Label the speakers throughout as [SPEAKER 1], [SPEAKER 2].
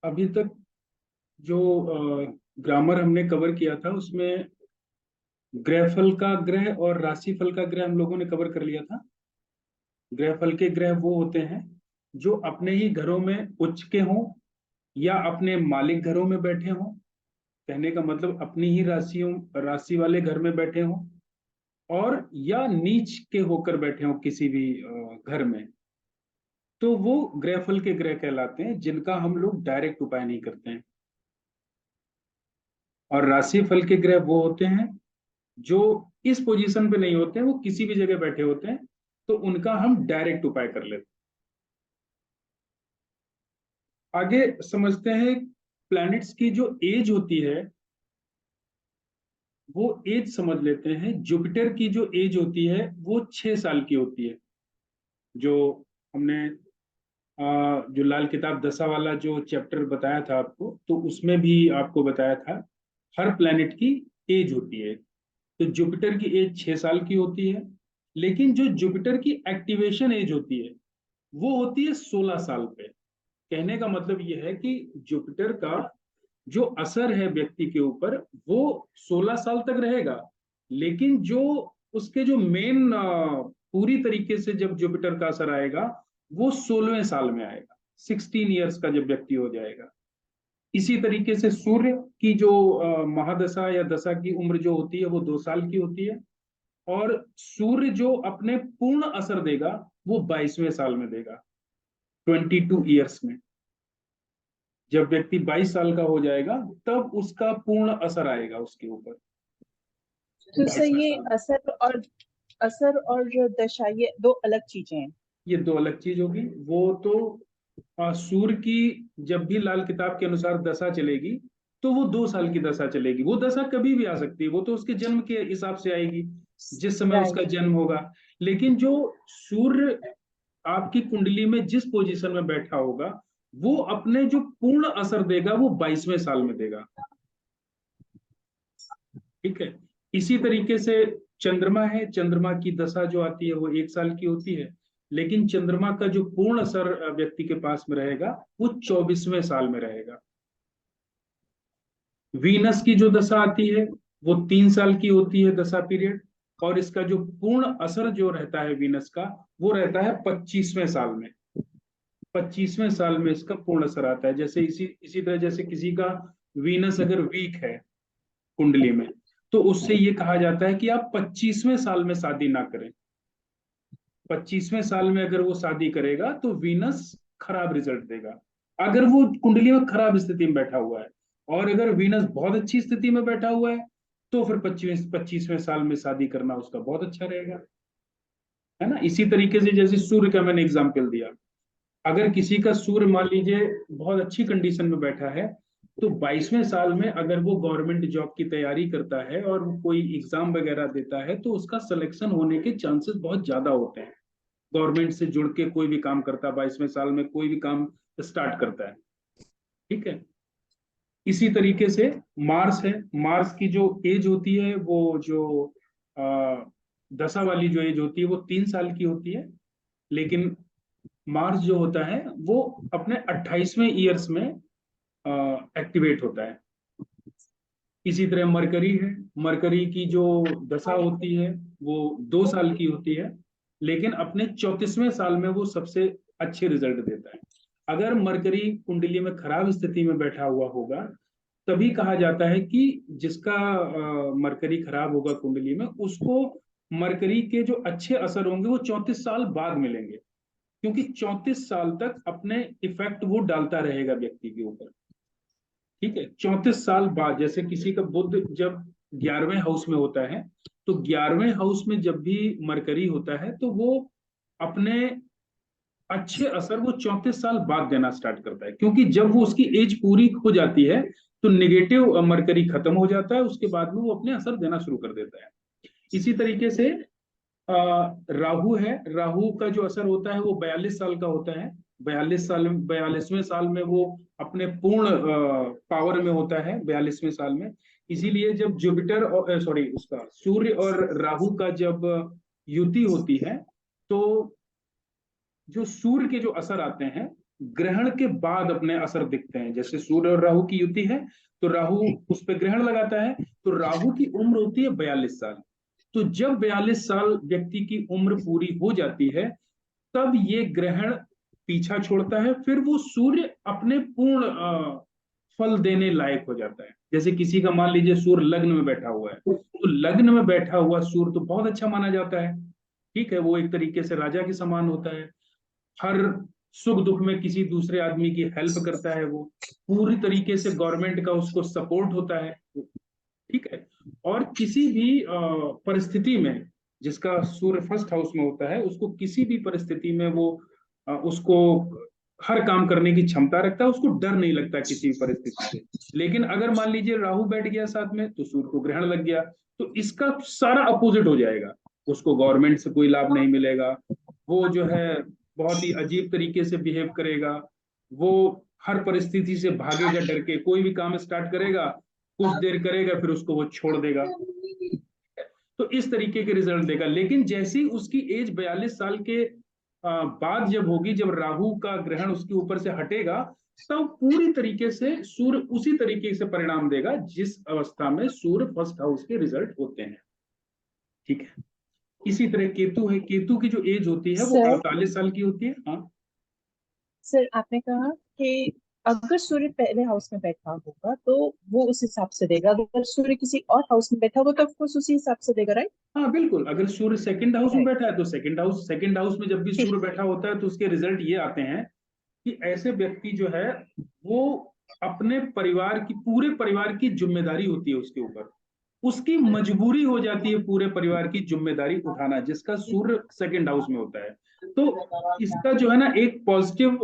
[SPEAKER 1] अभी तक जो ग्रामर हमने कवर किया था उसमें ग्रहफल का ग्रह और राशिफल का ग्रह हम लोगों ने कवर कर लिया था। ग्रहफल के ग्रह वो होते हैं जो अपने ही घरों में उच्च के हों या अपने मालिक घरों में बैठे हों। कहने का मतलब अपनी ही राशियों राशि वाले घर में बैठे हों, और या नीच के होकर बैठे हों किसी भी घर में। तो वो ग्रहफल के ग्रह कहलाते हैं जिनका हम लोग डायरेक्ट उपाय नहीं करते हैं। और राशि फल के ग्रह वो होते हैं जो इस पोजीशन पे नहीं होते हैं, वो किसी भी जगह बैठे होते हैं, तो उनका हम डायरेक्ट उपाय कर लेते हैं। आगे समझते हैं प्लैनेट्स की जो एज होती है वो एज समझ लेते हैं। जुपिटर की जो एज होती है वो 6 साल की होती है। जो हमने जो लाल किताब दशा वाला जो चैप्टर बताया था आपको, तो उसमें भी आपको बताया था हर प्लैनेट की एज होती है। तो जुपिटर की एज 6 साल की होती है, लेकिन जो जुपिटर की एक्टिवेशन एज होती है वो होती है 16 साल पे। कहने का मतलब यह है कि जुपिटर का जो असर है व्यक्ति के ऊपर वो 16 साल तक रहेगा, लेकिन जो उसके जो मेन पूरी तरीके से जब जुपिटर का असर आएगा वो 16वें साल में आएगा, 16 ईयर्स का जब व्यक्ति हो जाएगा। इसी तरीके से सूर्य की जो महादशा या दशा की उम्र जो होती है वो 2 साल की होती है। और सूर्य जो अपने पूर्ण असर देगा वो 22वें साल में देगा, 22 ईयर्स में। जब व्यक्ति 22 साल का हो जाएगा तब उसका पूर्ण असर आएगा उसके ऊपर।
[SPEAKER 2] तो सर
[SPEAKER 1] 22वें
[SPEAKER 2] ये
[SPEAKER 1] साल
[SPEAKER 2] असर और दशा ये दो अलग चीजें हैं।
[SPEAKER 1] ये दो अलग चीज होगी। वो तो सूर्य की जब भी लाल किताब के अनुसार दशा चलेगी तो वो 2 साल की दशा चलेगी। वो दशा कभी भी आ सकती है, वो तो उसके जन्म के हिसाब से आएगी जिस समय उसका
[SPEAKER 2] राइट।
[SPEAKER 1] जन्म होगा। लेकिन जो सूर्य आपकी कुंडली में जिस पोजीशन में बैठा होगा वो अपने जो पूर्ण असर देगा वो 22वें साल में देगा। ठीक है। इसी तरीके से चंद्रमा है, चंद्रमा की दशा जो आती है वो 1 साल की होती है, लेकिन चंद्रमा का जो पूर्ण असर व्यक्ति के पास में रहेगा वो 24वें साल में रहेगा। वीनस की जो दशा आती है वो 3 साल की होती है दशा पीरियड, और इसका जो पूर्ण असर जो रहता है वीनस का वो रहता है 25वें साल में। 25वें साल में इसका पूर्ण असर आता है। जैसे इसी इसी तरह जैसे किसी का वीनस अगर वीक है कुंडली में, तो उससे ये कहा जाता है कि आप 25वें साल में शादी ना करें। 25वें साल में अगर वो शादी करेगा तो वीनस खराब रिजल्ट देगा, अगर वो कुंडली में खराब स्थिति में बैठा हुआ है। और अगर वीनस बहुत अच्छी स्थिति में बैठा हुआ है तो फिर 25वें साल में शादी करना उसका बहुत अच्छा रहेगा। है ना। इसी तरीके से जैसे सूर्य का मैंने एग्जाम्पल दिया, अगर किसी का सूर्य मान लीजिए बहुत अच्छी कंडीशन में बैठा है, तो 22वें साल में अगर वो गवर्नमेंट जॉब की तैयारी करता है और वो कोई एग्जाम वगैरह देता है तो उसका सिलेक्शन होने के चांसेस बहुत ज्यादा होते हैं। गवर्नमेंट से जुड़ के कोई भी काम करता है, 22वें साल में कोई भी काम स्टार्ट करता है। ठीक है। इसी तरीके से मार्स है, मार्स की जो एज होती है वो जो अ, दशा वाली जो एज होती है वो 3 साल की होती है, लेकिन मार्स जो होता है वो अपने 28वें ईयर्स में एक्टिवेट होता है। इसी तरह मरकरी है, मरकरी की जो दशा होती है वो 2 साल की होती है, लेकिन अपने 34वें साल में वो सबसे अच्छे रिजल्ट देता है। अगर मरकरी कुंडली में खराब स्थिति में बैठा हुआ होगा तभी कहा जाता है कि जिसका मरकरी खराब होगा कुंडली में उसको मरकरी के जो अच्छे असर होंगे वो 34 साल बाद मिलेंगे, क्योंकि 34 साल तक अपने इफेक्ट वो डालता रहेगा व्यक्ति के ऊपर। ठीक है। 34 साल बाद जैसे किसी का बुध जब 11वें हाउस में होता है, तो 11वें हाउस में जब भी मरकरी होता है तो वो अपने अच्छे असर वो 34 साल बाद देना स्टार्ट करता है, क्योंकि जब वो उसकी एज पूरी हो जाती है तो निगेटिव मरकरी खत्म हो जाता है, उसके बाद में वो अपने असर देना शुरू कर देता है। इसी तरीके से राहु है, राहु का जो असर होता है वो 42 साल का होता है। 42वें साल में वो अपने पूर्ण पावर में होता है 42वें साल में। इसीलिए जब जुपिटर और सॉरी उसका सूर्य और राहु का जब युति होती है तो जो सूर्य के जो असर आते हैं ग्रहण के बाद अपने असर दिखते हैं। जैसे सूर्य और राहु की युति है तो राहु उस पर ग्रहण लगाता है, तो राहु की उम्र होती है 42 साल। तो जब 42 साल व्यक्ति की उम्र पूरी हो जाती है, तब ये ग्रहण पीछा छोड़ता है, फिर वो सूर्य अपने पूर्ण फल देने लायक हो जाता है। जैसे किसी का मान लीजिए सूर्य लग्न में बैठा हुआ है, तो लग्न में बैठा हुआ सूर्य तो बहुत अच्छा माना जाता है, ठीक है, वो एक तरीके से राजा के समान होता है। हर सुख दुख में किसी दूसरे आदमी की हेल्प करता है, वो पूरी तरीके से गवर्नमेंट का उसको सपोर्ट होता है, ठीक है। और किसी भी परिस्थिति में, जिसका सूर्य फर्स्ट हाउस में होता है, उसको किसी भी परिस्थिति में वो उसको हर काम करने की क्षमता रखता है, उसको डर नहीं लगता किसी भी परिस्थिति से। लेकिन अगर मान लीजिए राहु बैठ गया साथ में, तो सूर्य को ग्रहण लग गया, तो इसका सारा अपोजिट हो जाएगा। उसको गवर्नमेंट से कोई लाभ नहीं मिलेगा, वो जो है बहुत ही अजीब तरीके से बिहेव करेगा, वो हर परिस्थिति से भागेगा डर के, कोई भी काम स्टार्ट करेगा, कुछ देर करेगा, फिर उसको वो छोड़ देगा। तो इस तरीके के रिजल्ट देगा। लेकिन जैसे ही उसकी एज 42 साल के बाद जब होगी, जब राहु का ग्रहण उसके ऊपर से हटेगा, तब पूरी तरीके से सूर्य उसी तरीके से परिणाम देगा जिस अवस्था में सूर्य फर्स्ट हाउस के रिजल्ट होते हैं, ठीक है। इसी तरह केतु है, केतु की जो एज होती है वो
[SPEAKER 2] सर
[SPEAKER 1] 48 साल की होती है। हाँ,
[SPEAKER 2] सर आपने कहा कि अगर सूर्य पहले हाउस में बैठा होगा तो वो उस हिसाब से देगा, अगर सूर्य किसी और हाउस में बैठा होगा तो ऑफकोर्स उसी हिसाब से देगा, राइट?
[SPEAKER 1] हाँ बिल्कुल, अगर सूर्य सेकंड हाउस में
[SPEAKER 2] राइट।
[SPEAKER 1] बैठा है तो सेकंड हाउस में जब भी सूर्य बैठा होता है, तो उसके रिजल्ट ये आते हैं कि ऐसे व्यक्ति जो है, वो अपने परिवार की, पूरे परिवार की जिम्मेदारी होती है उसके ऊपर, उसकी मजबूरी हो जाती है पूरे परिवार की जिम्मेदारी उठाना, जिसका सूर्य सेकंड हाउस में होता है। तो इसका जो है ना एक पॉजिटिव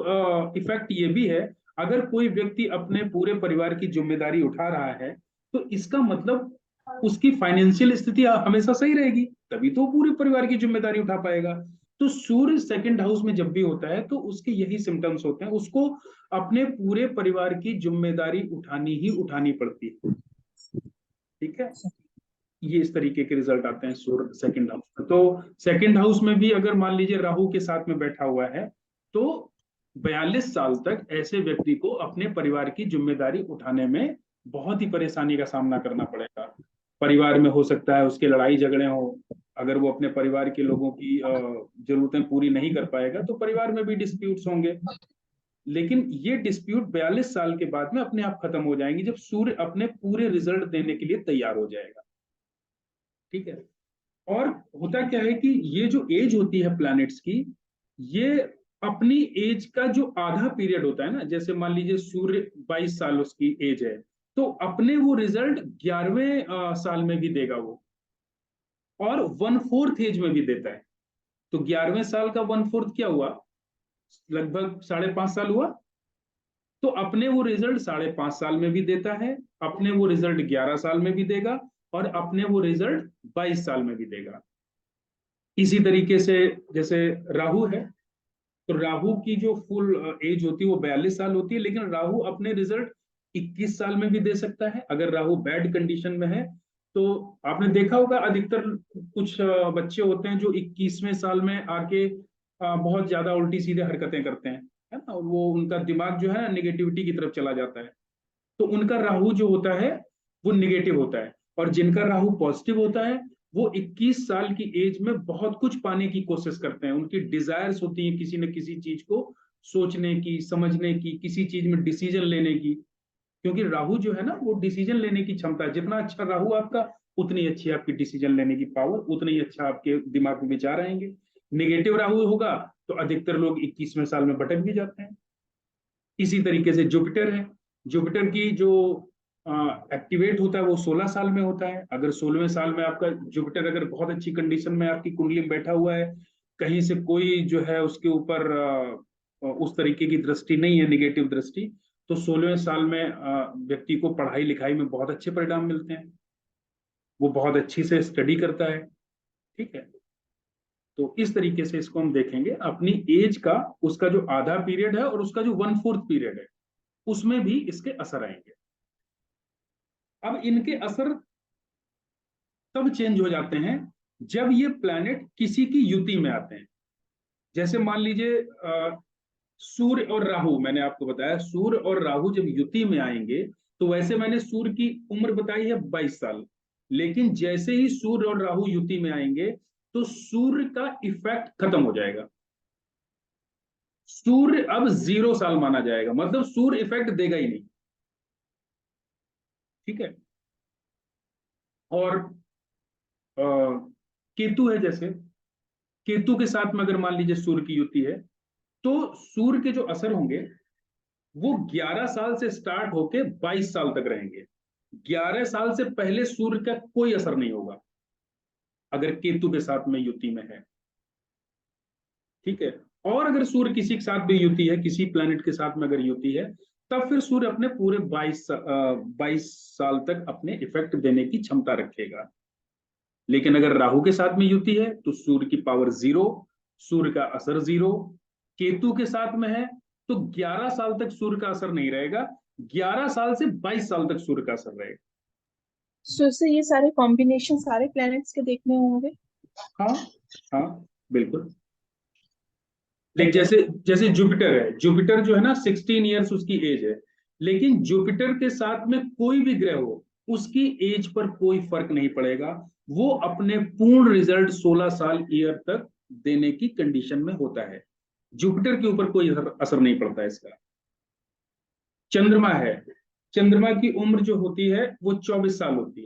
[SPEAKER 1] इफेक्ट ये भी है, अगर कोई व्यक्ति अपने पूरे परिवार की जिम्मेदारी उठा रहा है, तो इसका मतलब उसकी फाइनेंशियल स्थिति हमेशा सही रहेगी, तभी तो पूरे परिवार की जिम्मेदारी उठा पाएगा। तो सूर्य सेकंड हाउस में जब भी होता है, तो उसके यही सिम्टम्स होते हैं, उसको अपने पूरे परिवार की जिम्मेदारी उठानी ही उठानी पड़ती है, ठीक है। ये इस तरीके के रिजल्ट आते हैं सूर्य सेकंड हाउस में। तो सेकंड हाउस में भी अगर मान लीजिए राहु के साथ में बैठा हुआ है, तो 42 साल तक ऐसे व्यक्ति को अपने परिवार की जिम्मेदारी उठाने में बहुत ही परेशानी का सामना करना पड़ेगा। परिवार में हो सकता है उसके लड़ाई झगड़े हो, अगर वो अपने परिवार के लोगों की जरूरतें पूरी नहीं कर पाएगा, तो परिवार में भी डिस्प्यूट्स होंगे। लेकिन ये डिस्प्यूट 42 साल के बाद में अपने आप खत्म हो जाएंगे, जब सूर्य अपने पूरे रिजल्ट देने के लिए तैयार हो जाएगा, ठीक है। और होता क्या है कि ये जो एज होती है प्लैनेट्स की, ये अपनी एज का जो आधा पीरियड होता है ना, जैसे मान लीजिए सूर्य 22 साल उसकी एज है, तो अपने वो रिजल्ट 11वें साल में भी देगा वो, और 1/4 एज में भी देता है। तो 11वें साल का 1/4 क्या हुआ, लगभग 5.5 साल हुआ। तो अपने वो रिजल्ट 5.5 साल में भी देता है, अपने वो रिजल्ट 11 साल में भी देगा, और अपने वो रिजल्ट 22 साल में भी देगा। इसी तरीके से जैसे राहु है, तो राहु की जो फुल एज होती है वो 42 साल होती है, लेकिन राहु अपने रिजल्ट 21 साल में भी दे सकता है अगर राहु बैड कंडीशन में है। तो आपने देखा होगा अधिकतर कुछ बच्चे होते हैं जो 21वें साल में आके बहुत ज्यादा उल्टी सीधे हरकतें करते हैं, है ना, और वो उनका दिमाग जो है निगेटिविटी की तरफ चला जाता है। तो उनका राहु जो होता है वो निगेटिव होता है। और जिनका राहु पॉजिटिव होता है, वो 21 साल की एज में बहुत कुछ पाने की कोशिश करते हैं, उनकी डिजायर्स होती है किसी न किसी चीज को सोचने की, समझने की, किसी चीज में डिसीजन लेने की। क्योंकि राहु जो है ना, वो डिसीजन लेने की क्षमता, जितना अच्छा राहु आपका, उतनी अच्छी आपकी डिसीजन लेने की पावर, उतनी ही अच्छा आपके दिमाग में विचार आएंगे। निगेटिव राहु होगा तो अधिकतर लोग 21वें साल में भटक भी जाते हैं। इसी तरीके से जुपिटर है, जुपिटर की जो एक्टिवेट होता है वो 16 साल में होता है। अगर 16वें साल में आपका जुपिटर अगर बहुत अच्छी कंडीशन में आपकी कुंडली में बैठा हुआ है, कहीं से कोई जो है उसके ऊपर उस तरीके की दृष्टि नहीं है, निगेटिव दृष्टि, तो 16वें साल में व्यक्ति को पढ़ाई लिखाई में बहुत अच्छे परिणाम मिलते हैं, वो बहुत अच्छी से स्टडी करता है, ठीक है। तो इस तरीके से इसको हम देखेंगे, अपनी एज का, उसका जो आधा पीरियड है और उसका जो 1/4 पीरियड है, उसमें भी इसके असर आएंगे। अब इनके असर तब चेंज हो जाते हैं जब ये प्लैनेट किसी की युति में आते हैं। जैसे मान लीजिए सूर्य और राहु, मैंने आपको बताया सूर्य और राहु जब युति में आएंगे, तो वैसे मैंने सूर्य की उम्र बताई है 22 साल, लेकिन जैसे ही सूर्य और राहु युति में आएंगे तो सूर्य का इफेक्ट खत्म हो जाएगा। सूर्य अब 0 साल माना जाएगा, मतलब सूर्य इफेक्ट देगा ही नहीं। ठीक है। और केतु है, जैसे केतु के साथ में अगर मान लीजिए सूर्य की युति है, तो सूर्य के जो असर होंगे वो 11 साल से स्टार्ट होके 22 साल तक रहेंगे। 11 साल से पहले सूर्य का कोई असर नहीं होगा अगर केतु के साथ में युति में है। ठीक है। और अगर सूर्य किसी के साथ भी युति है, किसी प्लेनेट के साथ में अगर युति है, तब फिर सूर्य अपने पूरे 22 साल तक अपने इफेक्ट देने की क्षमता रखेगा। लेकिन अगर राहु के साथ में युति है तो सूर्य की पावर 0, सूर्य का असर 0। केतु के साथ में है तो 11 साल तक सूर्य का असर नहीं रहेगा, 11 साल से 22 साल तक सूर्य का असर रहेगा।
[SPEAKER 2] सो से ये सारे कॉम्बिनेशन सारे प्लैनेट्स के देखने होंगे।
[SPEAKER 1] हाँ, हाँ, बिल्कुल। लेकिन जैसे जैसे जुपिटर है, जुपिटर जो है ना 16 ईयर्स उसकी एज है, लेकिन जुपिटर के साथ में कोई भी ग्रह हो उसकी एज पर कोई फर्क नहीं पड़ेगा, वो अपने पूर्ण रिजल्ट 16 साल ईयर तक देने की कंडीशन में होता है। जुपिटर के ऊपर कोई असर नहीं पड़ता है इसका। चंद्रमा है, चंद्रमा की उम्र जो होती है वो 24 साल होती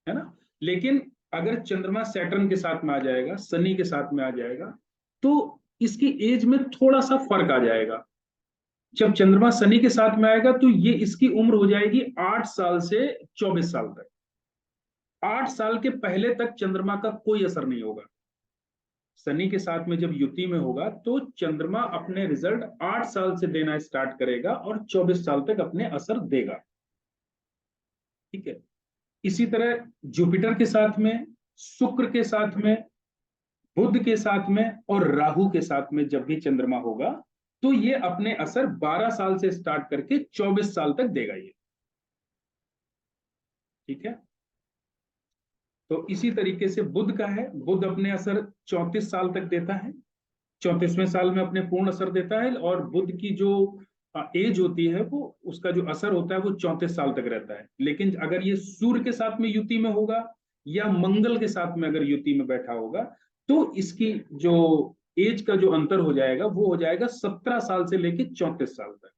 [SPEAKER 1] है ना। लेकिन अगर चंद्रमा सैटर्न के साथ में आ जाएगा, शनि के साथ में आ जाएगा, तो इसकी एज में थोड़ा सा फर्क आ जाएगा। जब चंद्रमा शनि के साथ में आएगा तो ये इसकी उम्र हो जाएगी 8 साल से 24 साल तक। 8 साल के पहले तक चंद्रमा का कोई असर नहीं होगा। शनि के साथ में जब युति में होगा तो चंद्रमा अपने रिजल्ट 8 साल से देना स्टार्ट करेगा और 24 साल तक अपने असर देगा। ठीक है। इसी तरह जुपिटर के साथ में, शुक्र के साथ में, बुध के साथ में और राहु के साथ में जब भी चंद्रमा होगा तो ये अपने असर 12 साल से स्टार्ट करके 24 साल तक देगा ये। ठीक है। तो इसी तरीके से बुध का है, बुध अपने असर 34 साल तक देता है, 34वें साल में अपने पूर्ण असर देता है। और बुध की जो एज होती है वो, उसका जो असर होता है वो 34 साल तक रहता है। लेकिन अगर ये सूर्य के साथ में युति में होगा या मंगल के साथ में अगर युति में बैठा होगा तो इसकी जो एज का जो अंतर हो जाएगा वो हो जाएगा 17 साल से लेकर 34 साल तक।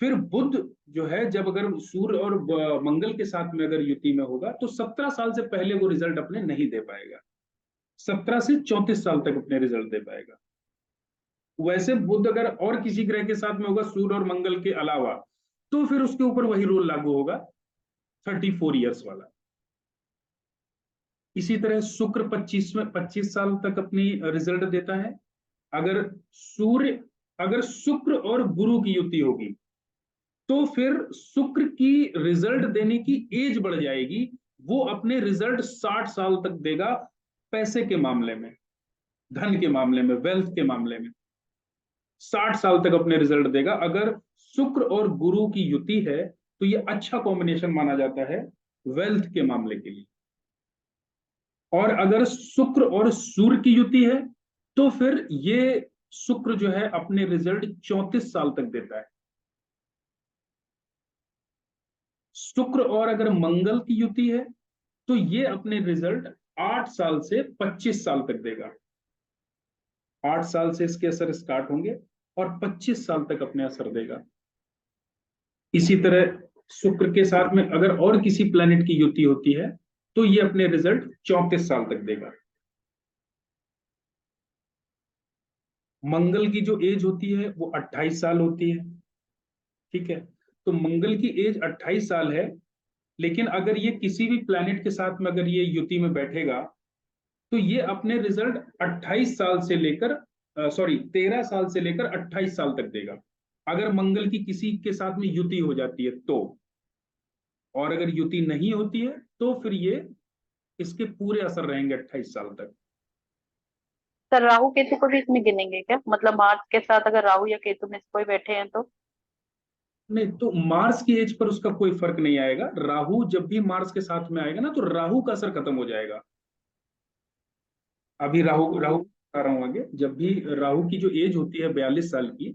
[SPEAKER 1] फिर बुध जो है जब अगर सूर्य और मंगल के साथ में अगर युति में होगा तो 17 साल से पहले वो रिजल्ट अपने नहीं दे पाएगा, 17 से 34 साल तक अपने रिजल्ट दे पाएगा। वैसे बुध अगर और किसी ग्रह के साथ में होगा सूर्य और मंगल के अलावा, तो फिर उसके ऊपर वही रूल लागू होगा, 34 ईयर्स वाला। इसी तरह शुक्र 25 साल तक अपनी रिजल्ट देता है। अगर सूर्य अगर शुक्र और गुरु की युति होगी तो फिर शुक्र की रिजल्ट देने की एज बढ़ जाएगी, वो अपने रिजल्ट 60 साल तक देगा। पैसे के मामले में, धन के मामले में, वेल्थ के मामले में 60 साल तक अपने रिजल्ट देगा। अगर शुक्र और गुरु की युति है तो ये अच्छा कॉम्बिनेशन माना जाता है वेल्थ के मामले के लिए। और अगर शुक्र और सूर्य की युति है तो फिर ये शुक्र जो है अपने रिजल्ट 34 साल तक देता है। शुक्र और अगर मंगल की युति है तो ये अपने रिजल्ट 8 साल से 25 साल तक देगा। 8 साल से इसके असर स्टार्ट होंगे और 25 साल तक अपने असर देगा। इसी तरह शुक्र के साथ में अगर और किसी प्लेनेट की युति होती है तो ये अपने रिजल्ट 34 साल तक देगा। मंगल की जो एज होती है वो 28 साल होती है। ठीक है। तो मंगल की एज 28 साल है, लेकिन अगर ये किसी भी प्लेनेट के साथ में अगर ये युति में बैठेगा तो ये अपने रिजल्ट 28 साल से लेकर 13 साल से लेकर 28 साल तक देगा, अगर मंगल की किसी के साथ में युति हो जाती है तो। और अगर युति नहीं होती है तो फिर ये इसके पूरे असर रहेंगे 28 साल तक।
[SPEAKER 3] सर राहु केतु को भी इसमें गिनेंगे क्या? मतलब मार्स के साथ अगर राहु या केतु में से कोई बैठे हैं तो?
[SPEAKER 1] नहीं, तो मार्स की एज पर उसका कोई फर्क नहीं आएगा। राहु जब भी मार्स के साथ में आएगा ना तो राहु का असर खत्म हो जाएगा। अभी राहु राहु बता रहा हूँ आगे। जब भी राहु की जो एज होती है 42 साल की,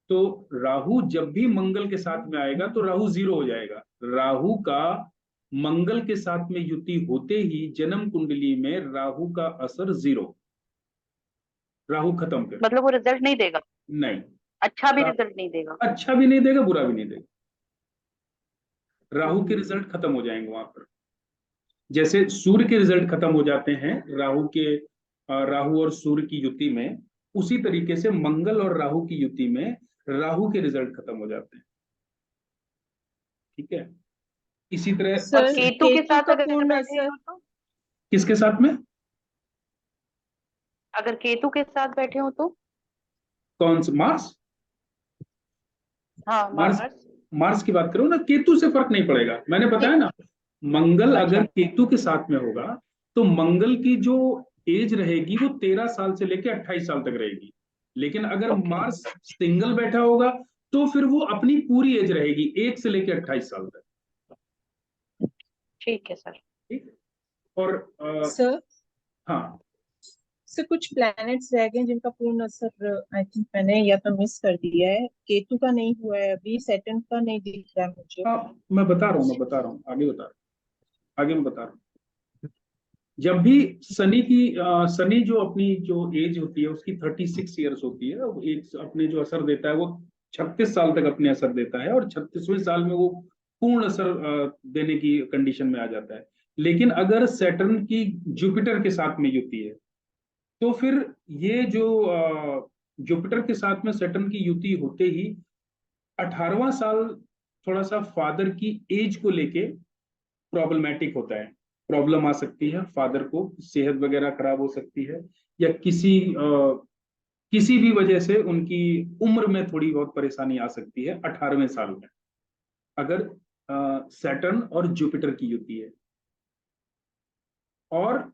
[SPEAKER 1] तो राहु जब भी मंगल के साथ में आएगा तो राहु जीरो हो जाएगा। राहु का मंगल के साथ में युति होते ही जन्म कुंडली में राहु का असर जीरो, राहु खत्म फिर।
[SPEAKER 3] मतलब वो रिजल्ट नहीं देगा,
[SPEAKER 1] नहीं,
[SPEAKER 3] अच्छा भी रिजल्ट नहीं देगा।
[SPEAKER 1] अच्छा भी नहीं देगा, बुरा भी नहीं देगा। राहु के रिजल्ट खत्म हो जाएंगे वहां पर। जैसे सूर्य के रिजल्ट खत्म हो जाते हैं राहु और सूर्य की युति में, उसी तरीके से मंगल और राहु की युति में राहु के रिजल्ट खत्म हो जाते हैं। ठीक है, इसी तरह
[SPEAKER 3] और
[SPEAKER 2] सर
[SPEAKER 3] केतु के
[SPEAKER 2] केतु
[SPEAKER 3] साथ
[SPEAKER 2] का
[SPEAKER 3] अगर
[SPEAKER 2] पूर्ण
[SPEAKER 3] बैठे
[SPEAKER 2] असर,
[SPEAKER 3] हो तो,
[SPEAKER 1] किसके साथ में?
[SPEAKER 3] अगर केतु के साथ बैठे हो तो?
[SPEAKER 1] कौन से? मार्स?
[SPEAKER 3] हाँ,
[SPEAKER 1] मार्स,
[SPEAKER 3] मार्स।
[SPEAKER 1] मार्स की बात करो ना, केतु से फर्क नहीं पड़ेगा। मैंने बताया ना, मंगल अगर
[SPEAKER 3] अच्छा।
[SPEAKER 1] केतु के साथ में होगा तो मंगल की जो एज रहेगी वो 13 साल से लेकर 28 साल तक रहेगी। लेकिन अगर
[SPEAKER 3] ओके।
[SPEAKER 1] मार्स सिंगल बैठा होगा तो फिर वो अपनी पूरी एज रहेगी, 1 से लेकर 28 साल तक।
[SPEAKER 3] ठीक है सर।
[SPEAKER 1] ठीक है? और
[SPEAKER 2] सर
[SPEAKER 1] हाँ,
[SPEAKER 2] सर कुछ प्लैनेट्स रह गए जिनका पूर्ण असर आई थिंक मैंने या तो मिस कर दिया है। केतु का नहीं हुआ है अभी, सैटर्न का नहीं दिख रहा है मुझे।
[SPEAKER 1] हाँ, मैं बता रहा हूँ आगे बता रहा हूँ, आगे मैं बता रहा हूँ। जब भी शनि जो अपनी जो एज होती है उसकी 36 ईयर्स होती है, वो एक अपने जो असर देता है वो 36 साल तक अपने असर देता है, और 36वें साल में वो पूर्ण असर देने की कंडीशन में आ जाता है। लेकिन अगर सैटर्न की जुपिटर के साथ में युति है तो फिर ये जो जुपिटर के साथ में सैटर्न की युति होते ही 18वां साल थोड़ा सा फादर की एज को लेके प्रॉब्लमेटिक होता है। प्रॉब्लम आ सकती है, फादर को सेहत वगैरह खराब हो सकती है, या किसी भी वजह से उनकी उम्र में थोड़ी बहुत परेशानी आ सकती है 18वें साल में, अगर सैटर्न और जुपिटर की युति है। और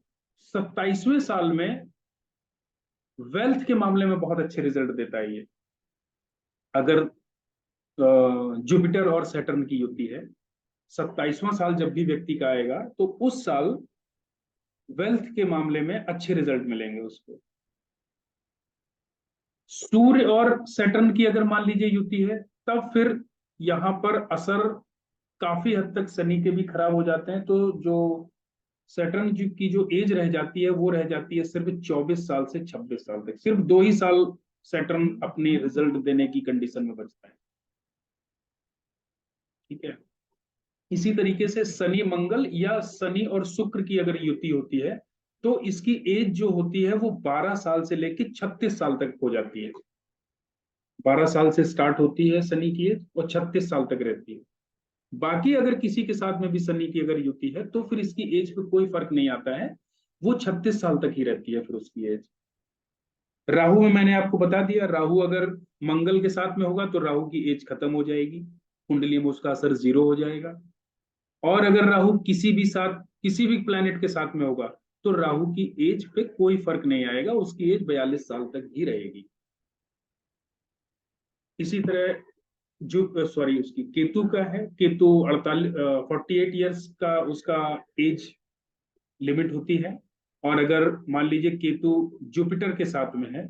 [SPEAKER 1] 27वें साल में वेल्थ के मामले में बहुत अच्छे रिजल्ट देता है ये, अगर जुपिटर और सैटर्न की युति है। 27वां साल जब भी व्यक्ति का आएगा तो उस साल वेल्थ के मामले में अच्छे रिजल्ट मिलेंगे उसको। सूर्य और सैटर्न की अगर मान लीजिए युति है, तब फिर यहाँ पर असर काफी हद तक शनि के भी खराब हो जाते हैं। तो जो सैटर्न की जो एज रह जाती है वो रह जाती है सिर्फ 24 साल से 26 साल तक। सिर्फ 2 ही साल सैटर्न अपने रिजल्ट देने की कंडीशन में बचता है। ठीक है, इसी तरीके से शनि मंगल या शनि और शुक्र की अगर युति होती है तो इसकी एज जो होती है वो 12 साल से लेकर 36 साल तक हो जाती है। 12 साल से स्टार्ट होती है शनि की एज और 36 साल तक रहती है। बाकी अगर किसी के साथ में भी शनि की अगर युति है तो फिर इसकी एज पे कोई फर्क नहीं आता है, वो 36 साल तक ही रहती है फिर उसकी एज। राहु में मैंने आपको बता दिया, राहु अगर मंगल के साथ में होगा तो राहु की एज खत्म हो जाएगी, कुंडली में उसका असर जीरो हो जाएगा। और अगर राहु किसी भी प्लैनेट के साथ में होगा तो राहु की एज पे कोई फर्क नहीं आएगा, उसकी एज 42 साल तक ही रहेगी। इसी तरह जो सॉरी उसकी केतु का है, केतु 48 ईयर्स का उसका एज लिमिट होती है। और अगर मान लीजिए केतु जुपिटर के साथ में है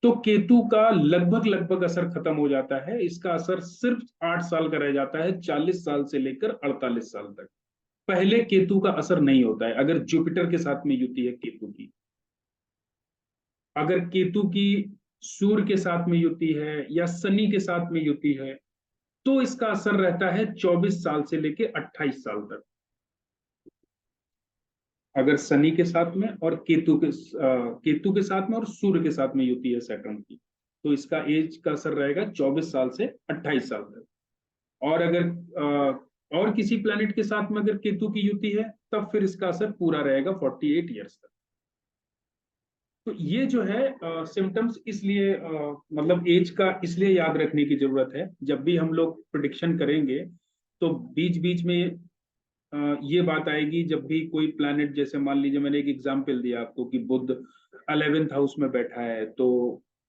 [SPEAKER 1] तो केतु का लगभग लगभग असर खत्म हो जाता है, इसका असर सिर्फ 8 साल का रह जाता है, 40 साल से लेकर 48 साल तक। पहले केतु का असर नहीं होता है अगर जुपिटर के साथ में युति है केतु की। अगर केतु की सूर्य के साथ में युति है या शनि के साथ में युति है तो इसका असर रहता है 24 साल से लेकर 28 साल तक। अगर शनि के साथ में और केतु के साथ में और सूर्य के साथ में युति है सैटर्न की, तो इसका एज का असर रहेगा 24 साल से 28 साल तक। और अगर और किसी प्लैनेट के साथ में अगर केतु की युति है तब फिर इसका असर पूरा रहेगा 48 ईयर्स तक। तो ये जो है सिम्टम्स, इसलिए मतलब एज का इसलिए याद रखने की जरूरत है। जब भी हम लोग प्रिडिक्शन करेंगे तो बीच बीच में ये बात आएगी, जब भी कोई प्लैनेट, जैसे मान लीजिए मैंने एक एग्जांपल दिया आपको कि बुध 11th हाउस में बैठा है तो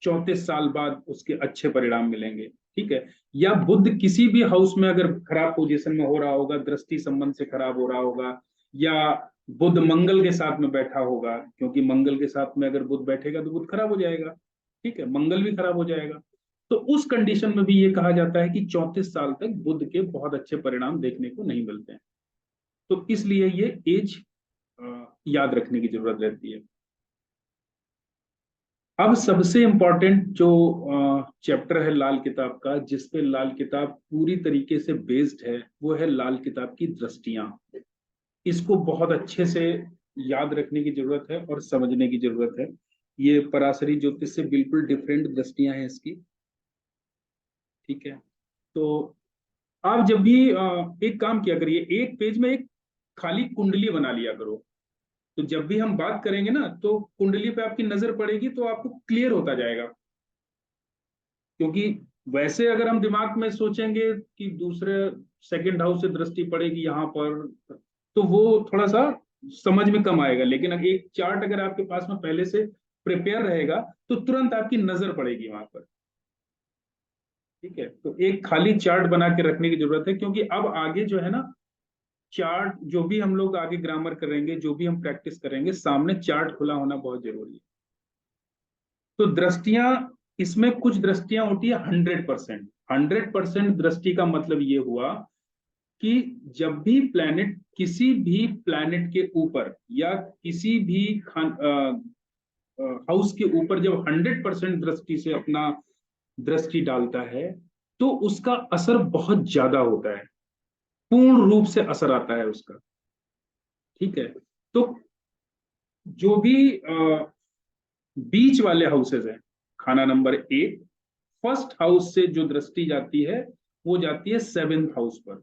[SPEAKER 1] 34 साल बाद उसके अच्छे परिणाम मिलेंगे। ठीक है, या बुध किसी भी हाउस में अगर खराब पोजीशन में हो रहा होगा, दृष्टि संबंध से खराब हो रहा होगा, या बुध मंगल के साथ में बैठा होगा, क्योंकि मंगल के साथ में अगर बुध बैठेगा तो बुध खराब हो जाएगा, ठीक है, मंगल भी खराब हो जाएगा। तो उस कंडीशन में भी ये कहा जाता है कि 34 साल तक बुध के बहुत अच्छे परिणाम देखने को नहीं मिलते हैं। तो इसलिए ये एज याद रखने की जरूरत रहती है। अब सबसे इंपॉर्टेंट जो चैप्टर है लाल किताब का, जिसपे लाल किताब पूरी तरीके से बेस्ड है, वो है लाल किताब की दृष्टियां। इसको बहुत अच्छे से याद रखने की जरूरत है और समझने की जरूरत है। ये पराशरी ज्योतिष से बिल्कुल डिफरेंट दृष्टियां हैं इसकी, ठीक है। तो आप जब भी एक काम किया करिए, एक पेज में एक खाली कुंडली बना लिया करो। तो जब भी हम बात करेंगे ना, तो कुंडली पे आपकी नजर पड़ेगी तो आपको क्लियर होता जाएगा। क्योंकि वैसे अगर हम दिमाग में सोचेंगे कि दूसरे सेकंड हाउस से दृष्टि पड़ेगी यहाँ पर, तो वो थोड़ा सा समझ में कम आएगा। लेकिन अगर एक चार्ट अगर आपके पास में पहले से प्रिपेयर रहेगा तो तुरंत आपकी नजर पड़ेगी वहां पर, ठीक है। तो एक खाली चार्ट बना के रखने की जरूरत है, क्योंकि अब आगे जो है ना, चार्ट जो भी हम लोग आगे ग्रामर करेंगे, जो भी हम प्रैक्टिस करेंगे, सामने चार्ट खुला होना बहुत जरूरी है। तो दृष्टियां, इसमें कुछ दृष्टियां होती है 100%। 100% दृष्टि का मतलब ये हुआ कि जब भी प्लैनेट किसी भी प्लैनेट के ऊपर या किसी भी हाउस के ऊपर जब 100% दृष्टि से अपना दृष्टि डालता है, तो उसका असर बहुत ज्यादा होता है, पूर्ण रूप से असर आता है उसका, ठीक है। तो जो भी बीच वाले हाउसेज हैं, खाना नंबर 1, फर्स्ट हाउस से जो दृष्टि जाती है वो जाती है 7th हाउस पर।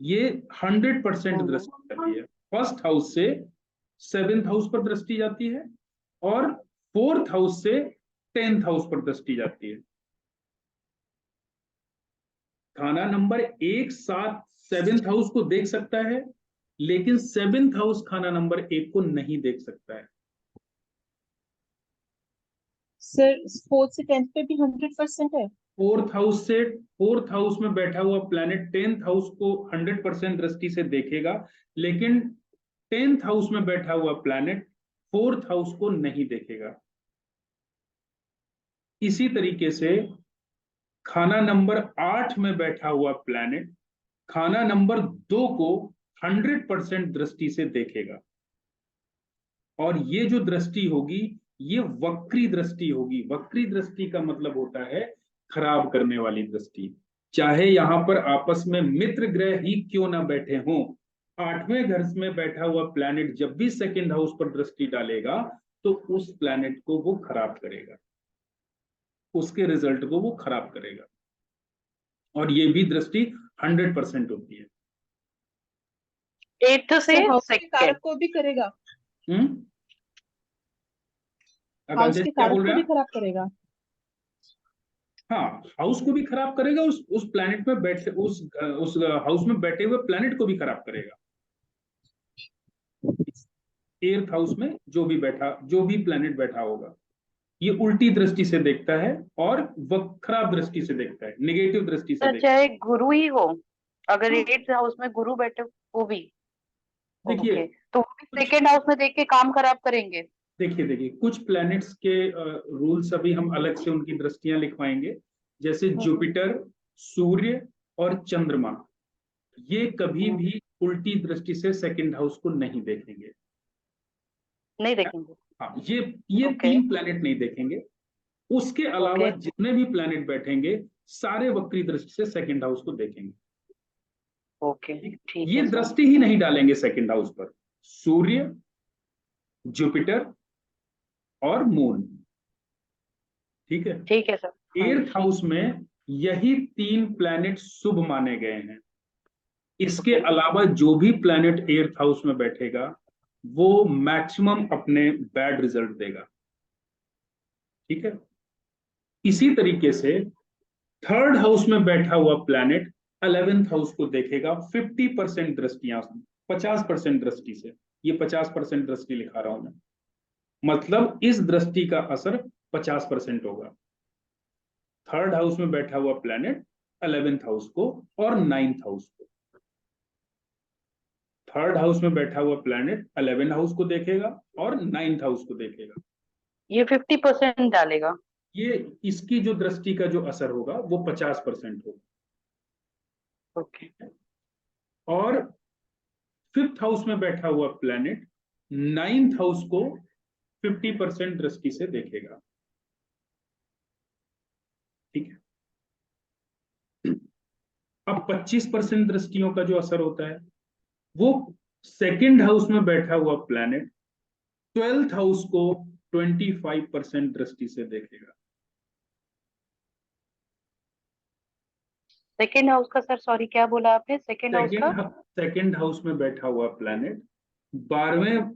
[SPEAKER 1] ये 100% दृष्टि जाती है, फर्स्ट हाउस से 7th हाउस पर दृष्टि जाती है, और 4th हाउस से 10th हाउस पर दृष्टि जाती है। खाना नंबर 1 साथ 7th हाउस को देख सकता है, लेकिन 7th हाउस खाना नंबर 1 को नहीं देख सकता है।
[SPEAKER 2] सर 4th से 10th पे भी 100% है?
[SPEAKER 1] फोर्थ हाउस में बैठा हुआ प्लैनेट 10th हाउस को 100% दृष्टि से देखेगा, लेकिन 10th हाउस में बैठा हुआ प्लैनेट 4th हाउस को नहीं देखेगा। इसी तरीके से खाना नंबर 8 में बैठा हुआ प्लैनेट खाना नंबर 2 को 100% दृष्टि से देखेगा। और ये जो दृष्टि होगी, ये वक्री दृष्टि होगी। वक्री दृष्टि का मतलब होता है खराब करने वाली दृष्टि। चाहे यहां पर आपस में मित्र ग्रह ही क्यों ना बैठे हों, 8वें घर में बैठा हुआ प्लैनेट जब भी सेकंड हाउस पर दृष्टि डालेगा, तो उस प्लैनेट को वो खराब करेगा, उसके रिजल्ट को वो खराब करेगा। और ये भी दृष्टि 100% होती है।
[SPEAKER 3] 8th से
[SPEAKER 2] सर हाउस के
[SPEAKER 3] सेकेंड।
[SPEAKER 2] कारक को भी करेगा? हाउस
[SPEAKER 1] आकांक्षा जी
[SPEAKER 2] के
[SPEAKER 1] क्या
[SPEAKER 2] कारक
[SPEAKER 1] बोल
[SPEAKER 2] को
[SPEAKER 1] रहे
[SPEAKER 2] भी
[SPEAKER 1] हैं?
[SPEAKER 2] खराब करेगा?
[SPEAKER 1] हाँ, हाउस को भी खराब करेगा, उस प्लैनेट में बैठे उस हाउस में बैठे हुए प्लैनेट को भी खराब करेगा। 8th हाउस में जो भी प्लैनेट बैठा होगा, ये उल्टी दृष्टि से देखता है और वह खराब दृष्टि से देखता है, नेगेटिव दृष्टि से
[SPEAKER 3] सर
[SPEAKER 1] देखता
[SPEAKER 3] चाहे गुरु ही हो, अगर
[SPEAKER 1] है।
[SPEAKER 3] 8th हाउस में गुरु बैठे वो भी
[SPEAKER 1] देखिए
[SPEAKER 3] ओके, तो वो भी
[SPEAKER 1] कुछ
[SPEAKER 3] सेकेंड हाउस में देख के काम खराब करेंगे।
[SPEAKER 1] देखिए कुछ प्लैनेट्स के रूल्स अभी हम अलग से उनकी दृष्टियां लिखवाएंगे। जैसे
[SPEAKER 3] हम्म,
[SPEAKER 1] जुपिटर, सूर्य और चंद्रमा, ये कभी
[SPEAKER 3] हम्म,
[SPEAKER 1] भी उल्टी दृष्टि से सेकंड हाउस को नहीं देखेंगे।
[SPEAKER 3] नहीं देखेंगे।
[SPEAKER 1] हाँ, ये
[SPEAKER 3] ओके
[SPEAKER 1] 3 प्लैनेट नहीं देखेंगे। उसके अलावा
[SPEAKER 3] ओके
[SPEAKER 1] जितने भी प्लैनेट बैठेंगे, सारे वक्री दृष्टि से सेकंड हाउस को देखेंगे।
[SPEAKER 3] ओके
[SPEAKER 1] ठीक?
[SPEAKER 3] ठीक
[SPEAKER 1] ये
[SPEAKER 3] है सर।
[SPEAKER 1] दृष्टि ही नहीं डालेंगे सेकंड हाउस पर, सूर्य, जुपिटर और मून, ठीक है।
[SPEAKER 3] ठीक है सर।
[SPEAKER 1] 8th हाउस में यही 3 प्लैनेट शुभ माने गए हैं। इसके
[SPEAKER 3] ओके
[SPEAKER 1] अलावा जो भी प्लैनेट 8th हाउस में बैठेगा, वो मैक्सिमम अपने बैड रिजल्ट देगा, ठीक है। इसी तरीके से 3rd हाउस में बैठा हुआ प्लैनेट 11th हाउस को देखेगा 50% दृष्टियां, 50% दृष्टि से। ये 50% दृष्टि लिखा रहा हूं मैं, मतलब इस दृष्टि का असर 50% होगा। 3rd हाउस में बैठा हुआ प्लैनेट 11th हाउस को और 9th हाउस को। थर्ड हाउस में बैठा हुआ प्लैनेट 11 हाउस को देखेगा और 9th हाउस को देखेगा।
[SPEAKER 3] ये 50% डालेगा।
[SPEAKER 1] ये इसकी जो दृष्टि का जो असर होगा वो 50% होगा।
[SPEAKER 3] ओके।
[SPEAKER 1] और फिफ्थ हाउस में बैठा हुआ प्लैनेट 9th हाउस को 50% दृष्टि से देखेगा। ठीक है। अब 25% दृष्टियों का जो असर होता है वो सेकंड हाउस में बैठा हुआ प्लैनेट 12th हाउस को 25% दृष्टि से देखेगा।
[SPEAKER 3] सेकेंड हाउस का सर, सॉरी क्या बोला आपने, सेकेंड हाउस का?
[SPEAKER 1] सेकंड हाउस में बैठा हुआ प्लैनेट 12वें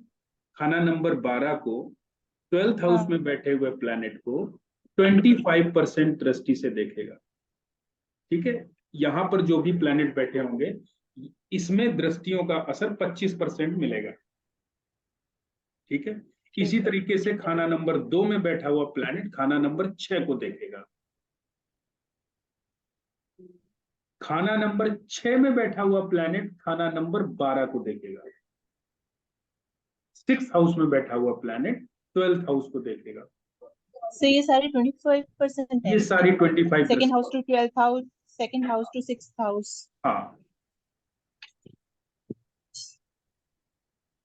[SPEAKER 1] खाना नंबर 12 को 12th हाउस
[SPEAKER 3] हाँ।
[SPEAKER 1] में बैठे हुए प्लैनेट को 25% दृष्टि से देखेगा। ठीक है। यहां पर जो भी प्लैनेट बैठे होंगे इसमें दृष्टियों का असर 25% मिलेगा। ठीक है। इसी तरीके से खाना नंबर 2 में बैठा हुआ प्लैनेट खाना नंबर 6 को देखेगा। खाना नंबर 6 में बैठा हुआ प्लैनेट खाना नंबर 12 को देखेगा। 6th हाउस में बैठा हुआ प्लैनेट 12th हाउस को देखेगा।
[SPEAKER 2] So ये सारे 25% है।
[SPEAKER 1] ये सारी 25।
[SPEAKER 2] Second house to 12th house, second house to 6th house.
[SPEAKER 1] हाँ।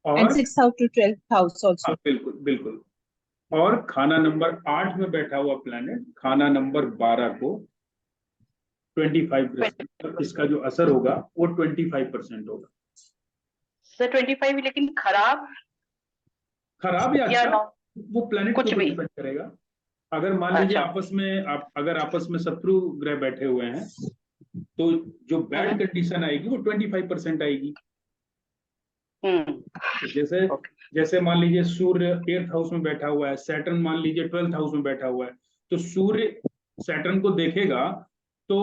[SPEAKER 2] एंड
[SPEAKER 1] और
[SPEAKER 2] 6th house to 12th house
[SPEAKER 1] हाँ,
[SPEAKER 2] आल्सो।
[SPEAKER 1] बिल्कुल बिल्कुल। और खाना नंबर 8 में बैठा हुआ प्लैनेट खाना नंबर 12 को 25%, इसका जो असर होगा वो 25% होगा।
[SPEAKER 3] सर 25, लेकिन खराब
[SPEAKER 1] खराब या
[SPEAKER 3] या
[SPEAKER 1] अच्छा
[SPEAKER 3] नौ?
[SPEAKER 1] वो प्लैनेट के
[SPEAKER 3] कुछ
[SPEAKER 1] ऊपर
[SPEAKER 3] भी।
[SPEAKER 1] डिपेंड करेगा। अगर मान लीजिए
[SPEAKER 3] अच्छा।
[SPEAKER 1] आपस में अगर आपस में शत्रु ग्रह बैठे हुए हैं तो जो बैड कंडीशन आएगी वो 25% आएगी। जैसे
[SPEAKER 3] ओके।
[SPEAKER 1] जैसे मान लीजिए सूर्य 8th हाउस में बैठा हुआ है, सैटर्न मान लीजिए 12th हाउस में बैठा हुआ है, तो सूर्य सैटर्न को देखेगा तो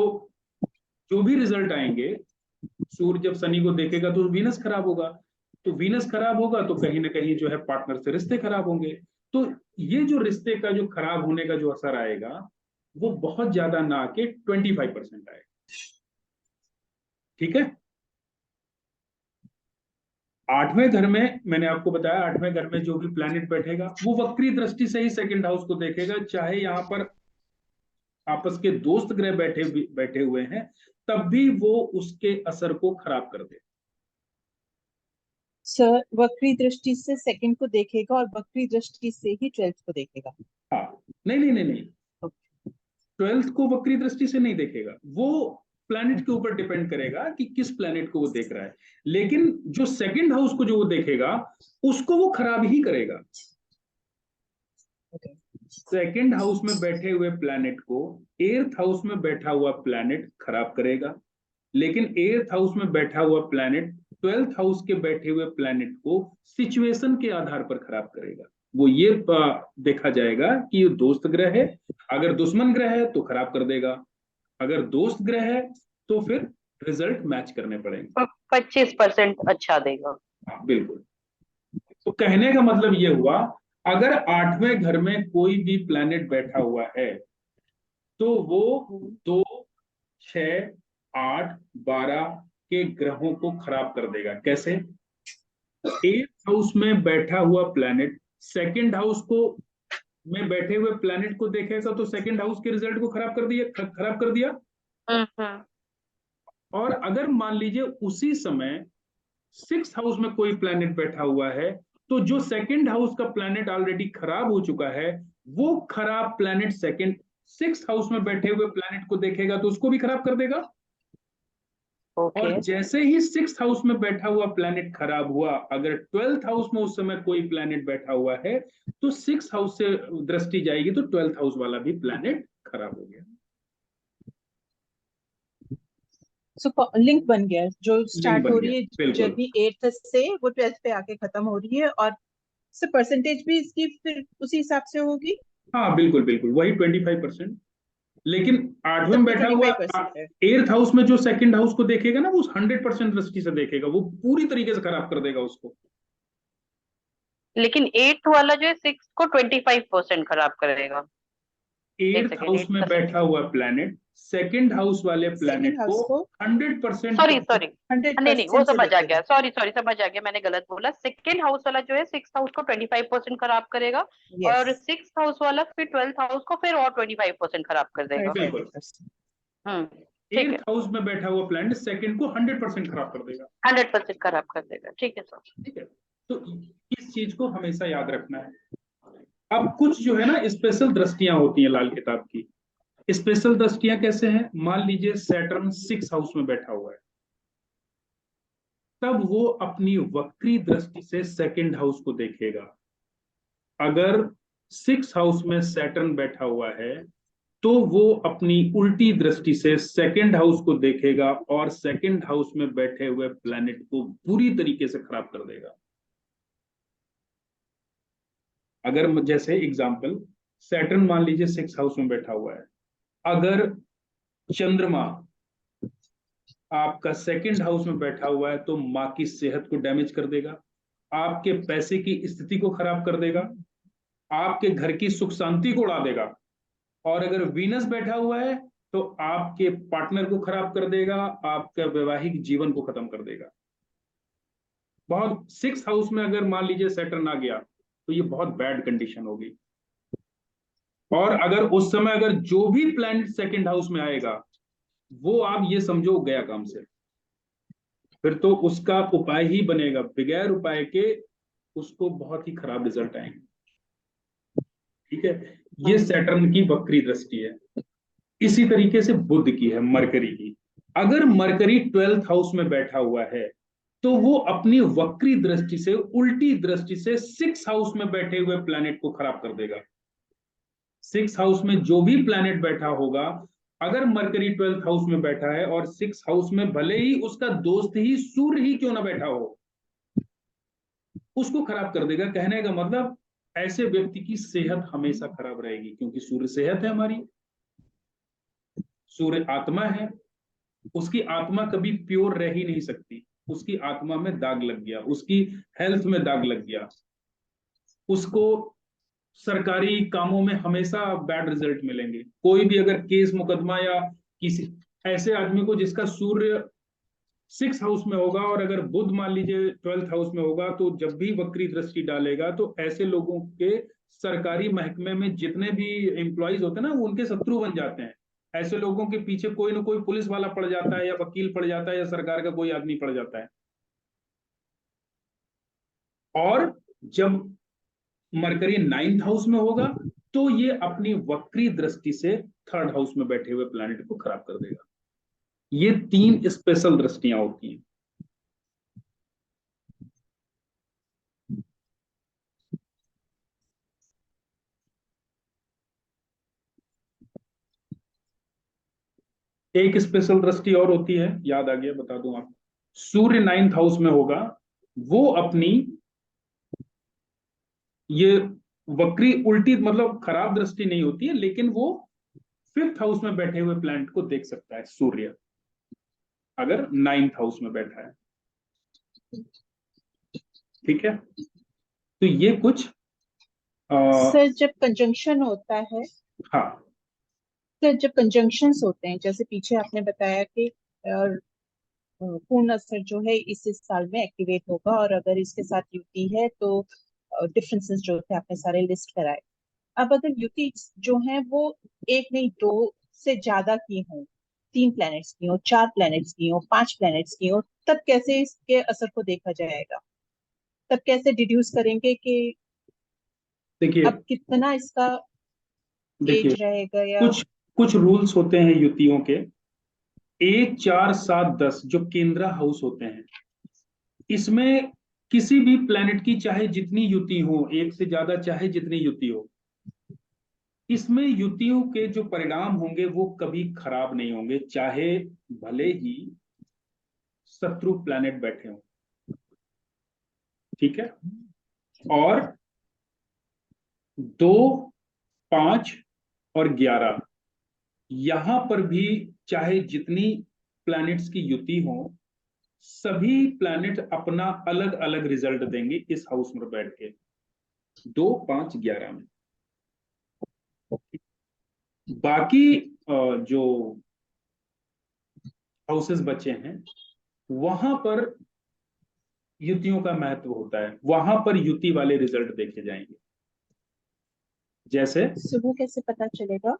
[SPEAKER 1] जो भी रिजल्ट आएंगे, सूर्य जब शनि को देखेगा तो वीनस खराब होगा, तो वीनस खराब होगा तो कहीं ना कहीं जो है पार्टनर से रिश्ते खराब होंगे। तो ये जो रिश्ते का जो खराब होने का जो असर आएगा वो बहुत ज्यादा ना के 25% आएगा। ठीक है। 8वें घर में मैंने आपको बताया 8वें घर में जो भी प्लैनेट बैठेगा वो वक्री दृष्टि से ही सेकंड हाउस को देखेगा, चाहे यहाँ पर आपस के दोस्त ग्रह बैठे हुए हैं तब भी वो उसके असर को खराब कर दे।
[SPEAKER 2] सर वक्री दृष्टि से सेकंड को देखेगा और वक्री दृष्टि से ही 12th को देखेगा।
[SPEAKER 1] हाँ, नहीं नहीं नहीं नहीं, 12th को वक्री दृष्टि से नहीं देखेगा, वो प्लैनेट के ऊपर डिपेंड करेगा कि किस प्लैनेट को वो देख रहा है, लेकिन जो सेकंड हाउस को जो वो देखेगा उसको वो खराब ही करेगा। सेकंड हाउस में बैठे हुए प्लैनेट को 8th हाउस में बैठा हुआ प्लैनेट खराब करेगा, लेकिन 8th हाउस में बैठा हुआ प्लैनेट 12th हाउस के बैठे हुए प्लैनेट को सिचुएशन के आधार पर खराब करेगा। वो ये देखा जाएगा कि ये दोस्त ग्रह है, अगर दुश्मन ग्रह है तो खराब कर देगा, अगर दोस्त ग्रह है तो फिर रिजल्ट मैच करने पड़ेंगे।
[SPEAKER 3] 25% अच्छा देगा।
[SPEAKER 1] हाँ बिल्कुल। तो कहने का मतलब ये हुआ अगर 8वें घर में कोई भी प्लैनेट बैठा हुआ है तो वो 2, 6, 8, 12 के ग्रहों को खराब कर देगा। कैसे? 8th हाउस में बैठा हुआ प्लैनेट सेकंड हाउस को में बैठे हुए प्लैनेट को देखेगा तो सेकंड हाउस के रिजल्ट को खराब कर दिया। और अगर मान लीजिए उसी समय 6th हाउस में कोई प्लैनेट बैठा हुआ है तो जो सेकंड हाउस का प्लैनेट ऑलरेडी खराब हो चुका है वो खराब प्लैनेट 6th हाउस में बैठे हुए प्लैनेट को देखेगा तो उसको भी खराब कर देगा। और जैसे ही 6th हाउस में बैठा हुआ प्लैनेट खराब हुआ, अगर 12th हाउस में उस समय कोई प्लैनेट बैठा हुआ है तो 6th हाउस से दृष्टि जाएगी तो 12th हाउस वाला भी प्लैनेट खराब हो गया।
[SPEAKER 2] सो लिंक बन गया, जो स्टार्ट हो रही है
[SPEAKER 1] बिल्कुल
[SPEAKER 2] जर्नी 8th से वो 12th पे आके खत्म हो रही है, और परसेंटेज भी इसकी फिर उसी हिसाब से होगी।
[SPEAKER 1] हाँ बिल्कुल बिल्कुल वही 25%। लेकिन 8वें में
[SPEAKER 2] तब तो
[SPEAKER 1] बैठा हुआ
[SPEAKER 2] 25% है।
[SPEAKER 1] 8th हाउस में जो सेकंड हाउस को देखेगा ना वो 100% दृष्टि से देखेगा, वो पूरी तरीके से खराब कर देगा उसको।
[SPEAKER 3] लेकिन 8th वाला जो है 6 को 25% खराब करेगा।
[SPEAKER 1] 8th हाउस में बैठा हुआ प्लैनेट सेकंड हाउस वाले प्लैनेट
[SPEAKER 2] सेकंड हाउस
[SPEAKER 1] को
[SPEAKER 2] को
[SPEAKER 1] 100%
[SPEAKER 3] सॉरी सॉरी
[SPEAKER 2] 100%
[SPEAKER 3] नहीं वो
[SPEAKER 2] से
[SPEAKER 3] समझ आ
[SPEAKER 2] देखेगा।
[SPEAKER 3] गया, सॉरी समझ आ गया, मैंने गलत बोला। सेकेंड हाउस वाला जो है सिक्स हाउस को 25% खराब करेगा,
[SPEAKER 2] यस,
[SPEAKER 3] और सिक्स हाउस वाला फिर 12th हाउस को फिर और 25% खराब कर देगा।
[SPEAKER 2] 25%।
[SPEAKER 3] ठीक है,
[SPEAKER 1] 8th हाउस में बैठा हुआ प्लैनेट सेकंड को 100% खराब कर देगा।
[SPEAKER 3] 100% खराब कर देगा, ठीक है सर।
[SPEAKER 1] ठीक है, तो इस चीज को हमेशा याद रखना है। अब कुछ जो है ना स्पेशल दृष्टियां होती हैं लाल किताब की। स्पेशल दृष्टियां कैसे हैं? मान लीजिए सैटर्न 6 हाउस में बैठा हुआ है, तब वो अपनी वक्री दृष्टि से सेकंड हाउस को देखेगा। अगर 6 हाउस में सैटर्न बैठा हुआ है तो वो अपनी उल्टी दृष्टि से सेकंड हाउस को देखेगा और सेकंड हाउस में बैठे हुए प्लैनेट को बुरी तरीके से खराब कर देगा। अगर जैसे एग्जांपल सैटर्न मान लीजिए 6 हाउस में बैठा हुआ है, अगर चंद्रमा आपका सेकंड हाउस में बैठा हुआ है तो माँ की सेहत को डैमेज कर देगा, आपके पैसे की स्थिति को खराब कर देगा, आपके घर की सुख शांति को उड़ा देगा। और अगर वीनस बैठा हुआ है तो आपके पार्टनर को खराब कर देगा, आपका वैवाहिक जीवन को खत्म कर देगा। बहुत 6 हाउस में अगर मान लीजिए सैटर्न आ गया तो ये बहुत बैड कंडीशन होगी। और अगर उस समय अगर जो भी प्लैनेट सेकंड हाउस में आएगा वो आप ये समझो गया काम से, फिर तो उसका उपाय ही बनेगा, बगैर उपाय के उसको बहुत ही खराब रिजल्ट आएंगे। ठीक है, ये सैटर्न की वक्री दृष्टि है। इसी तरीके से बुध की है, मरकरी की। अगर मरकरी 12th हाउस में बैठा हुआ है तो वो अपनी वक्री दृष्टि से, उल्टी दृष्टि से 6 हाउस में बैठे हुए प्लैनेट को खराब कर देगा। 6 हाउस में जो भी प्लैनेट बैठा होगा, अगर मरकरी 12th हाउस में बैठा है और 6 हाउस में भले ही उसका दोस्त ही सूर्य ही क्यों ना बैठा हो, उसको खराब कर देगा। कहने का मतलब ऐसे व्यक्ति की सेहत हमेशा खराब रहेगी, क्योंकि सूर्य सेहत है हमारी, सूर्य आत्मा है। उसकी आत्मा कभी प्योर रह ही नहीं सकती। उसकी आत्मा में दाग लग गया, उसकी हेल्थ में दाग लग गया, उसको सरकारी कामों में हमेशा बैड रिजल्ट मिलेंगे। कोई भी अगर केस मुकदमा या किसी ऐसे आदमी को जिसका सूर्य 6 हाउस में होगा और अगर बुध मान लीजिए 12th हाउस में होगा, तो जब भी वक्री दृष्टि डालेगा तो ऐसे लोगों के सरकारी महकमे में जितने भी एम्प्लॉयज होते हैं ना, वो उनके शत्रु बन जाते हैं। ऐसे लोगों के पीछे कोई ना कोई पुलिस वाला पड़ जाता है या वकील पड़ जाता है या सरकार का कोई आदमी पड़ जाता है। और जब मरकरी 9th हाउस में होगा तो ये अपनी वक्री दृष्टि से 3rd हाउस में बैठे हुए प्लैनेट को खराब कर देगा। ये 3 स्पेशल दृष्टियां होती हैं। एक स्पेशल दृष्टि और होती है, याद आ गया, बता दूं आप। सूर्य 9th हाउस में होगा, वो अपनी ये वक्री उल्टी मतलब खराब दृष्टि नहीं होती है, लेकिन वो 5th हाउस में बैठे हुए प्लैनेट को देख सकता है सूर्य, अगर 9th हाउस में बैठा है। ठीक है, तो ये कुछ
[SPEAKER 2] सर जब कंजंक्शन होता है,
[SPEAKER 1] हाँ
[SPEAKER 2] सर जब कंजंक्शंस होते हैं, जैसे पीछे आपने बताया कि पूर्ण असर जो है इस साल में एक्टिवेट होगा, और अगर इसके साथ युति है तो डिफरेंसेस जो थे आपने सारे लिस्ट कराए। अब अगर युति जो है वो एक नहीं दो से ज्यादा की हो, 3 प्लैनेट्स की हो, 4 प्लैनेट्स की हो, 5 प्लैनेट्स की हो, तब कैसे इसके असर को देखा जाएगा? तब कैसे डिड्यूस करेंगे कि
[SPEAKER 1] देखिए,
[SPEAKER 2] अब कितना इसका
[SPEAKER 1] देखिए
[SPEAKER 2] एज रहेगा या?
[SPEAKER 1] कुछ कुछ रूल्स होते हैं युतियों के। 1, 4, 7, 10 जो केंद्रा हाउस होते हैं, इसमें किसी भी प्लैनेट की चाहे जितनी युति हो, एक से ज्यादा चाहे जितनी युति हो, इसमें युतियों के जो परिणाम होंगे वो कभी खराब नहीं होंगे, चाहे भले ही शत्रु प्लैनेट बैठे हों। ठीक है, और 2, 5 और 11 यहां पर भी चाहे जितनी प्लैनेट्स की युति हो, सभी प्लैनेट अपना अलग अलग रिजल्ट देंगे इस हाउस में बैठ के, 2, 5, 11 में। बाकी जो हाउसेस बचे हैं, वहां पर युतियों का महत्व होता है, वहां पर युति वाले रिजल्ट देखे जाएंगे। जैसे
[SPEAKER 2] सुबह कैसे पता चलेगा?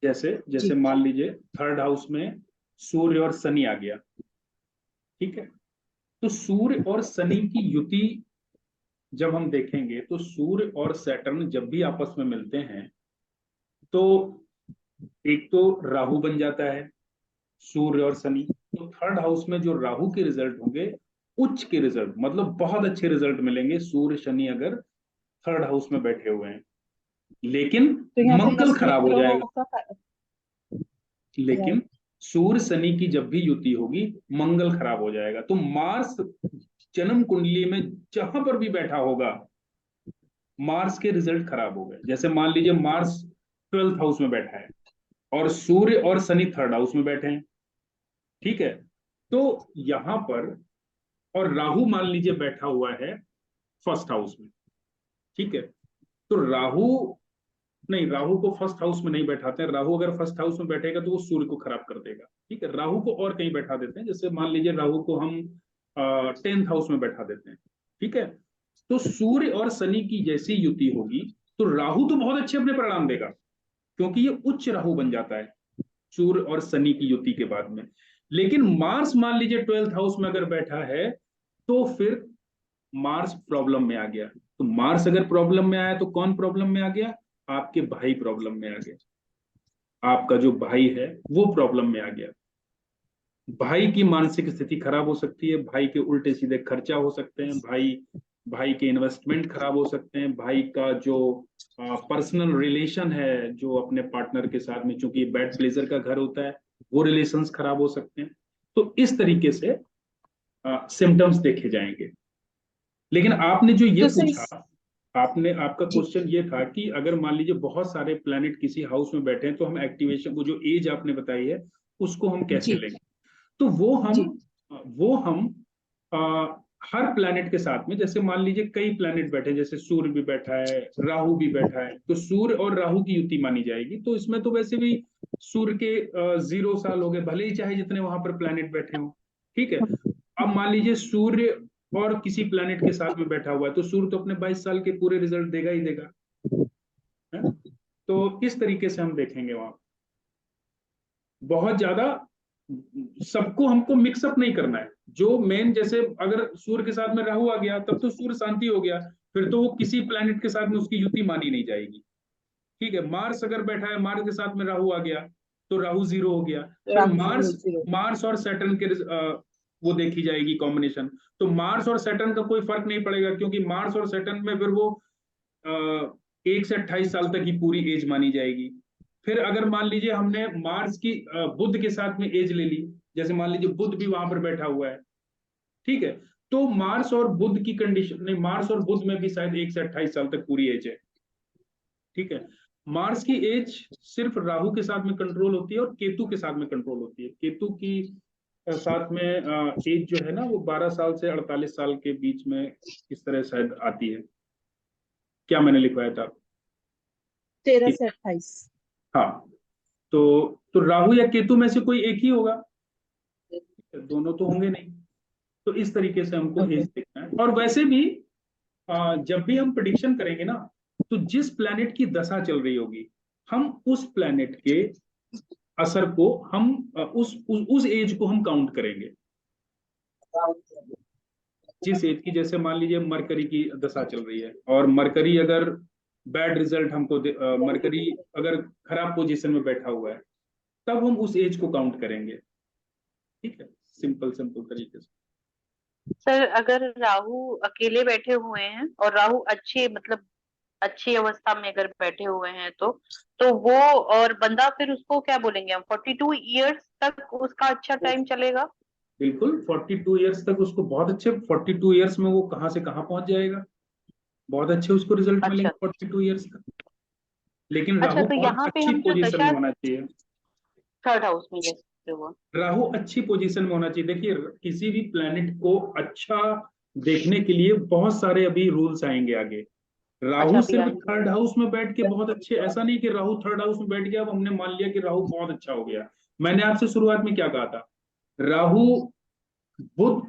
[SPEAKER 1] जैसे जैसे
[SPEAKER 2] जी।
[SPEAKER 1] मान लीजिए थर्ड हाउस में सूर्य और शनि आ गया, ठीक है। तो सूर्य और शनि की युति जब हम देखेंगे तो सूर्य और सैटर्न जब भी आपस में मिलते हैं तो एक तो राहु बन जाता है, सूर्य और शनि। तो थर्ड हाउस में जो राहु के रिजल्ट होंगे, उच्च के रिजल्ट, मतलब बहुत अच्छे रिजल्ट मिलेंगे सूर्य शनि अगर थर्ड हाउस में बैठे हुए हैं। लेकिन
[SPEAKER 2] तो यहाँ पे
[SPEAKER 1] मंगल खराब हो
[SPEAKER 2] मस्तिष्क
[SPEAKER 1] जाएगा।
[SPEAKER 2] रोग का
[SPEAKER 1] लेकिन
[SPEAKER 2] राइट।
[SPEAKER 1] सूर्य शनि की जब भी युति होगी, मंगल खराब हो जाएगा। तो मार्स जन्म कुंडली में जहां पर भी बैठा होगा, मार्स के रिजल्ट खराब हो गए। जैसे मान लीजिए मार्स 12th हाउस में बैठा है और सूर्य और शनि थर्ड हाउस में बैठे हैं, ठीक है। तो यहां पर, और राहु मान लीजिए बैठा हुआ है फर्स्ट हाउस में, ठीक है। तो राहु, नहीं, राहु को फर्स्ट हाउस में नहीं बैठाते हैं। राहु अगर फर्स्ट हाउस में बैठेगा तो वो सूर्य को खराब कर देगा, ठीक है। राहु को और कहीं बैठा देते हैं, जैसे मान लीजिए राहु को हम 10th हाउस में बैठा देते हैं, ठीक है। तो सूर्य और शनि की जैसी युति होगी तो राहु तो बहुत अच्छे अपने परिणाम देगा, क्योंकि ये उच्च राहु बन जाता है सूर्य और शनि की युति के बाद में। लेकिन मार्स मान लीजिए 12th हाउस में अगर बैठा है तो फिर मार्स प्रॉब्लम में आ गया। तो मार्स अगर प्रॉब्लम में आया तो कौन प्रॉब्लम में आ गया? आपके भाई प्रॉब्लम में आ गया, आपका जो भाई है वो प्रॉब्लम में आ गया। भाई की मानसिक स्थिति खराब हो सकती है, भाई के उल्टे सीधे खर्चा हो सकते हैं, भाई भाई के इन्वेस्टमेंट खराब हो सकते हैं, भाई का जो पर्सनल रिलेशन है जो अपने पार्टनर के साथ में, चूंकि बैड प्लेजर का घर होता है, वो रिलेशंस खराब हो सकते हैं। तो इस तरीके से सिम्टम्स देखे जाएंगे। लेकिन आपने जो ये
[SPEAKER 2] तो सर
[SPEAKER 1] पूछा, आपने, आपका
[SPEAKER 2] जी
[SPEAKER 1] क्वेश्चन ये था कि अगर मान लीजिए बहुत सारे प्लैनेट किसी हाउस में बैठे हैं तो हम एक्टिवेशन, वो जो एज आपने बताई है उसको हम कैसे
[SPEAKER 2] जी
[SPEAKER 1] लेंगे? तो
[SPEAKER 2] जी
[SPEAKER 1] वो हम आ, हर प्लैनेट के साथ में, जैसे मान लीजिए कई प्लैनेट बैठे हैं, जैसे सूर्य भी बैठा है, राहु भी बैठा है, तो सूर्य और राहु की युति मानी जाएगी। तो इसमें तो वैसे भी सूर्य के 0 साल हो गए, भले ही चाहे जितने वहां पर प्लैनेट बैठे हों, ठीक है। अब मान लीजिए सूर्य और किसी प्लैनेट के साथ में बैठा हुआ है तो सूर्य तो अपने 22 साल के पूरे रिजल्ट देगा ही देगा, है ना। तो इस तरीके से हम देखेंगे वहां। बहुत ज्यादा सबको हमको मिक्सअप नहीं करना है। जो मेन, जैसे अगर सूर्य के साथ में राहु आ गया तब तो सूर्य शांति हो गया, फिर तो वो किसी प्लैनेट के साथ में उसकी युति मानी नहीं जाएगी, ठीक है। मार्स अगर बैठा है, मार्स के साथ में राहु आ गया तो राहु 0 हो गया। फिर
[SPEAKER 2] राहु
[SPEAKER 1] मार्स
[SPEAKER 2] जीरो।
[SPEAKER 1] मार्स और सैटर्न के वो देखी जाएगी कॉम्बिनेशन। तो मार्स और सैटर्न का कोई फर्क नहीं पड़ेगा, क्योंकि मार्स और सैटर्न में फिर वो 1 से 28 साल तक की पूरी एज मानी जाएगी। फिर अगर मान लीजिए हमने मार्स की बुध के साथ में एज ले ली, जैसे मान लीजिए बुध भी वहां पर बैठा हुआ है, ठीक है। तो मार्स और बुध की कंडीशन, नहीं, मार्स और बुध में भी शायद 1 से 28 साल तक पूरी एज है, ठीक है। मार्स की एज सिर्फ राहु के साथ में कंट्रोल होती है और केतु के साथ में कंट्रोल होती है। केतु की साथ में एज जो है ना वो 12 साल से 48 साल के बीच में इस तरह शायद आती है। क्या मैंने लिखवाया था?
[SPEAKER 2] 13
[SPEAKER 1] ठीक,
[SPEAKER 2] से 28।
[SPEAKER 1] हाँ। तो राहु या केतु में से कोई एक ही होगा, दोनों तो होंगे नहीं। तो इस तरीके से हमको
[SPEAKER 2] ओके।
[SPEAKER 1] एज देखना है। और वैसे भी जब भी हम प्रिडिक्शन करेंगे ना, तो जिस प्लैनेट की दशा चल रही होगी, हम उस प्लैनेट के असर को हम उस एज को हम काउंट करेंगे। जिस एज की, जैसे मान लीजिए मरकरी की दशा चल रही है और मरकरी अगर बैड रिजल्ट हमको मरकरी अगर खराब पोजीशन में बैठा हुआ है, तब हम उस एज को काउंट करेंगे, ठीक है। सिंपल सिंपल तरीके से।
[SPEAKER 3] सर अगर राहु अकेले बैठे हुए हैं और राहु अच्छे मतलब अच्छी अवस्था में अगर बैठे हुए हैं तो वो, और बंदा फिर उसको क्या बोलेंगे हम, 42 ईयर्स तक उसका अच्छा टाइम चलेगा?
[SPEAKER 1] बिल्कुल, 42 ईयर्स तक उसको बहुत अच्छे, 42 ईयर्स में वो कहाँ से कहाँ पहुंच जाएगा, बहुत अच्छे उसको रिजल्ट मिलेंगे
[SPEAKER 3] अच्छा।
[SPEAKER 1] 42 ईयर्स तक। लेकिन
[SPEAKER 3] अच्छा
[SPEAKER 1] राहु
[SPEAKER 3] तो
[SPEAKER 1] बहुत
[SPEAKER 3] यहाँ पे
[SPEAKER 1] अच्छी
[SPEAKER 3] हम जो
[SPEAKER 1] पोजीशन में
[SPEAKER 3] दशा,
[SPEAKER 1] होना चाहिए।
[SPEAKER 3] थर्ड हाउस में जैसे हुआ।
[SPEAKER 1] राहु अच्छी पोजीशन में होना चाहिए। देखिए, किसी भी प्लेनेट को अच्छा देखने के लिए बहुत सारे अभी रूल्स आएंगे आगे।
[SPEAKER 3] अच्छा
[SPEAKER 1] राहु
[SPEAKER 3] अभी
[SPEAKER 1] सिर्फ
[SPEAKER 3] आएंगे।
[SPEAKER 1] थर्ड हाउस में बैठ के बहुत अच्छे, ऐसा नहीं कि राहु थर्ड हाउस में बैठ गया अब हमने मान लिया कि राहु बहुत अच्छा हो गया। मैंने आपसे शुरुआत में क्या कहा था? राहु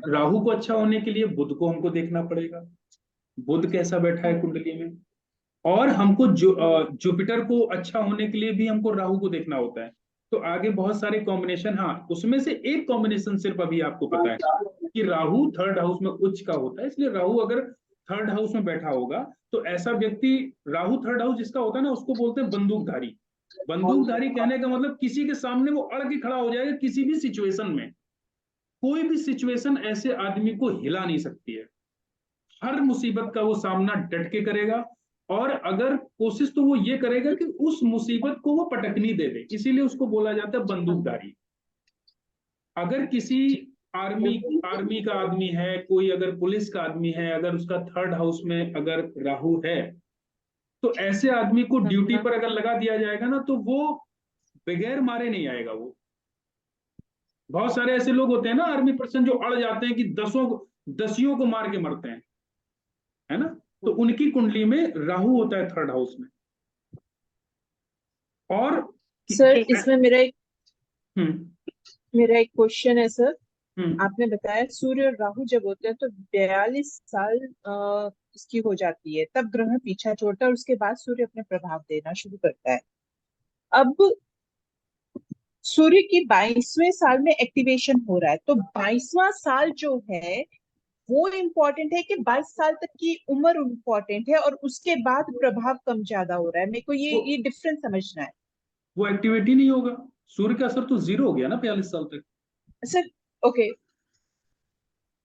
[SPEAKER 1] राहु को अच्छा होने के लिए बुध को हमको देखना पड़ेगा, बुध कैसा बैठा है कुंडली में। और हमको जुपिटर को अच्छा होने के लिए भी हमको राहु को देखना होता है। तो आगे बहुत सारे कॉम्बिनेशन, हाँ उसमें से एक कॉम्बिनेशन सिर्फ अभी आपको पता है कि राहु थर्ड हाउस में उच्च का होता है, इसलिए राहु अगर थर्ड हाउस में बैठा होगा तो ऐसा व्यक्ति, राहु थर्ड हाउस जिसका होता है ना उसको बोलते हैं बंदूकधारी। बंदूकधारी कहने का मतलब किसी के सामने वो अड़ के खड़ा हो जाएगा किसी भी सिचुएशन में, कोई भी सिचुएशन ऐसे आदमी को हिला नहीं सकती है, हर मुसीबत का वो सामना डट के करेगा। और अगर कोशिश तो वो ये करेगा कि उस मुसीबत को वो पटकनी दे दे, इसीलिए उसको बोला जाता है बंदूकधारी। अगर किसी आर्मी का आदमी है, कोई अगर पुलिस का आदमी है, अगर उसका थर्ड हाउस में अगर राहु है, तो ऐसे आदमी को ड्यूटी पर अगर लगा दिया जाएगा ना तो वो बगैर मारे नहीं आएगा। वो बहुत सारे ऐसे लोग होते हैं ना आर्मी पर्सन जो अड़ जाते हैं कि दसियों को मार के मरते हैं, है ना, तो उनकी कुंडली में राहु होता है थर्ड हाउस में। और
[SPEAKER 2] सर इसमें
[SPEAKER 1] हम्म
[SPEAKER 2] मेरा एक क्वेश्चन है सर।
[SPEAKER 1] हम्म
[SPEAKER 2] आपने बताया सूर्य और राहु जब होते हैं तो 42 साल इसकी हो जाती है, तब ग्रह पीछा छोड़ता है और उसके बाद सूर्य अपने प्रभाव देना शुरू करता है। अब सूर्य की 22वें साल में एक्टिवेशन हो रहा है, तो 22वां साल जो है वो इम्पोर्टेंट है कि 22 साल तक की उम्र इम्पोर्टेंट है और उसके बाद प्रभाव कम ज्यादा हो रहा है? मेरे को ये डिफरेंस समझना है
[SPEAKER 1] वो एक्टिविटी नहीं होगा, सूर्य का असर तो जीरो हो गया ना 42 साल तक।
[SPEAKER 2] सर। ओके,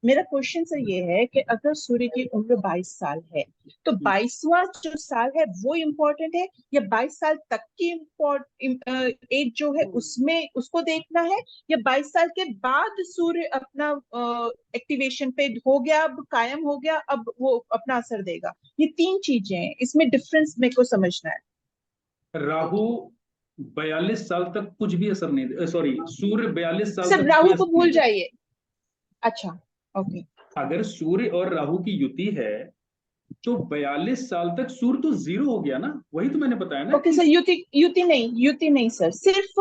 [SPEAKER 2] मेरा क्वेश्चन सर ये है कि अगर सूर्य की उम्र 22 साल है तो 22वां जो साल है वो इम्पोर्टेंट है या 22 साल तक की एज जो है उसमें उसको देखना है, या 22 साल के बाद सूर्य अपना एक्टिवेशन पे हो गया, अब कायम हो गया, अब वो अपना असर देगा? ये तीन चीजें हैं, इसमें डिफरेंस मेरे को समझना है।
[SPEAKER 1] राहु 42 साल तक कुछ भी असर नहीं दे, सॉरी सूर्य 42 साल
[SPEAKER 2] सर
[SPEAKER 1] तक कोई
[SPEAKER 2] राहु को
[SPEAKER 1] असर नहीं
[SPEAKER 2] भूल
[SPEAKER 1] देगा।
[SPEAKER 2] जाइए। अच्छा, ओके।
[SPEAKER 1] अगर सूर्य और राहु की युति है तो 42 साल तक सूर्य तो जीरो हो गया ना, वही तो मैंने बताया ना
[SPEAKER 2] ओके
[SPEAKER 1] कि
[SPEAKER 2] सर, युति नहीं सर, सिर्फ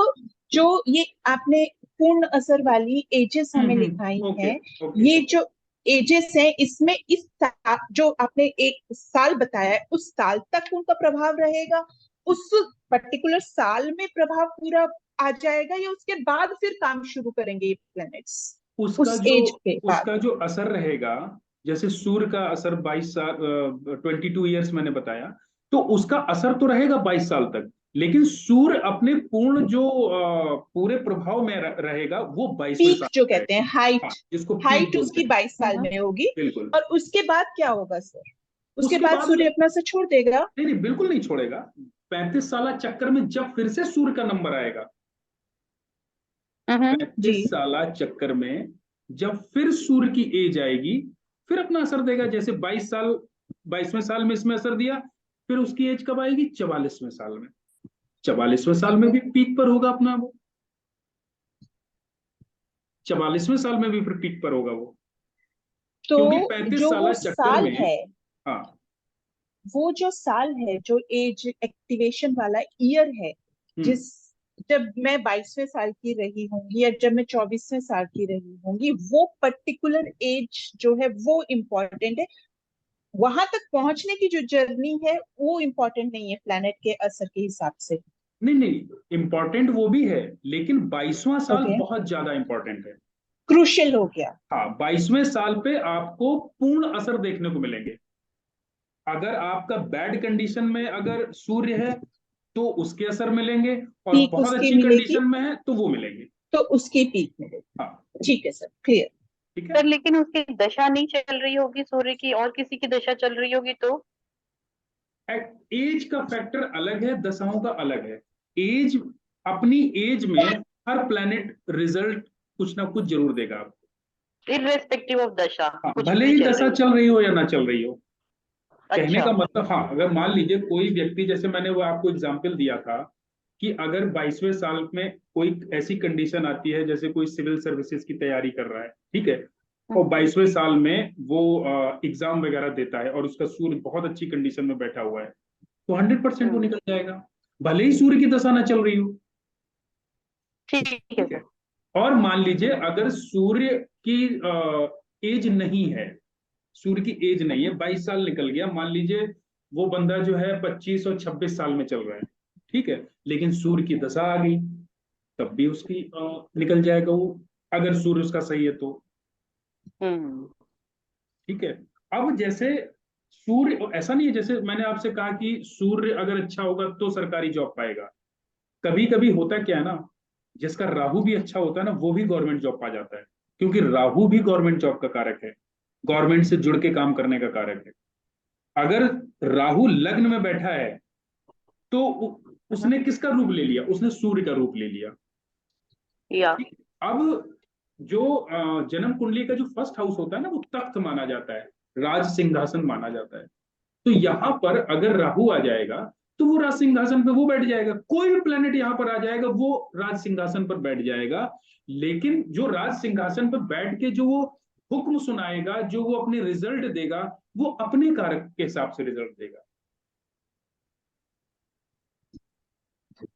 [SPEAKER 2] जो ये आपने पूर्ण असर वाली एजेस हमें लिखाई
[SPEAKER 1] ओके
[SPEAKER 2] हैं,
[SPEAKER 1] ओके
[SPEAKER 2] ये
[SPEAKER 1] ओके।
[SPEAKER 2] जो एजेस हैं इसमें जो आपने एक साल बताया है उस साल तक उनका प्रभाव रहेगा, उस पर्टिकुलर साल में प्रभाव पूरा आ जाएगा, या उसके बाद फिर काम शुरू करेंगे ये प्लैनेट्स
[SPEAKER 1] उसका
[SPEAKER 2] उस
[SPEAKER 1] जो
[SPEAKER 2] एज के बाद?
[SPEAKER 1] उसका जो असर रहेगा, जैसे सूर्य का असर 22 साल 22 ईयर्स मैंने बताया, तो उसका असर तो रहेगा 22 साल तक, लेकिन सूर्य अपने पूर्ण जो पूरे प्रभाव में रहेगा वो 22वें
[SPEAKER 2] पीक
[SPEAKER 1] साल
[SPEAKER 2] जो
[SPEAKER 1] में
[SPEAKER 2] कहते हैं,
[SPEAKER 1] रहेगा। हाँ,
[SPEAKER 2] हाइट,
[SPEAKER 1] जिसको पीक
[SPEAKER 2] हाइट
[SPEAKER 1] बोलते
[SPEAKER 2] उसकी
[SPEAKER 1] हैं।
[SPEAKER 2] 22 साल में होगी।
[SPEAKER 1] बिल्कुल।
[SPEAKER 2] और उसके बाद क्या होगा सर? उसके
[SPEAKER 1] उसके
[SPEAKER 2] बाद
[SPEAKER 1] बाद
[SPEAKER 2] सूर्य अपना से छोड़ देगा?
[SPEAKER 1] नहीं नहीं बिल्कुल नहीं छोड़ेगा। 35 साल चक्कर में जब फिर से सूर्य का नंबर आएगा,
[SPEAKER 2] जी।
[SPEAKER 1] 35 साल चक्कर में जब फिर सूर्य की एज आएगी, फिर अपना असर देगा। जैसे 22 साल 22वें साल में इसमें असर दिया, फिर उसकी एज कब आएगी? 44वें साल में। 44वें साल में भी पीक पर होगा अपना वो, 44वें साल में भी फिर पीक पर होगा वो,
[SPEAKER 2] तो
[SPEAKER 1] क्योंकि पैंतीस
[SPEAKER 2] जो
[SPEAKER 1] साल
[SPEAKER 2] वो
[SPEAKER 1] चक्कर
[SPEAKER 2] साल
[SPEAKER 1] में।
[SPEAKER 2] है,
[SPEAKER 1] हाँ।
[SPEAKER 2] वो जो साल है, जो एज एक्टिवेशन वाला ईयर है,
[SPEAKER 1] हम्म
[SPEAKER 2] जिस जब मैं 22वें साल की रही होंगी या जब मैं 24वें साल की रही होंगी, वो पर्टिकुलर एज जो है वो इम्पोर्टेंट है। वहां तक पहुंचने की जो जर्नी है वो इम्पोर्टेंट नहीं है प्लैनेट के असर के हिसाब से?
[SPEAKER 1] नहीं नहीं इम्पोर्टेंट वो भी है, लेकिन 22वां साल
[SPEAKER 2] ओके,
[SPEAKER 1] बहुत ज्यादा इंपॉर्टेंट है।
[SPEAKER 2] क्रूशियल हो गया।
[SPEAKER 1] हाँ, 22वें साल पे आपको पूर्ण असर देखने को मिलेंगे। अगर आपका बैड कंडीशन में अगर सूर्य है तो उसके असर मिलेंगे, और
[SPEAKER 2] पीक
[SPEAKER 1] बहुत
[SPEAKER 2] उसकी
[SPEAKER 1] अच्छी
[SPEAKER 2] मिलेगी
[SPEAKER 1] कंडीशन में है तो वो मिलेंगे।
[SPEAKER 2] तो उसकी पीक मिलेगी।
[SPEAKER 1] हाँ
[SPEAKER 2] ठीक है सर, क्लियर।
[SPEAKER 1] ठीक है।
[SPEAKER 3] सर लेकिन उसकी दशा नहीं चल रही होगी सूर्य की, और किसी की दशा चल रही होगी तो?
[SPEAKER 1] एज का फैक्टर अलग है, दशाओं का अलग है। एज, अपनी एज में हर प्लेनेट रिजल्ट कुछ ना कुछ जरूर देगा आपको।
[SPEAKER 3] इररेस्पेक्टिव ऑफ दशा,
[SPEAKER 1] हाँ,
[SPEAKER 3] कुछ
[SPEAKER 1] भले
[SPEAKER 3] भी
[SPEAKER 1] ही
[SPEAKER 3] चल
[SPEAKER 1] दशा
[SPEAKER 3] रही हो।
[SPEAKER 1] चल रही हो या ना चल रही हो, कहने
[SPEAKER 3] अच्छा।
[SPEAKER 1] का मतलब, हाँ अगर मान लीजिए कोई व्यक्ति, जैसे मैंने वो आपको एग्जांपल दिया था कि अगर 22वें साल में कोई ऐसी कंडीशन आती है, जैसे कोई सिविल सर्विसेज की तैयारी कर रहा है, ठीक है, और 22वें साल में वो एग्जाम वगैरह देता है और उसका सूर्य बहुत अच्छी कंडीशन में बैठा हुआ है, तो 100% वो निकल जाएगा, भले ही सूर्य की दशा ना चल रही हो।
[SPEAKER 3] ठीक है
[SPEAKER 1] ठीक है।
[SPEAKER 3] सर।
[SPEAKER 1] और मान लीजिए अगर सूर्य की एज नहीं है, सूर्य की एज नहीं है, 22 साल निकल गया, मान लीजिए वो बंदा जो है 25 और 26 साल में चल रहा है, ठीक है, लेकिन सूर्य की दशा आ गई, तब भी उसकी निकल जाएगा वो, अगर सूर्य उसका सही है तो। ठीक है। अब जैसे सूर्य, ऐसा नहीं है जैसे मैंने आपसे कहा कि सूर्य अगर अच्छा होगा तो सरकारी जॉब पाएगा, कभी कभी होता क्या है ना, जिसका राहु भी अच्छा होता है ना वो भी गवर्नमेंट जॉब पा जाता है, क्योंकि राहु भी गवर्नमेंट जॉब का कारक है, गवर्नमेंट से जुड़ के काम करने का कारक है। अगर राहु लग्न में बैठा है तो उसने किसका रूप ले लिया, उसने सूर्य का रूप ले लिया।
[SPEAKER 3] या
[SPEAKER 1] अब जो जन्म कुंडली का जो फर्स्ट हाउस होता है ना वो तख्त माना जाता है, राज सिंहासन माना जाता है। तो यहाँ पर अगर राहु आ जाएगा तो वो राज सिंहासन पे वो बैठ जाएगा, कोई भी प्लेनेट यहाँ पर आ जाएगा वो राज सिंहासन पर बैठ जाएगा। लेकिन जो राज सिंहासन पर बैठ के जो वो हुक्म सुनाएगा, जो वो अपने रिजल्ट देगा, वो अपने कारक के हिसाब से रिजल्ट देगा।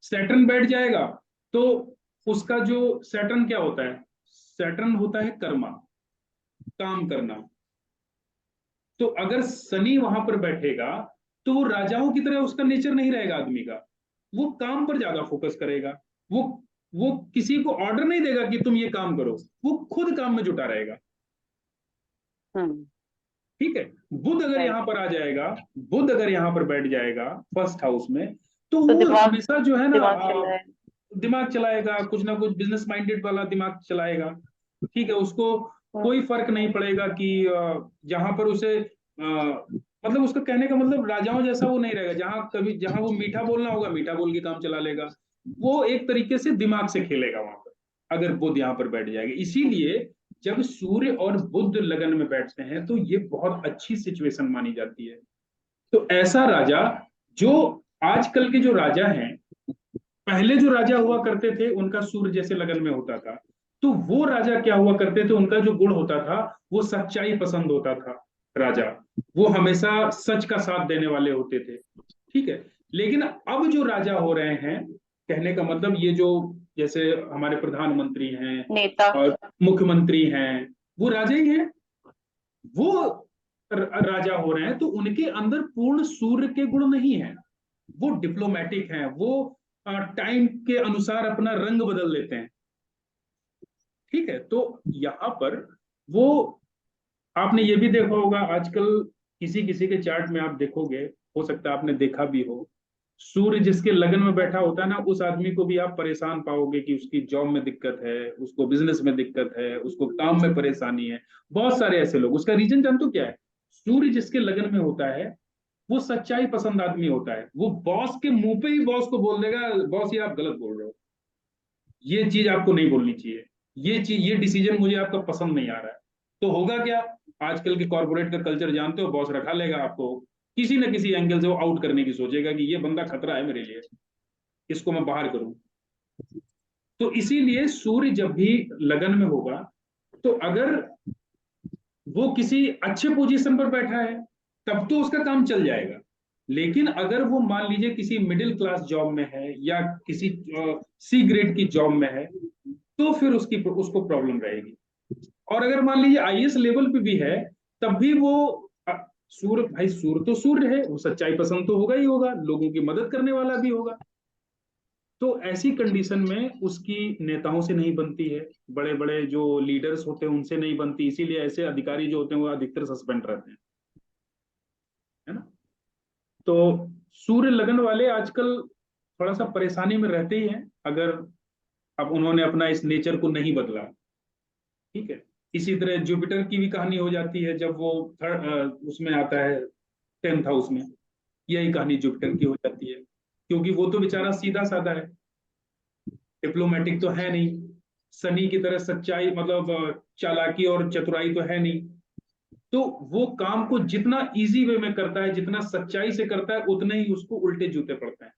[SPEAKER 1] सैटर्न बैठ जाएगा तो उसका जो सैटर्न क्या होता है, सैटर्न होता है कर्मा, काम करना। तो अगर शनि वहां पर बैठेगा तो वो राजाओं की तरह उसका नेचर नहीं रहेगा आदमी का, वो काम पर ज्यादा फोकस करेगा, वो वो किसी को ऑर्डर नहीं देगा कि तुम ये काम करो, वो खुद काम में जुटा रहेगा। ठीक है। बुध अगर यहाँ पर आ जाएगा, बुध अगर यहाँ पर बैठ जाएगा फर्स्ट हाउस में, तो
[SPEAKER 3] तो
[SPEAKER 1] वो
[SPEAKER 3] दिमाग
[SPEAKER 1] हमेशा जो है ना
[SPEAKER 3] दिमाग चल रहा है।
[SPEAKER 1] दिमाग चलाएगा, कुछ ना कुछ बिजनेस माइंडेड वाला दिमाग चलाएगा। ठीक है, उसको कोई फर्क नहीं पड़ेगा कि जहां पर उसे मतलब उसका कहने का मतलब राजाओं जैसा वो नहीं रहेगा, जहां वो मीठा बोलना होगा मीठा बोल के काम चला लेगा, वो एक तरीके से दिमाग से खेलेगा वहां पर, अगर बुध यहाँ पर बैठ जाएगा। इसीलिए जब सूर्य और बुध लगन में बैठते हैं तो ये बहुत अच्छी सिचुएशन मानी जाती है। तो ऐसा राजा, जो आजकल के जो राजा हैं, पहले जो राजा हुआ करते थे उनका सूर्य जैसे लगन में होता था, तो वो राजा क्या हुआ करते थे, उनका जो गुण होता था वो सच्चाई पसंद होता था राजा, वो हमेशा सच का साथ देने वाले होते थे। ठीक है। लेकिन अब जो राजा हो रहे हैं, कहने का मतलब ये जो जैसे हमारे प्रधानमंत्री हैं
[SPEAKER 3] नेता।
[SPEAKER 1] और मुख्यमंत्री हैं, वो राजा ही हैं, वो राजा हो रहे हैं, तो उनके अंदर पूर्ण सूर्य के गुण नहीं है, वो डिप्लोमेटिक हैं, वो टाइम के अनुसार अपना रंग बदल लेते हैं। ठीक है। तो यहाँ पर वो, आपने ये भी देखा होगा आजकल किसी किसी के चार्ट में आप देखोगे, हो सकता है आपने देखा भी हो, सूर्य जिसके लगन में बैठा होता है ना उस आदमी को भी आप परेशान पाओगे कि उसकी जॉब में दिक्कत है, उसको बिजनेस में दिक्कत है, उसको काम में परेशानी है। बहुत सारे ऐसे लोग, उसका रीजन जानते हो क्या है? सूर्य जिसके लगन में होता है वो सच्चाई पसंद आदमी होता है, वो बॉस के मुंह पे ही बॉस को बोल देगा, बॉस ये आप गलत बोल रहे हो, ये चीज आपको नहीं बोलनी चाहिए, ये डिसीजन मुझे आपका पसंद नहीं आ रहा है। तो होगा क्या, आजकल के कॉर्पोरेट का कल्चर जानते हो, बॉस रखा लेगा आपको, किसी न किसी एंगल से वो आउट करने की सोचेगा कि ये बंदा खतरा है मेरे लिए, इसको मैं बाहर करूं। तो इसीलिए सूर्य जब भी लगन में होगा, तो अगर वो किसी अच्छे पोजीशन पर बैठा है तब तो उसका काम चल जाएगा। लेकिन अगर वो मान लीजिए किसी मिडिल क्लास जॉब में है या किसी सी ग्रेड की जॉब में है, तो फिर उसको प्रॉब्लम रहेगी। और अगर मान लीजिए आईएएस लेवल पे भी है, तब भी वो सूर्य, भाई सूर्य तो सूर्य है, वो सच्चाई पसंद तो होगा ही होगा, लोगों की मदद करने वाला भी होगा। तो ऐसी कंडीशन में उसकी नेताओं से नहीं बनती है, बड़े बड़े जो लीडर्स होते हैं उनसे नहीं बनती, इसीलिए ऐसे अधिकारी जो होते हैं वो अधिकतर सस्पेंड रहते हैं, है ना। तो सूर्य लगन वाले आजकल थोड़ा सा परेशानी में रहते ही हैं, अगर अब उन्होंने अपना इस नेचर को नहीं बदला। ठीक है। इसी तरह जुपिटर की भी कहानी हो जाती है, जब वो उसमें आता है 10th हाउस में, यही कहानी जुपिटर की हो जाती है, क्योंकि वो तो बेचारा सीधा साधा है, डिप्लोमेटिक तो है नहीं, सनी की तरह सच्चाई मतलब चालाकी और चतुराई तो है नहीं। तो वो काम को जितना इजी वे में करता है, जितना सच्चाई से करता है, उतने ही उसको उल्टे जूते पड़ते हैं।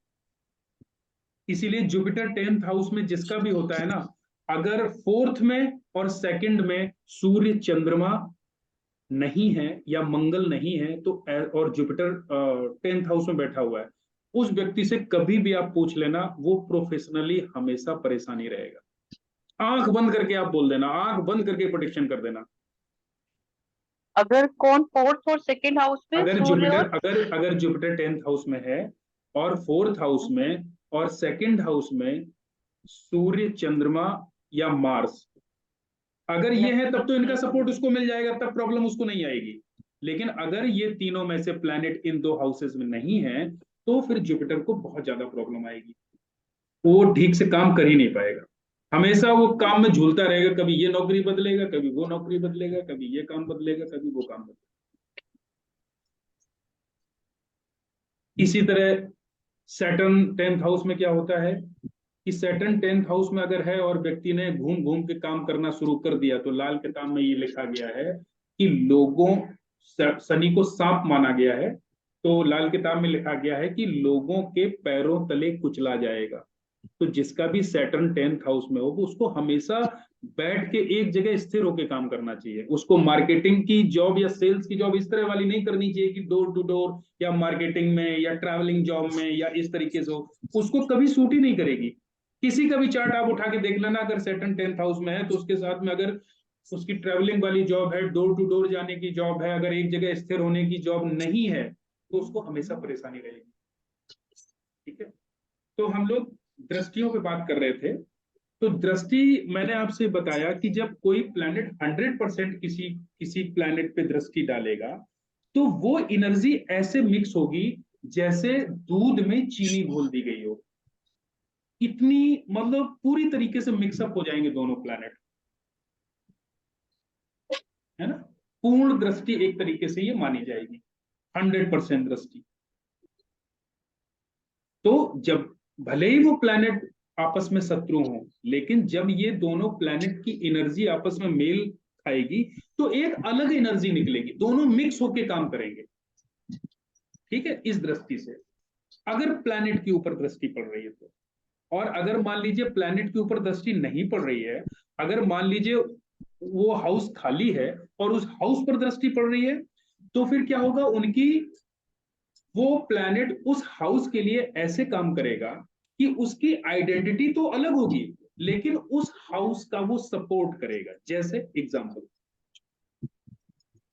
[SPEAKER 1] इसीलिए जुपिटर 10th हाउस में जिसका भी होता है ना, अगर फोर्थ में और सेकंड में सूर्य चंद्रमा नहीं है या मंगल नहीं है तो, और जुपिटर 10th हाउस में बैठा हुआ है, उस व्यक्ति से कभी भी आप पूछ लेना, वो प्रोफेशनली हमेशा परेशानी रहेगा। आंख बंद करके आप बोल देना, आंख बंद करके प्रोडिक्शन कर देना।
[SPEAKER 3] अगर कौन फोर्थ और सेकंड हाउस में
[SPEAKER 1] अगर
[SPEAKER 3] सूर्य
[SPEAKER 1] जुपिटर,
[SPEAKER 3] और
[SPEAKER 1] अगर अगर जुपिटर 10th हाउस में है और 4th हाउस में और सेकंड हाउस में सूर्य, चंद्रमा या मार्स, अगर ये है तब तो इनका सपोर्ट उसको मिल जाएगा, तब प्रॉब्लम उसको नहीं आएगी। लेकिन अगर ये तीनों में से प्लैनेट इन दो हाउसेस में नहीं है तो फिर जुपिटर को बहुत ज्यादा प्रॉब्लम आएगी, वो ठीक से काम कर ही नहीं पाएगा, हमेशा वो काम में झूलता रहेगा, कभी ये नौकरी बदलेगा, कभी वो नौकरी बदलेगा, कभी ये काम बदलेगा, कभी वो काम बदलेगा। इसी तरह सैटर्न 10th हाउस में क्या होता है कि सैटर्न 10th हाउस में अगर है और व्यक्ति ने घूम घूम के काम करना शुरू कर दिया तो लाल किताब में ये लिखा गया है कि लोगों, शनि को सांप माना गया है, तो लाल किताब में लिखा गया है कि लोगों के पैरों तले कुचला जाएगा। तो जिसका भी सैटर्न 10th हाउस में हो वो उसको हमेशा बैठ के एक जगह स्थिर होकर काम करना चाहिए, उसको मार्केटिंग की जॉब या सेल्स की जॉब इस तरह वाली नहीं करनी चाहिए कि डोर टू डोर या मार्केटिंग में या ट्रैवलिंग जॉब में या इस तरीके से हो, उसको कभी सूट ही नहीं करेगी। किसी का भी चार्ट आप उठा के देख लेना, अगर सैटर्न 10th हाउस में है तो उसके साथ में अगर उसकी ट्रैवलिंग वाली जॉब है, डोर टू डोर जाने की जॉब है, अगर एक जगह स्थिर होने की जॉब नहीं है तो उसको हमेशा परेशानी रहेगी। ठीक है, तो हम लोग दृष्टियों पे बात कर रहे थे। तो दृष्टि, मैंने आपसे बताया कि जब कोई प्लैनेट 100% किसी किसी प्लैनेट पे दृष्टि डालेगा तो वो एनर्जी ऐसे मिक्स होगी जैसे दूध में चीनी घोल दी गई हो, इतनी मतलब पूरी तरीके से मिक्सअप हो जाएंगे दोनों प्लैनेट, है ना। पूर्ण दृष्टि एक तरीके से ये मानी जाएगी, 100% दृष्टि। तो जब भले ही वो प्लैनेट आपस में शत्रु हों, लेकिन जब ये दोनों प्लैनेट की एनर्जी आपस में मेल खाएगी तो एक अलग एनर्जी निकलेगी, दोनों मिक्स होके काम करेंगे। ठीक है, इस दृष्टि से अगर प्लैनेट के ऊपर दृष्टि पड़ रही है तो, और अगर मान लीजिए प्लैनेट के ऊपर दृष्टि नहीं पड़ रही है, अगर मान लीजिए वो हाउस खाली है और उस हाउस पर दृष्टि पड़ रही है, तो फिर क्या होगा, उनकी वो प्लैनेट उस हाउस के लिए ऐसे काम करेगा कि उसकी आइडेंटिटी तो अलग होगी लेकिन उस हाउस का वो सपोर्ट करेगा। जैसे एग्जांपल,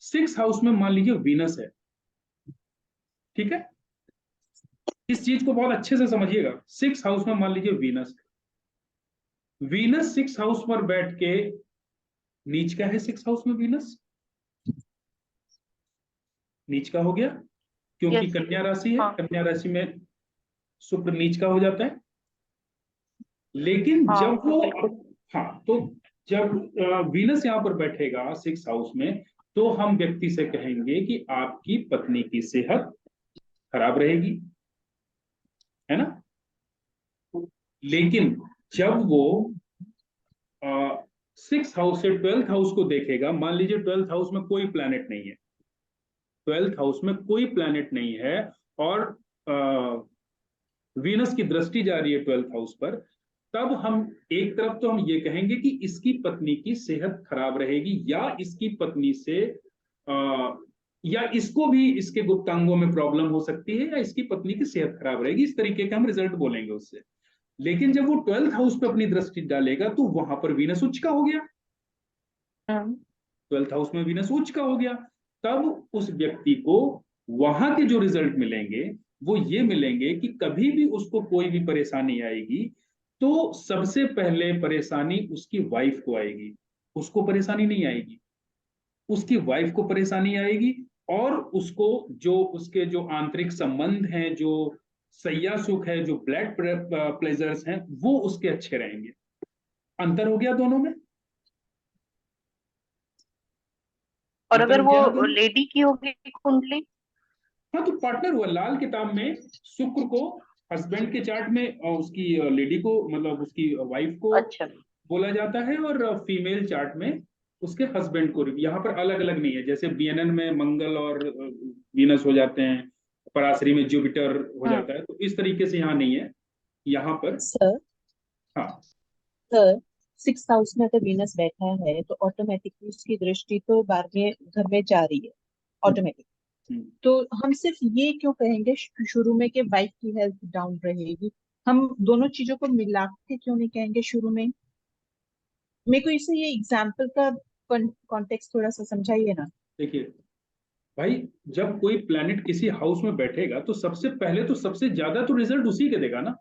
[SPEAKER 1] 6th हाउस में मान लीजिए वीनस है, ठीक है, इस चीज को बहुत अच्छे से समझिएगा। 6th हाउस में मान लीजिए वीनस है, वीनस 6th हाउस पर बैठ के, नीच का है 6th हाउस में वीनस, नीच का हो गया क्योंकि
[SPEAKER 3] यस।
[SPEAKER 1] कन्या राशि है,
[SPEAKER 3] हाँ
[SPEAKER 1] कन्या राशि में शुक्र नीच का हो जाता है। लेकिन
[SPEAKER 3] हाँ
[SPEAKER 1] जब वो,
[SPEAKER 3] बिल्कुल।
[SPEAKER 1] हाँ, तो जब वीनस यहाँ पर बैठेगा 6th हाउस में तो हम व्यक्ति से कहेंगे कि आपकी पत्नी की सेहत खराब रहेगी, है ना। लेकिन जब वो 6th हाउस से 12th हाउस को देखेगा, मान लीजिए 12th हाउस में कोई प्लैनेट नहीं है, 12th हाउस में कोई प्लैनेट नहीं है और वीनस की दृष्टि जा रही है 12th हाउस पर, तब हम एक तरफ तो हम ये कहेंगे कि इसकी पत्नी की सेहत खराब रहेगी या इसकी पत्नी से या इसको भी इसके गुप्तांगों में प्रॉब्लम हो सकती है या इसकी पत्नी की सेहत खराब रहेगी, इस तरीके का हम रिजल्ट बोलेंगे उससे। लेकिन जब वो 12th हाउस पे अपनी दृष्टि डालेगा तो वहां पर वीनस उच्च का हो गया, 12th हाउस में वीनस उच्च का हो गया, तब उस व्यक्ति को वहां के जो रिजल्ट मिलेंगे वो ये मिलेंगे कि कभी भी उसको कोई भी परेशानी आएगी तो सबसे पहले परेशानी उसकी वाइफ को आएगी, उसको परेशानी नहीं आएगी, उसकी वाइफ को परेशानी आएगी। और उसको जो उसके जो आंतरिक संबंध हैं, जो सैया सुख है, जो ब्लड प्लेजर्स हैं, वो उसके अच्छे रहेंगे। अंतर हो गया दोनों में,
[SPEAKER 3] और
[SPEAKER 1] अंतर
[SPEAKER 3] अगर
[SPEAKER 1] हो गया ना
[SPEAKER 3] वो
[SPEAKER 1] दोनों।
[SPEAKER 3] लेडी की होगी कुंडली?
[SPEAKER 1] हाँ, तो पार्टनर हुआ, लाल किताब में शुक्र को हस्बैंड के चार्ट में उसकी लेडी को, मतलब उसकी वाइफ को
[SPEAKER 3] अच्छा।
[SPEAKER 1] बोला जाता है और फीमेल चार्ट में उसके हस्बैंड को। यहाँ पर अलग अलग नहीं है, जैसे बीएनएन में मंगल और वीनस हो जाते हैं, पराशरी में जुपिटर हो जाता है, तो इस तरीके से यहाँ नहीं है, यहाँ पर।
[SPEAKER 2] सर,
[SPEAKER 1] हाँ,
[SPEAKER 2] सर, 6th हाउस में अगर वीनस बैठा है तो ऑटोमेटिकली उसकी दृष्टि तो 12वें घर में जा रही है,
[SPEAKER 1] हम्म,
[SPEAKER 2] ऑटोमेटिक। तो हम सिर्फ ये क्यों कहेंगे शुरू में कि वाइफ की हेल्थ डाउन रहेगी? हम दोनों चीजों को मिला के क्यों नहीं कहेंगे शुरू में? मेरे को इसे ये एग्जाम्पल का कॉन्टेक्स्ट थोड़ा सा समझाइए ना।
[SPEAKER 1] देखिए भाई, जब कोई प्लैनेट किसी हाउस में बैठेगा तो सबसे पहले तो सबसे ज्यादा तो रिजल्ट उसी के देगा ना।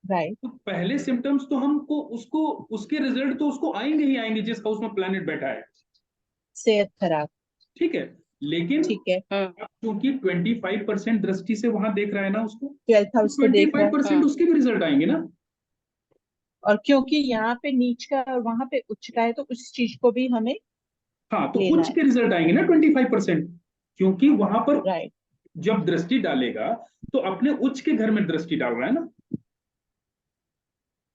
[SPEAKER 2] राइट।
[SPEAKER 1] तो पहले सिम्टम्स तो हमको उसको, उसके रिजल्ट तो उसको आएंगे ही आएंगे जिस हाउस में प्लैनेट बैठा है।
[SPEAKER 2] सेहत खराब।
[SPEAKER 1] ठीक है, लेकिन
[SPEAKER 2] ठीक है।
[SPEAKER 1] अब चूंकि 25% दृष्टि से वहां देख रहा है ना उसको,
[SPEAKER 2] 12th
[SPEAKER 1] तो
[SPEAKER 2] हाउस को
[SPEAKER 1] ट्वेंटी
[SPEAKER 2] देख रहा
[SPEAKER 1] फाइव
[SPEAKER 2] है।
[SPEAKER 1] परसेंट उसके भी रिजल्ट आएंगे ना।
[SPEAKER 2] और क्योंकि यहाँ पे नीच का और वहां पे उच्च का है तो उस चीज को भी हमें
[SPEAKER 1] हाँ, तो
[SPEAKER 2] लेना
[SPEAKER 1] उच्च
[SPEAKER 2] है।
[SPEAKER 1] के रिजल्ट आएंगे ना 25%, क्योंकि वहां पर
[SPEAKER 2] राइट।
[SPEAKER 1] जब दृष्टि डालेगा तो अपने उच्च के घर में दृष्टि डाल रहा है ना।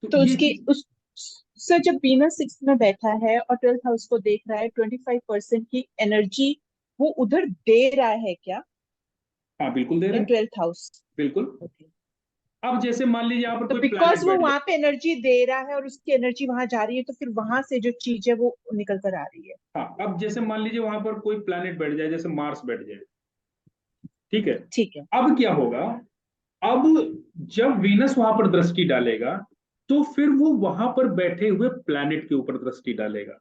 [SPEAKER 1] तो
[SPEAKER 2] तो
[SPEAKER 1] ये
[SPEAKER 2] उसकी
[SPEAKER 1] चीज,
[SPEAKER 2] उस सर जब वीनस 6 में बैठा है और 12th हाउस को देख रहा है, 25% की एनर्जी वो उधर दे रहा है क्या,
[SPEAKER 1] हाँ बिल्कुल दे रहा
[SPEAKER 2] इन
[SPEAKER 1] है,
[SPEAKER 2] 12th हाउस?
[SPEAKER 1] बिल्कुल।
[SPEAKER 2] ओके।
[SPEAKER 1] अब जैसे मान लीजिए यहाँ पर
[SPEAKER 2] तो
[SPEAKER 1] कोई
[SPEAKER 2] बिकॉज
[SPEAKER 1] प्लैनेट
[SPEAKER 2] वो
[SPEAKER 1] बैठ जाए।
[SPEAKER 2] वहां पे एनर्जी दे रहा है और उसकी एनर्जी वहां जा रही है, तो फिर वहां से जो चीज है वो निकल कर आ रही है।
[SPEAKER 1] हाँ, अब जैसे मान लीजिए वहां पर कोई प्लैनेट बैठ जाए, जैसे मार्स बैठ जाए। ठीक है,
[SPEAKER 2] ठीक है।
[SPEAKER 1] अब क्या होगा, अब जब वीनस वहां पर दृष्टि डालेगा तो फिर वो वहां पर बैठे हुए प्लैनेट के ऊपर दृष्टि डालेगा।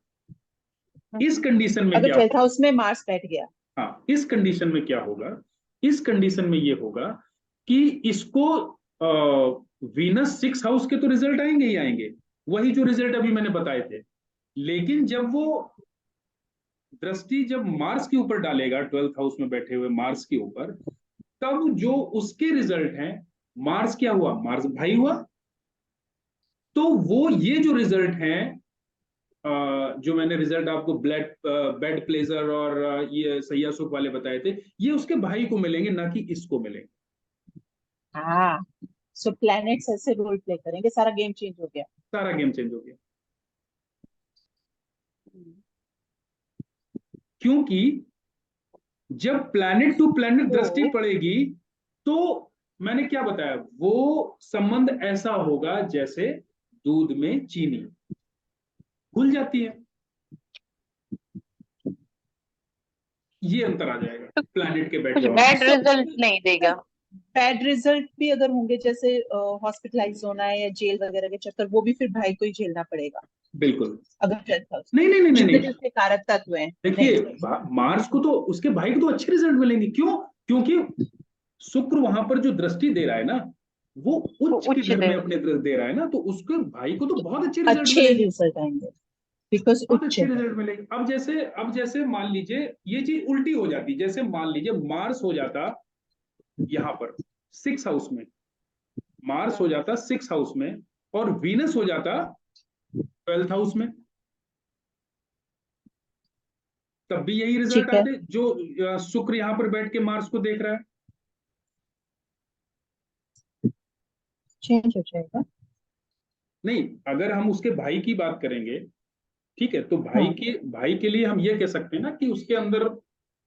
[SPEAKER 1] इस कंडीशन में
[SPEAKER 2] अगर
[SPEAKER 1] क्या
[SPEAKER 2] 12th
[SPEAKER 1] होगा,
[SPEAKER 2] हाउस में मार्स बैठ गया।
[SPEAKER 1] हाँ इस कंडीशन में क्या होगा, इस कंडीशन में ये होगा कि इसको वीनस 6 हाउस के तो रिजल्ट आएंगे ही आएंगे, वही जो रिजल्ट अभी मैंने बताए थे। लेकिन जब वो दृष्टि जब मार्स के ऊपर डालेगा, 12th हाउस में बैठे हुए मार्स के ऊपर, तब जो उसके रिजल्ट हैं, मार्स क्या हुआ, मार्स भाई हुआ। तो वो ये जो रिजल्ट हैं, जो मैंने रिजल्ट आपको ब्लड बेड प्लेजर और ये सैया सुख वाले बताए थे, ये उसके भाई को मिलेंगे, ना कि इसको मिलेंगे।
[SPEAKER 2] हाँ। सो प्लैनेट्स ऐसे रोल प्ले करेंगे, सारा गेम चेंज हो गया।
[SPEAKER 1] सारा गेम चेंज हो गया, क्योंकि जब प्लैनेट टू प्लैनेट दृष्टि
[SPEAKER 2] तो
[SPEAKER 1] पड़ेगी तो मैंने क्या बताया, वो संबंध ऐसा होगा जैसे दूध में चीनी घुल जाती है, ये अंतर आ जाएगा
[SPEAKER 3] तो
[SPEAKER 1] प्लैनेट के बैठे
[SPEAKER 3] कुछ
[SPEAKER 1] होने में।
[SPEAKER 3] बैड रिजल्ट नहीं देगा।
[SPEAKER 2] बैड रिजल्ट भी अगर होंगे, जैसे हॉस्पिटलाइज होना है या जेल वगैरह के चक्कर, वो भी फिर भाई को ही झेलना पड़ेगा
[SPEAKER 1] बिल्कुल।
[SPEAKER 2] अगर 12th हाउस
[SPEAKER 1] नहीं नहीं नहीं नहीं
[SPEAKER 2] जितने भी
[SPEAKER 1] नहीं,
[SPEAKER 2] उसके कारक तत्व हैं। नहीं।
[SPEAKER 1] देखिए मार्स को तो उसके भाई को तो अच्छे रिजल्ट मिलेंगे, क्यों, क्योंकि शुक्र वहां पर जो दृष्टि दे रहा है ना, वो
[SPEAKER 3] वो
[SPEAKER 1] उच्च के
[SPEAKER 3] उच्च
[SPEAKER 1] घर में
[SPEAKER 3] दे।
[SPEAKER 1] अपने दे रहा है ना, तो उसके भाई को तो
[SPEAKER 2] तो
[SPEAKER 1] बहुत अच्छे रिजल्ट
[SPEAKER 2] अच्छे
[SPEAKER 1] मिलेंगे।
[SPEAKER 2] रिजल्ट आएंगे बिकॉज
[SPEAKER 1] बहुत
[SPEAKER 2] उच्च
[SPEAKER 1] अच्छे
[SPEAKER 2] है।
[SPEAKER 1] रिजल्ट मिलेंगे। अब जैसे मान लीजिए ये चीज उल्टी हो जाती, जैसे मान लीजिए मार्स हो जाता यहाँ पर 6 हाउस में, मार्स हो जाता 6 हाउस में और वीनस हो जाता 12th हाउस में, तब भी यही रिजल्ट
[SPEAKER 2] ठीक है।
[SPEAKER 1] आते जो शुक्र यहाँ पर बैठ के मार्स को देख रहा है।
[SPEAKER 2] चेंज हो जाएगा।
[SPEAKER 1] नहीं, अगर हम उसके भाई की बात करेंगे, ठीक है, तो
[SPEAKER 2] हाँ।
[SPEAKER 1] भाई के लिए हम ये कह सकते हैं ना कि उसके अंदर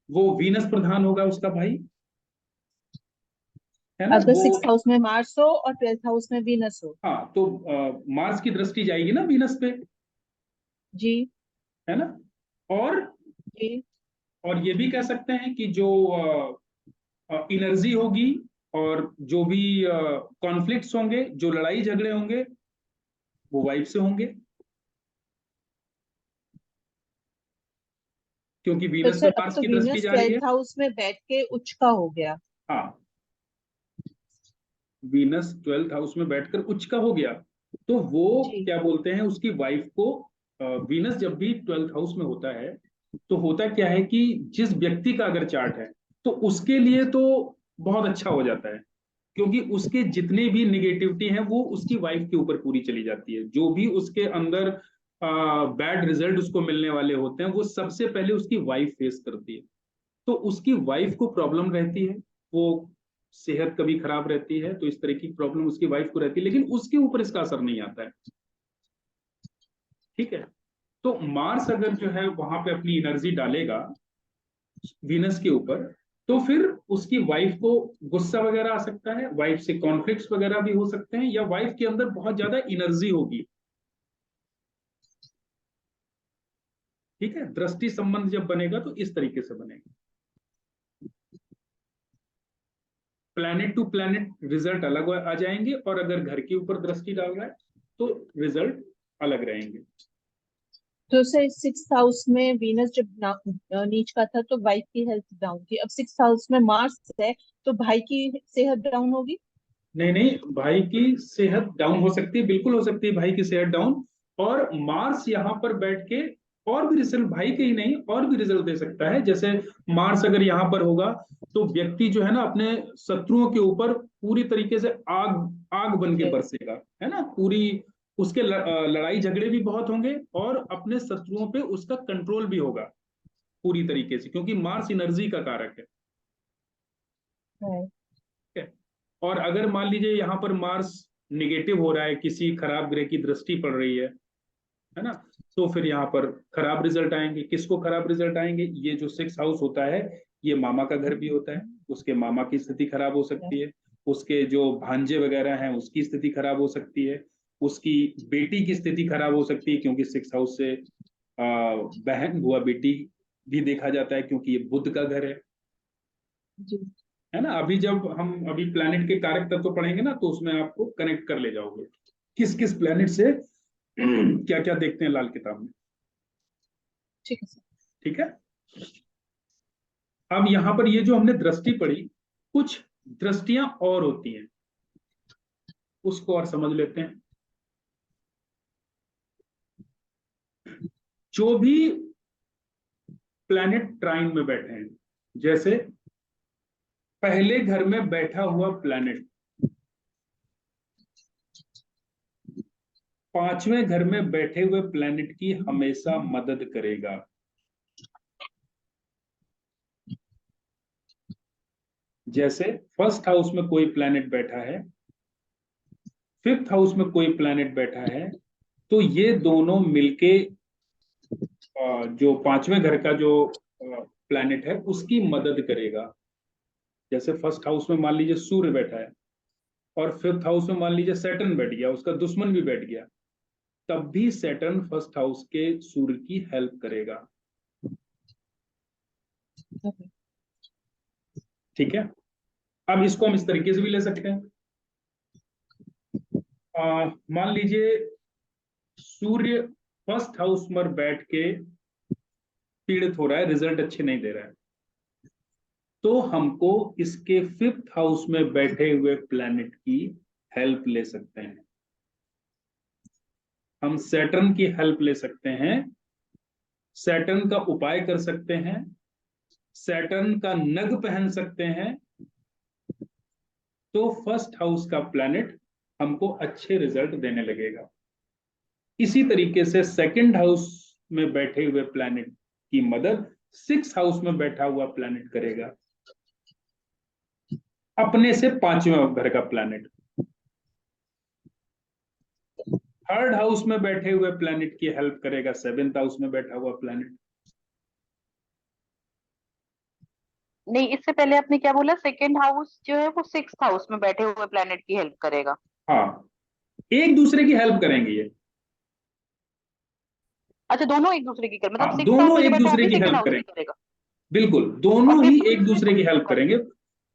[SPEAKER 1] वो वीनस प्रधान होगा उसका भाई, है ना
[SPEAKER 2] अगर
[SPEAKER 1] वो।
[SPEAKER 2] 6th हाउस में मार्स हो और 12th हाउस में वीनस हो।
[SPEAKER 1] हाँ, तो मार्स की दृष्टि जाएगी ना वीनस पे,
[SPEAKER 2] जी।
[SPEAKER 1] है ना। और
[SPEAKER 2] जी।
[SPEAKER 1] और ये भी कह सकते हैं कि जो एनर्जी होगी और जो भी कॉन्फ्लिक्ट्स होंगे, जो लड़ाई झगड़े होंगे, वो वाइफ से होंगे, क्योंकि
[SPEAKER 2] तो
[SPEAKER 1] वीनस पे
[SPEAKER 2] सर अब
[SPEAKER 1] मार्स
[SPEAKER 2] तो
[SPEAKER 1] की दृष्टि
[SPEAKER 2] वीनस
[SPEAKER 1] जा रही है।
[SPEAKER 2] 12th हाउस में बैठ के उच्च का हो गया।
[SPEAKER 1] हाँ, वीनस 12th हाउस में बैठकर उच्च का हो गया, तो वो
[SPEAKER 2] जी।
[SPEAKER 1] क्या बोलते हैं उसकी वाइफ को, वीनस जब भी 12th हाउस में होता है, तो होता क्या है कि जिस व्यक्ति का अगर चार्ट है तो उसके लिए तो बहुत अच्छा हो जाता है, क्योंकि उसके जितने भी निगेटिविटी हैं वो उसकी वाइफ के ऊपर पूरी चली जाती है। जो भी उसके अंदर बैड रिजल्ट उसको मिलने वाले होते हैं वो सबसे पहले उसकी वाइफ फेस करती है। तो उसकी वाइफ को प्रॉब्लम रहती है, वो सेहत कभी खराब रहती है, तो इस तरह की प्रॉब्लम उसकी वाइफ को रहती है, लेकिन उसके ऊपर इसका असर नहीं आता है। ठीक है, तो मार्स अगर जो है वहां पे अपनी एनर्जी डालेगा वीनस के ऊपर, तो फिर उसकी वाइफ को गुस्सा वगैरह आ सकता है, वाइफ से कॉन्फ्लिक्ट्स वगैरह भी हो सकते हैं, या वाइफ के अंदर बहुत ज्यादा एनर्जी होगी। ठीक है, दृष्टि संबंध जब बनेगा तो इस तरीके से बनेगा, प्लैनेट टू प्लैनेट रिजल्ट अलग आ जाएंगे, और अगर घर के ऊपर दृष्टि डाल रहा है तो रिजल्ट अलग रहेंगे।
[SPEAKER 2] तो सर 6th हाउस में वीनस जब नीच का था तो वाइफ की हेल्थ डाउन थी, अब 6th हाउस में मार्स है तो भाई की सेहत डाउन होगी।
[SPEAKER 1] नहीं नहीं, भाई की सेहत डाउन हो सकती है, बिल्कुल हो सकती है भाई की सेहत डाउन। और मार्स यहाँ पर बैठ के और भी रिजल्ट, भाई के ही नहीं और भी रिजल्ट दे सकता है। जैसे मार्स अगर यहाँ पर होगा तो व्यक्ति जो है ना अपने शत्रुओं के ऊपर पूरी तरीके से आग आग बन के
[SPEAKER 2] Okay.
[SPEAKER 1] बरसेगा, है ना। पूरी उसके लड़ाई झगड़े भी बहुत होंगे और अपने शत्रुओं पे उसका कंट्रोल भी होगा पूरी तरीके से, क्योंकि मार्स एनर्जी का कारक है।
[SPEAKER 2] Right.
[SPEAKER 1] ठीक है। और अगर मान लीजिए यहाँ पर मार्स निगेटिव हो रहा है, किसी खराब ग्रह की दृष्टि पड़ रही है ना, तो फिर यहाँ पर खराब रिजल्ट आएंगे। किसको खराब रिजल्ट आएंगे? ये जो 6th हाउस होता है ये मामा का घर भी होता है, उसके मामा की स्थिति खराब हो सकती है, उसके जो भांजे वगैरह हैं उसकी स्थिति खराब हो सकती है, उसकी बेटी की स्थिति खराब हो सकती है, क्योंकि 6th हाउस से बहन हुआ बेटी भी देखा जाता है, क्योंकि ये बुध का घर
[SPEAKER 2] जी।
[SPEAKER 1] है ना। अभी जब हम अभी प्लैनेट के कारक तत्व पढ़ेंगे ना तो उसमें आपको कनेक्ट कर ले जाओगे किस किस प्लैनेट से क्या क्या देखते हैं लाल किताब में।
[SPEAKER 2] ठीक है सर।
[SPEAKER 1] ठीक है। अब यहाँ पर ये जो हमने दृष्टि पढ़ी, कुछ दृष्टियां और होती हैं, उसको और समझ लेते हैं। जो भी प्लैनेट ट्राइन में बैठे हैं, जैसे पहले घर में बैठा हुआ प्लैनेट 5वें घर में बैठे हुए प्लैनेट की हमेशा मदद करेगा। जैसे 1st हाउस में कोई प्लैनेट बैठा है, 5th हाउस में कोई प्लैनेट बैठा है, तो ये दोनों मिलके जो 5वें घर का जो प्लैनेट है उसकी मदद करेगा। जैसे 1st हाउस में मान लीजिए सूर्य बैठा है और 5th हाउस में मान लीजिए सैटर्न बैठ गया, उसका दुश्मन भी बैठ गया, तब भी सैटर्न 1st हाउस के सूर्य की हेल्प करेगा।
[SPEAKER 2] Okay.
[SPEAKER 1] ठीक है। अब इसको हम इस तरीके से भी ले सकते हैं। मान लीजिए सूर्य 1st हाउस में बैठ के पीड़ित हो रहा है, रिजल्ट अच्छे नहीं दे रहा है, तो हमको इसके 5th हाउस में बैठे हुए प्लैनेट की हेल्प ले सकते हैं। हम सैटर्न की हेल्प ले सकते हैं, सैटर्न का उपाय कर सकते हैं, सैटर्न का नग पहन सकते हैं, तो 1st हाउस का प्लैनेट हमको अच्छे रिजल्ट देने लगेगा। इसी तरीके से 2nd हाउस में बैठे हुए प्लैनेट की मदद 6th हाउस में बैठा हुआ प्लैनेट करेगा, अपने से 5वें घर का प्लैनेट। 3rd हाउस में बैठे हुए प्लैनेट की हेल्प करेगा 7th हाउस में बैठा हुआ प्लैनेट।
[SPEAKER 3] नहीं, इससे पहले आपने क्या बोला? 2nd हाउस जो है वो 6th हाउस में बैठे हुए प्लेनेट की हेल्प करेगा।
[SPEAKER 1] हाँ, एक दूसरे की हेल्प करेंगे ये।
[SPEAKER 3] अच्छा, दोनों एक दूसरे की कर, मतलब
[SPEAKER 1] हाँ,
[SPEAKER 3] 6th हाउस
[SPEAKER 1] दोनों
[SPEAKER 3] में जो
[SPEAKER 1] एक
[SPEAKER 3] बैठा वो
[SPEAKER 1] दूसरे
[SPEAKER 3] भी
[SPEAKER 1] की
[SPEAKER 3] सेकंड
[SPEAKER 1] हेल्प
[SPEAKER 3] हाउस की
[SPEAKER 1] करेंगे,
[SPEAKER 3] करेगा
[SPEAKER 1] बिल्कुल
[SPEAKER 3] और
[SPEAKER 1] दोनों ही एक
[SPEAKER 3] 5th हाउस
[SPEAKER 1] दूसरे की
[SPEAKER 3] में
[SPEAKER 1] हेल्प
[SPEAKER 3] करेगा।
[SPEAKER 1] करेंगे।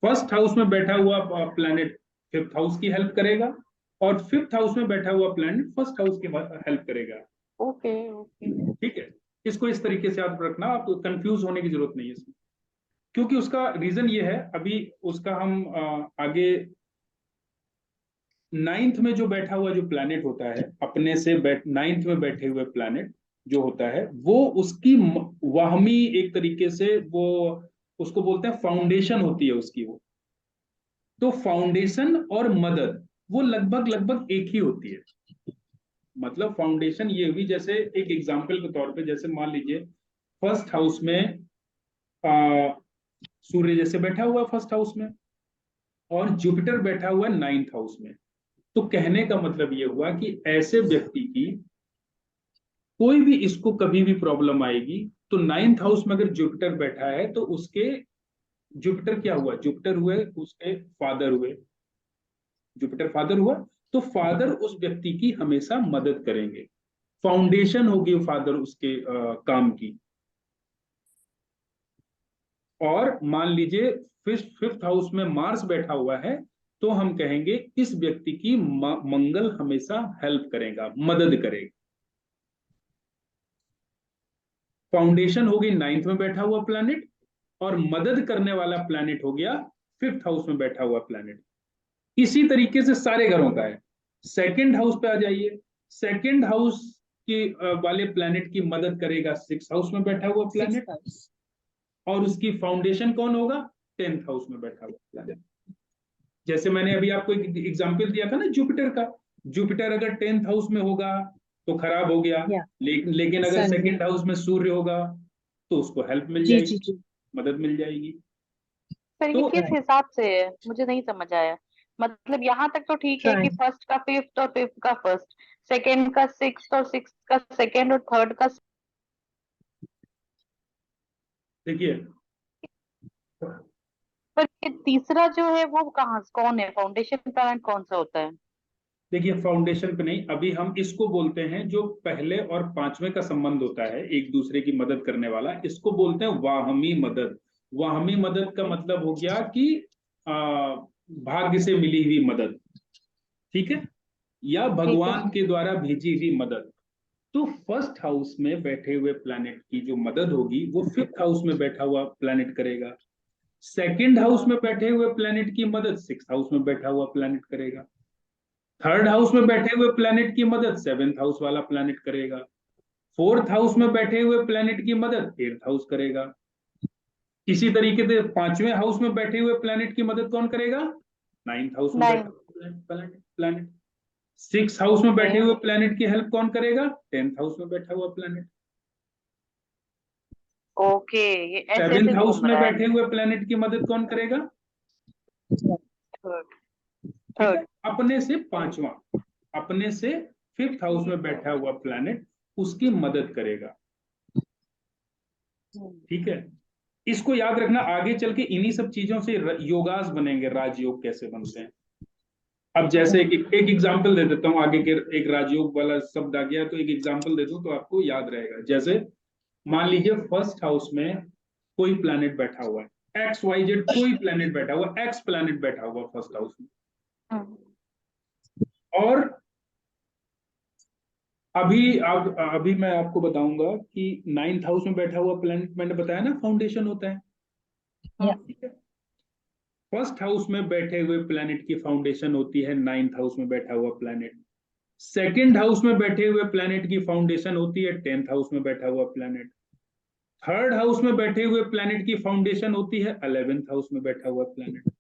[SPEAKER 1] 1st हाउस में बैठा हुआ प्लैनेट 5th हाउस की हेल्प करेगा और 5th हाउस में बैठा हुआ प्लैनेट 1st हाउस की हेल्प करेगा।
[SPEAKER 3] Okay okay.
[SPEAKER 1] ठीक है। इसको इस तरीके से आप रखना, आप कंफ्यूज होने की जरूरत नहीं है इसमें, क्योंकि उसका रीजन ये है। अभी उसका हम आगे 9th में जो बैठा हुआ जो प्लैनेट होता है, अपने से 9th में बैठे हुए प्लैनेट जो होता है, वो उसकी वाहमी एक तरीके से वो उसको बोलते हैं फाउंडेशन होती है उसकी वो। तो फाउंडेशन और मदद वो लगभग लगभग एक ही होती है। मतलब फाउंडेशन ये हुई, जैसे एक एग्जांपल के तौर पे, जैसे मान लीजिए 1st हाउस में सूर्य जैसे बैठा हुआ 1st हाउस में और जुपिटर बैठा हुआ 9th हाउस में, तो कहने का मतलब ये हुआ कि ऐसे व्यक्ति की कोई भी इसको कभी भी प्रॉब्लम आएगी तो 9th हाउस में अगर जुपिटर बैठा है तो उसके जुपिटर क्या हुआ, जुपिटर हुए उसके फादर हुए, जुपिटर फादर हुआ, तो फादर उस व्यक्ति की हमेशा मदद करेंगे, फाउंडेशन होगी फादर उसके काम की। और मान लीजिए 5th हाउस में मार्स बैठा हुआ है तो हम कहेंगे इस व्यक्ति की मंगल हमेशा हेल्प करेगा, मदद करेगा। फाउंडेशन हो गई 9th में बैठा हुआ प्लैनेट, और मदद करने वाला प्लैनेट हो गया 5th हाउस में बैठा हुआ प्लैनेट। इसी तरीके से सारे घरों का है। सेकंड हाउस पे आ जाइए, सेकंड हाउस के वाले प्लैनेट की मदद करेगा 6th हाउस में बैठा हुआ प्लैनेट, और उसकी फाउंडेशन कौन होगा? 10th हाउस में बैठा हुआ प्लैनेट। जैसे मैंने अभी आपको एक एग्जांपल दिया था ना जुपिटर का, जुपिटर अगर 10th हाउस में होगा तो खराब हो गया, लेकिन अगर सेकंड हाउस में सूर्य होगा तो उसको हेल्प मिल जाएगी, मदद मिल जाएगी।
[SPEAKER 3] पर ये किस हिसाब से है, मुझे नहीं समझ आया। मतलब यहाँ तक तो ठीक है कि फर्स्ट का फिफ्थ और फिफ्थ का फर्स्ट, सेकंड का सिक्स्थ और सिक्स्थ का सेकंड और थर्ड का।
[SPEAKER 1] देखिए,
[SPEAKER 3] पर ये तीसरा जो है वो कौन है? फाउंडेशन प्लैनेट कौन सा होता है?
[SPEAKER 1] देखिए फाउंडेशन पे नहीं, अभी हम इसको बोलते हैं जो पहले और पांचवें का संबंध होता है एक दूसरे की मदद करने वाला, इसको बोलते हैं वाहमी मदद। वाहमी मदद का मतलब हो गया कि भाग्य से मिली हुई मदद, ठीक है, या भगवान के द्वारा भेजी हुई मदद। तो फर्स्ट हाउस में बैठे हुए प्लैनेट की जो मदद होगी वो 5th हाउस में बैठा हुआ प्लैनेट करेगा। सेकंड हाउस में बैठे हुए प्लैनेट की मदद 6th हाउस में बैठा हुआ प्लैनेट करेगा। थर्ड हाउस में बैठे हुए प्लैनेट की मदद 7th हाउस वाला प्लैनेट करेगा। 4th हाउस में बैठे हुए प्लैनेट की मदद 8th हाउस करेगा। इसी तरीके से पांचवें हाउस में बैठे हुए प्लैनेट की मदद कौन करेगा? 9th हाउस में बैठा हुआ प्लैनेट। 6th हाउस में बैठे हुए प्लैनेट की हेल्प कौन करेगा? 10th हाउस में बैठा हुआ प्लैनेट।
[SPEAKER 3] ओके, ये ऐसे
[SPEAKER 1] 7th हाउस में बैठे हुए प्लैनेट की मदद कौन करेगा? ठीक है, अपने से पांचवा, अपने से 5th हाउस में बैठा हुआ प्लैनेट उसकी मदद करेगा। ठीक है, इसको याद रखना, आगे चल के इन्हीं सब चीजों से योगास बनेंगे, राजयोग कैसे बनते हैं। अब जैसे एक एग्जाम्पल दे देता हूं, आगे के एक राजयोग वाला शब्द आ गया तो एक एग्जाम्पल दे दूं तो आपको याद रहेगा। जैसे मान लीजिए फर्स्ट हाउस में कोई प्लैनेट बैठा हुआ है, XYZ कोई प्लैनेट बैठा हुआ, एक्स प्लैनेट बैठा हुआ फर्स्ट हाउस में, और अभी मैं आपको बताऊंगा कि 9th हाउस में बैठा हुआ प्लैनेट, मैंने बताया ना फाउंडेशन होता है। ठीक है, फर्स्ट हाउस में बैठे हुए प्लैनेट की फाउंडेशन होती है 9th हाउस में बैठा हुआ प्लैनेट। सेकंड हाउस में बैठे हुए प्लैनेट की फाउंडेशन होती है 10th हाउस में बैठा हुआ प्लैनेट। थर्ड हाउस में बैठे हुए प्लैनेट की फाउंडेशन होती है 11th हाउस में बैठा हुआ प्लैनेट।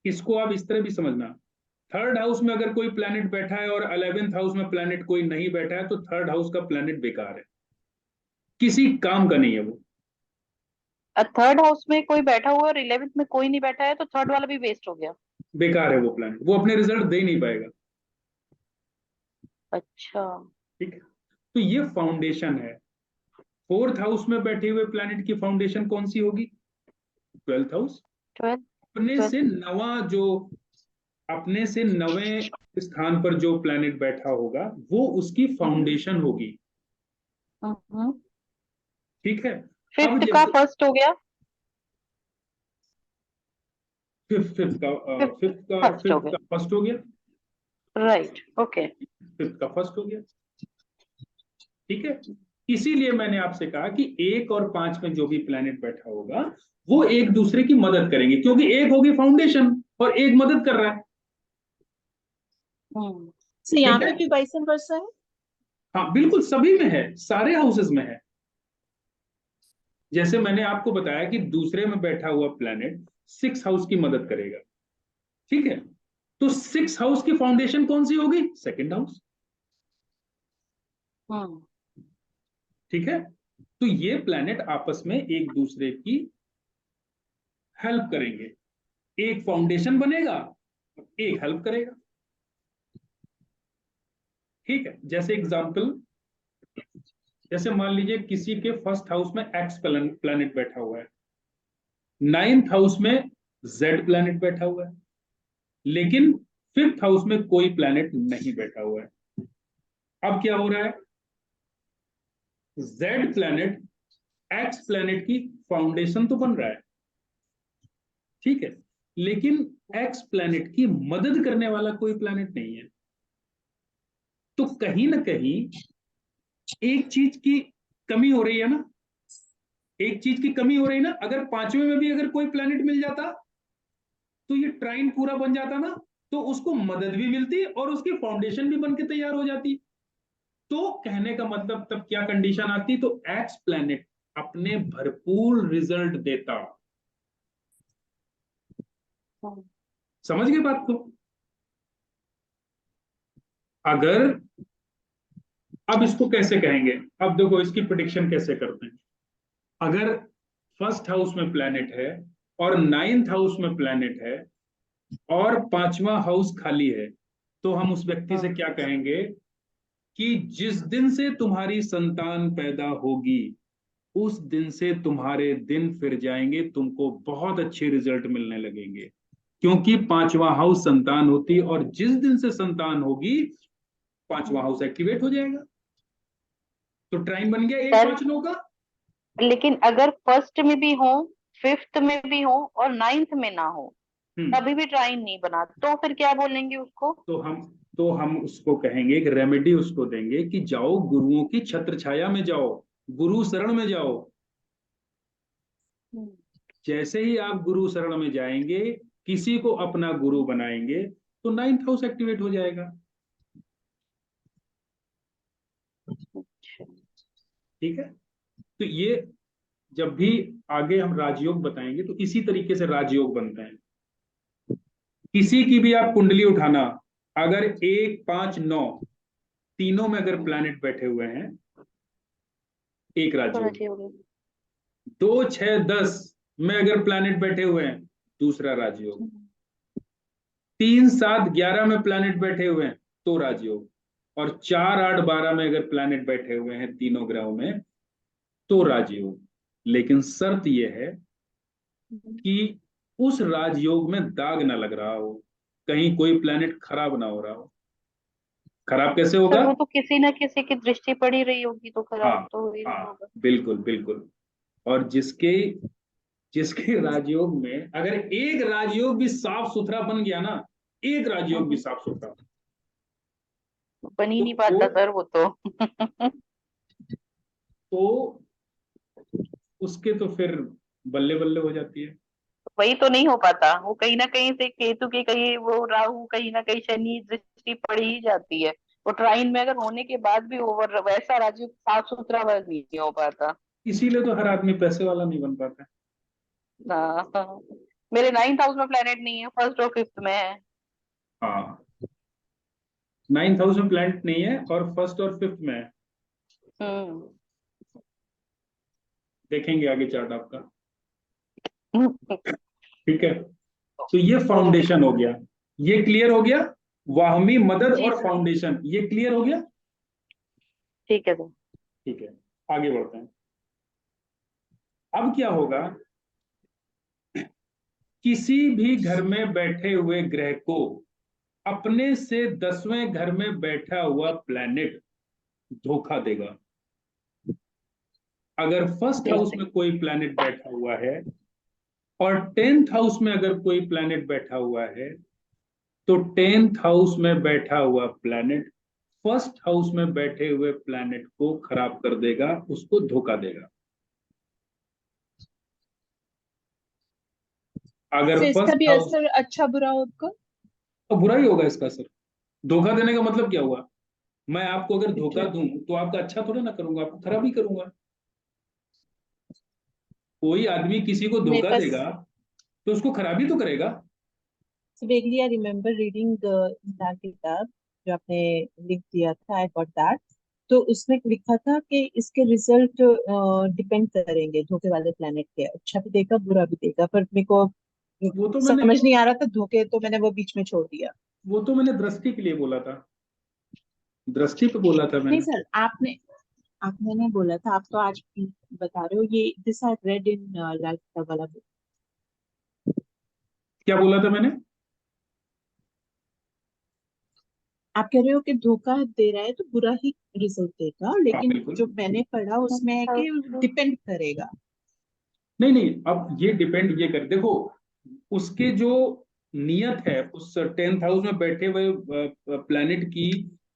[SPEAKER 1] इसको आप इस तरह भी समझना, थर्ड हाउस में अगर कोई प्लैनेट बैठा है और 11th हाउस में प्लैनेट कोई नहीं बैठा है तो थर्ड हाउस का प्लैनेट बेकार है, किसी काम का नहीं है वो।
[SPEAKER 3] थर्ड हाउस में कोई बैठा हुआ है और 11th में कोई नहीं बैठा है तो थर्ड वाला भी वेस्ट हो गया,
[SPEAKER 1] बेकार है वो प्लैनेट, वो अपने रिजल्ट दे नहीं पाएगा।
[SPEAKER 3] अच्छा,
[SPEAKER 1] ठीक है, तो ये फाउंडेशन है। 4th हाउस में बैठे हुए प्लैनेट की फाउंडेशन कौन सी होगी? 12th house.
[SPEAKER 3] 12th।
[SPEAKER 1] अपने से नवे स्थान पर जो प्लैनेट बैठा होगा वो उसकी फाउंडेशन होगी। ठीक है, अब
[SPEAKER 3] फिफ्थ का फर्स्ट हो गया,
[SPEAKER 1] फिफ्थ का फर्स्ट हो गया,
[SPEAKER 3] राइट, ओके,
[SPEAKER 1] फिफ्थ का फर्स्ट हो गया। ठीक है, इसीलिए मैंने आपसे कहा कि 1 और 5 में जो भी प्लैनेट बैठा होगा वो एक दूसरे की मदद करेंगे, क्योंकि एक होगी फाउंडेशन और एक मदद कर रहा है।
[SPEAKER 2] यहाँ पे भी वाइस वर्सा है।
[SPEAKER 1] हाँ बिल्कुल, सभी में है, सारे हाउसेस में है। जैसे मैंने आपको बताया कि दूसरे में बैठा हुआ प्लैनेट 6th हाउस की मदद करेगा। ठीक है, तो 6th हाउस की फाउंडेशन कौन सी होगी? Second house. ठीक है, तो ये प्लैनेट आपस में एक दूसरे की हेल्प करेंगे, एक फाउंडेशन बनेगा, एक हेल्प करेगा। ठीक है, जैसे एग्जांपल, जैसे मान लीजिए किसी के फर्स्ट हाउस में एक्स प्लैनेट बैठा हुआ है, 9th हाउस में जेड प्लैनेट बैठा हुआ है, लेकिन 5th हाउस में कोई प्लैनेट नहीं बैठा हुआ है। अब क्या हो रहा है? जेड प्लैनेट एक्स प्लैनेट की फाउंडेशन तो बन रहा है, ठीक है, लेकिन एक्स प्लैनेट की मदद करने वाला कोई प्लैनेट नहीं है। तो कहीं ना कहीं एक चीज की कमी हो रही है ना, एक चीज की कमी हो रही है ना। अगर पांचवें में भी अगर कोई प्लैनेट मिल जाता तो ये ट्राइन पूरा बन जाता ना, तो उसको मदद भी मिलती और उसकी फाउंडेशन भी बन के तैयार हो जाती। तो कहने का मतलब तब क्या कंडीशन आती, तो एक्स प्लैनेट अपने भरपूर रिजल्ट देता। समझ गए बात को? अगर अब इसको कैसे कहेंगे, अब देखो इसकी प्रिडिक्शन कैसे करते हैं। अगर फर्स्ट हाउस में प्लैनेट है और नाइन्थ हाउस में प्लैनेट है और पांचवा हाउस खाली है, तो हम उस व्यक्ति से क्या कहेंगे कि जिस दिन से तुम्हारी संतान पैदा होगी उस दिन से तुम्हारे दिन फिर जाएंगे, तुमको बहुत अच्छे रिजल्ट मिलने लगेंगे, क्योंकि पांचवा हाउस संतान होती है और जिस दिन से संतान होगी पांचवा हाउस एक्टिवेट हो जाएगा। तो ट्राइन बन गया 1 5 9 का।
[SPEAKER 3] लेकिन अगर फर्स्ट में भी हो, फिफ्थ में भी हो और नाइन्थ में ना हो, तभी भी ट्राइन नहीं बना, तो फिर क्या बोलेंगे उसको?
[SPEAKER 1] तो हम उसको कहेंगे, एक रेमेडी उसको देंगे कि जाओ गुरुओं की छत्र छाया में जाओ, गुरु शरण में जाओ। जैसे ही आप गुरु शरण में जाएंगे, किसी को अपना गुरु बनाएंगे, तो नाइन्थ हाउस एक्टिवेट हो जाएगा। ठीक है, तो ये जब भी आगे हम राजयोग बताएंगे तो इसी तरीके से राजयोग बनते हैं। किसी की भी आप कुंडली उठाना, अगर 1 5 9 तीनों में अगर प्लैनेट बैठे हुए हैं, एक राजयोग। 2 6 10 में अगर प्लैनेट बैठे हुए हैं, दूसरा राजयोग। 3 7 11 में प्लैनेट बैठे हुए हैं, तो राजयोग। और 4 8 12 में अगर प्लैनेट बैठे हुए हैं तीनों ग्रहों में, तो राजयोग। लेकिन शर्त यह है कि उस राजयोग में दाग ना लग रहा हो, कहीं कोई प्लैनेट खराब ना हो रहा हो। खराब कैसे होगा?
[SPEAKER 3] सर वो तो किसी ना किसी की दृष्टि पड़ी रही होगी, तो
[SPEAKER 1] हाँ
[SPEAKER 3] खराब तो हो ही रहा
[SPEAKER 1] हाँ,
[SPEAKER 3] होगा।
[SPEAKER 1] बिल्कुल बिल्कुल। और जिसके जिसके राजयोग में अगर एक राजयोग भी साफ सुथरा बन गया ना, एक राजयोग भी साफ सुथरा,
[SPEAKER 3] बन ही
[SPEAKER 1] तो
[SPEAKER 3] नहीं पाता सर वो तो।
[SPEAKER 1] तो उसके तो फिर बल्ले बल्ले हो जाती है।
[SPEAKER 3] वही तो नहीं हो पाता, वो कहीं ना कहीं से केतु की, कहीं वो राहु, कहीं ना कहीं शनि दृष्टि पड़ ही जाती है। वो ट्राइन में अगर होने के बाद भी ओवर वैसा राजू साफ सुथरा वर्ग नहीं हो पाता।
[SPEAKER 1] इसीलिए तो हर आदमी पैसे वाला नहीं बन पाता।
[SPEAKER 3] हाँ, मेरे 9th हाउस में प्लेनेट नहीं है, फर्स्ट और फिफ्थ में है।
[SPEAKER 1] हाँ, 9th हाउस में प्लैनेट नहीं है और फर्स्ट और फिफ्थ में है।
[SPEAKER 3] हम्म।
[SPEAKER 1] देखेंगे आगे चार्ट आपका। ठीक है, तो ये फाउंडेशन हो गया, ये क्लियर हो गया। वाहमी मदद
[SPEAKER 3] जी
[SPEAKER 1] और
[SPEAKER 3] सर।
[SPEAKER 1] फाउंडेशन ये क्लियर हो गया।
[SPEAKER 3] ठीक है सर।
[SPEAKER 1] ठीक है, आगे बढ़ते हैं। अब क्या होगा, किसी भी घर में बैठे हुए ग्रह को अपने से 10वें घर में बैठा हुआ प्लैनेट धोखा देगा। अगर फर्स्ट हाउस
[SPEAKER 3] जैसे
[SPEAKER 1] में कोई प्लैनेट बैठा हुआ है और 10th हाउस में अगर कोई प्लैनेट बैठा हुआ है, तो 10th हाउस में बैठा हुआ प्लैनेट फर्स्ट हाउस में बैठे हुए प्लैनेट को खराब कर देगा, उसको धोखा देगा। अगर
[SPEAKER 2] तो इसका
[SPEAKER 1] फर्स्ट
[SPEAKER 2] भी
[SPEAKER 1] हाउस,
[SPEAKER 2] असर अच्छा बुरा होगा?
[SPEAKER 1] तो बुरा ही होगा इसका असर। धोखा देने का मतलब क्या हुआ, मैं आपको अगर धोखा
[SPEAKER 2] Exactly.
[SPEAKER 1] दूं तो आपका अच्छा थोड़ा ना करूंगा, आपको खराब ही करूंगा। कोई आदमी किसी को
[SPEAKER 2] मेरे
[SPEAKER 1] धोखा
[SPEAKER 2] पास
[SPEAKER 1] देगा तो उसको खराबी तो करेगा।
[SPEAKER 2] so vaguely I remember reading that किताब जो आपने लिख दिया था, आई गॉट दैट। तो उसमें लिखा था कि इसके रिजल्ट डिपेंड करेंगे धोखे वाले प्लेनेट के, अच्छा भी देगा बुरा भी देगा, पर मेरे को
[SPEAKER 1] वो तो मैंने
[SPEAKER 2] समझ नहीं आ रहा था धोखे, तो मैंने वो बीच में छोड़ दिया।
[SPEAKER 1] वो तो मैंने दृष्टि के लिए बोला था, दृष्टि पे बोला था
[SPEAKER 2] नहीं
[SPEAKER 1] मैंने।
[SPEAKER 2] सर, आपने नहीं बोला था, आप तो आज बता रहे हो, ये दिस आई रेड इन लाल किताब वाला book।
[SPEAKER 1] क्या बोला था मैंने?
[SPEAKER 2] आप कह रहे हो कि धोखा दे रहा है तो बुरा ही रिजल्ट देगा,
[SPEAKER 1] हाँ
[SPEAKER 2] लेकिन
[SPEAKER 1] बिल्कुल।
[SPEAKER 2] जो मैंने पढ़ा उसमें है कि डिपेंड करेगा।
[SPEAKER 1] नहीं नहीं, अब ये डिपेंड ये कर देखो, उसके जो नियत है उस 10th हाउस में बैठे हुए प्लैनेट की,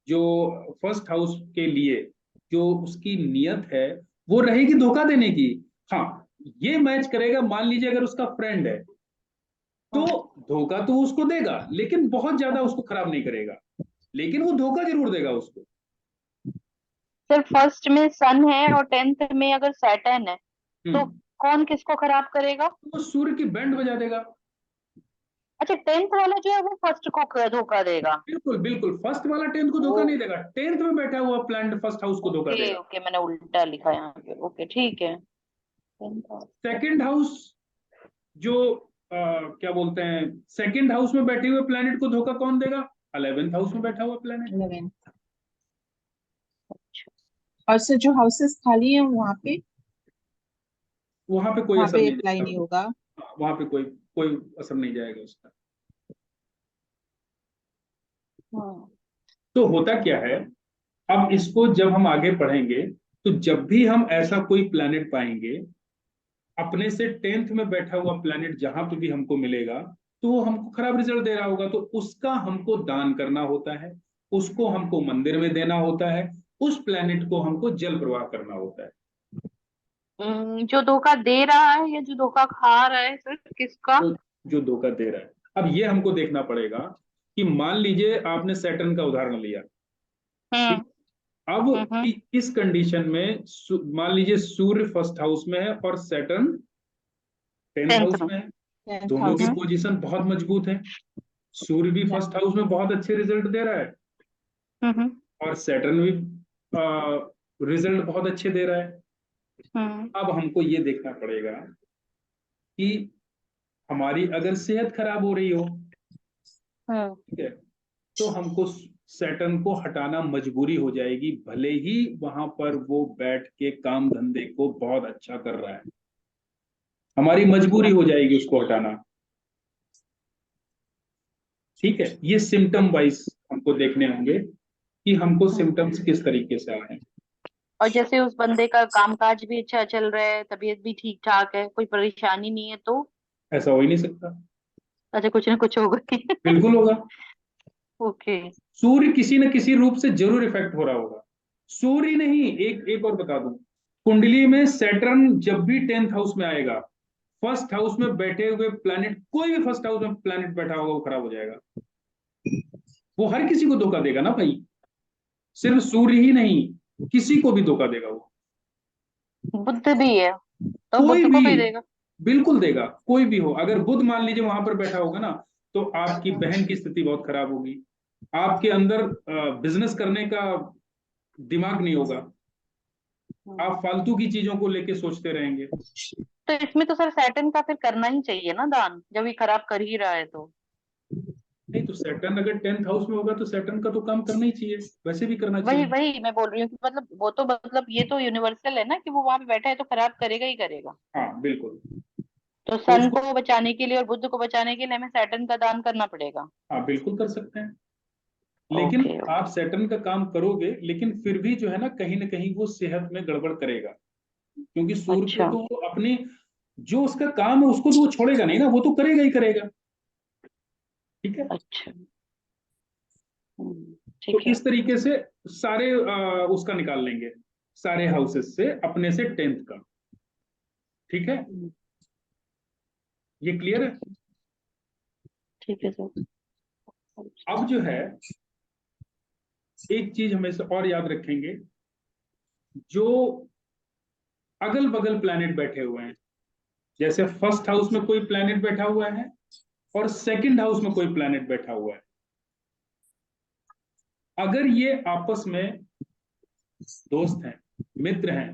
[SPEAKER 1] जो फर्स्ट हाउस के लिए जो उसकी नियत है, वो रहेगी धोखा देने की। हाँ, ये मैच करेगा, मान लीजिए अगर उसका फ्रेंड है तो धोखा तो उसको देगा, लेकिन बहुत ज्यादा उसको खराब नहीं करेगा, लेकिन वो धोखा जरूर देगा उसको।
[SPEAKER 3] सर फर्स्ट में सन है और 10th में अगर सैटर्न है तो
[SPEAKER 1] हम्म
[SPEAKER 3] कौन किसको खराब करेगा?
[SPEAKER 1] तो वो सूर्य की बैंड बजा देगा।
[SPEAKER 3] अच्छा 10th वाला जो है वो फर्स्ट को धोखा देगा।
[SPEAKER 1] बिल्कुल बिल्कुल, फर्स्ट वाला 10th को
[SPEAKER 3] ओ
[SPEAKER 1] धोखा नहीं देगा, 10th में बैठा हुआ प्लैनेट फर्स्ट हाउस को धोखा
[SPEAKER 3] ओके
[SPEAKER 1] देगा।
[SPEAKER 3] ओके, मैंने उल्टा लिखा यहाँ पे। ओके ठीक है। 10th
[SPEAKER 1] सेकंड हाउस जो क्या बोलते हैं, सेकंड हाउस में बैठे हुए प्लैनेट को धोखा कौन देगा? 11th हाउस में बैठा हुआ प्लैनेट।
[SPEAKER 2] 11। और सर जो हाउसेस खाली हैं वहाँ पे
[SPEAKER 1] वहां पे कोई असर नहीं
[SPEAKER 2] अप्लाई
[SPEAKER 1] जाएगा।
[SPEAKER 2] नहीं होगा।
[SPEAKER 1] हाँ, वहां पे कोई कोई असर नहीं जाएगा उसका।
[SPEAKER 3] हाँ।
[SPEAKER 1] तो होता क्या है, अब इसको जब हम आगे पढ़ेंगे तो जब भी हम ऐसा कोई प्लैनेट पाएंगे अपने से 10th में बैठा हुआ प्लैनेट जहां पे भी हमको मिलेगा, तो वो हमको खराब रिजल्ट दे रहा होगा, तो उसका हमको दान करना होता है, उसको हमको मंदिर में देना होता है, उस प्लैनेट को हमको जल प्रवाह करना होता है।
[SPEAKER 3] जो धोखा दे रहा है या जो धोखा खा रहा है सर, किसका?
[SPEAKER 1] तो जो धोखा दे रहा है, अब ये हमको देखना पड़ेगा कि मान लीजिए आपने सैटर्न का उदाहरण लिया, ठीक।
[SPEAKER 3] हम्म
[SPEAKER 1] अब
[SPEAKER 3] हम्म
[SPEAKER 1] इस कंडीशन में मान लीजिए सूर्य फर्स्ट हाउस में है और सैटर्न 10th
[SPEAKER 3] 10th
[SPEAKER 1] हाउस
[SPEAKER 3] में।
[SPEAKER 1] में है।
[SPEAKER 2] 10th
[SPEAKER 1] दोनों की
[SPEAKER 2] हाउस।
[SPEAKER 1] पोजीशन बहुत मजबूत है। सूर्य भी फर्स्ट हाउस में बहुत अच्छे रिजल्ट दे रहा है
[SPEAKER 3] हम्म
[SPEAKER 1] और सैटर्न भी रिजल्ट बहुत अच्छे दे रहा है।
[SPEAKER 3] हम्म
[SPEAKER 1] अब हमको ये देखना पड़ेगा कि हमारी अगर सेहत खराब हो रही हो,
[SPEAKER 3] हम्म
[SPEAKER 1] ठीक है, तो हमको सैटर्न को हटाना मजबूरी हो जाएगी, भले ही वहां पर वो बैठ के काम धंधे को बहुत अच्छा कर रहा है, हमारी मजबूरी हो जाएगी उसको हटाना। ठीक है, ये सिम्टम वाइज हमको देखने होंगे कि हमको
[SPEAKER 3] हम्म।
[SPEAKER 1] सिम्टम्स किस तरीके से आ रहे हैं।
[SPEAKER 3] और जैसे उस बंदे का कामकाज भी अच्छा चल रहा है, तबीयत भी ठीक ठाक है, कोई परेशानी नहीं है तो?
[SPEAKER 1] ऐसा हो ही नहीं सकता।
[SPEAKER 3] अच्छा कुछ ना कुछ होगा ही।
[SPEAKER 1] बिल्कुल होगा।
[SPEAKER 3] ओके।
[SPEAKER 1] सूर्य किसी न किसी रूप से जरूर इफेक्ट हो रहा होगा। सूर्य नहीं, एक एक और बता दूं, कुंडली में सैटर्न जब भी 10th हाउस में आएगा, फर्स्ट हाउस में बैठे हुए प्लैनेट, कोई भी फर्स्ट हाउस में प्लैनेट बैठा होगा वो खराब हो जाएगा। वो हर किसी को धोखा देगा ना भाई, सिर्फ सूर्य ही नहीं, किसी को भी धोखा देगा वो।
[SPEAKER 3] बुद्ध भी है तो
[SPEAKER 1] कोई
[SPEAKER 3] बुद्ध को
[SPEAKER 1] भी,
[SPEAKER 3] भी देगा।
[SPEAKER 1] बिल्कुल देगा, कोई भी हो। अगर बुध मान लीजिए वहां पर बैठा होगा ना, तो आपकी बहन की स्थिति बहुत खराब होगी, आपके अंदर बिजनेस करने का दिमाग नहीं होगा, आप फालतू की चीजों को लेके सोचते रहेंगे।
[SPEAKER 3] तो इसमें तो सर सैटर्न का फिर करना ही चाहिए ना दान, जब ये खराब कर ही रहा है तो।
[SPEAKER 1] नहीं, तो सैटर्न अगर 10th हाउस में होगा तो सैटर्न का तो काम करना ही चाहिए, वैसे भी करना
[SPEAKER 3] वही
[SPEAKER 1] चाहिए।
[SPEAKER 3] वही मैं बोल रही हूँ कि मतलब वो तो मतलब ये तो यूनिवर्सल है ना कि वो वहां पे बैठा है तो खराब करेगा ही करेगा।
[SPEAKER 1] हाँ बिल्कुल।
[SPEAKER 3] तो
[SPEAKER 1] तो
[SPEAKER 3] सन
[SPEAKER 1] उसको,
[SPEAKER 3] को बचाने के लिए और बुद्ध को बचाने के लिए हमें सैटर्न का दान करना पड़ेगा।
[SPEAKER 1] हाँ बिल्कुल कर सकते हैं, लेकिन
[SPEAKER 3] ओके
[SPEAKER 1] आप
[SPEAKER 3] ओके।
[SPEAKER 1] सैटर्न का काम करोगे, लेकिन फिर भी जो है ना कहीं वो सेहत में गड़बड़ करेगा, क्योंकि सूर्य को
[SPEAKER 3] अच्छा
[SPEAKER 1] तो वो अपने, जो उसका काम है उसको तो वो छोड़ेगा नहीं ना, वो तो करेगा ही करेगा। ठीक है।
[SPEAKER 3] अच्छा।
[SPEAKER 1] तो
[SPEAKER 3] ठीक है।
[SPEAKER 1] इस तरीके से सारे उसका निकाल लेंगे, सारे हाउसेस से अपने से 10th का। ठीक है, ये क्लियर है।
[SPEAKER 3] ठीक है। ठीक है सर।
[SPEAKER 1] अब जो है, एक चीज हमेशा और याद रखेंगे, जो अगल बगल प्लैनेट बैठे हुए हैं, जैसे फर्स्ट हाउस में कोई प्लैनेट बैठा हुआ है और सेकंड हाउस में कोई प्लैनेट बैठा हुआ है, अगर ये आपस में दोस्त हैं, मित्र हैं,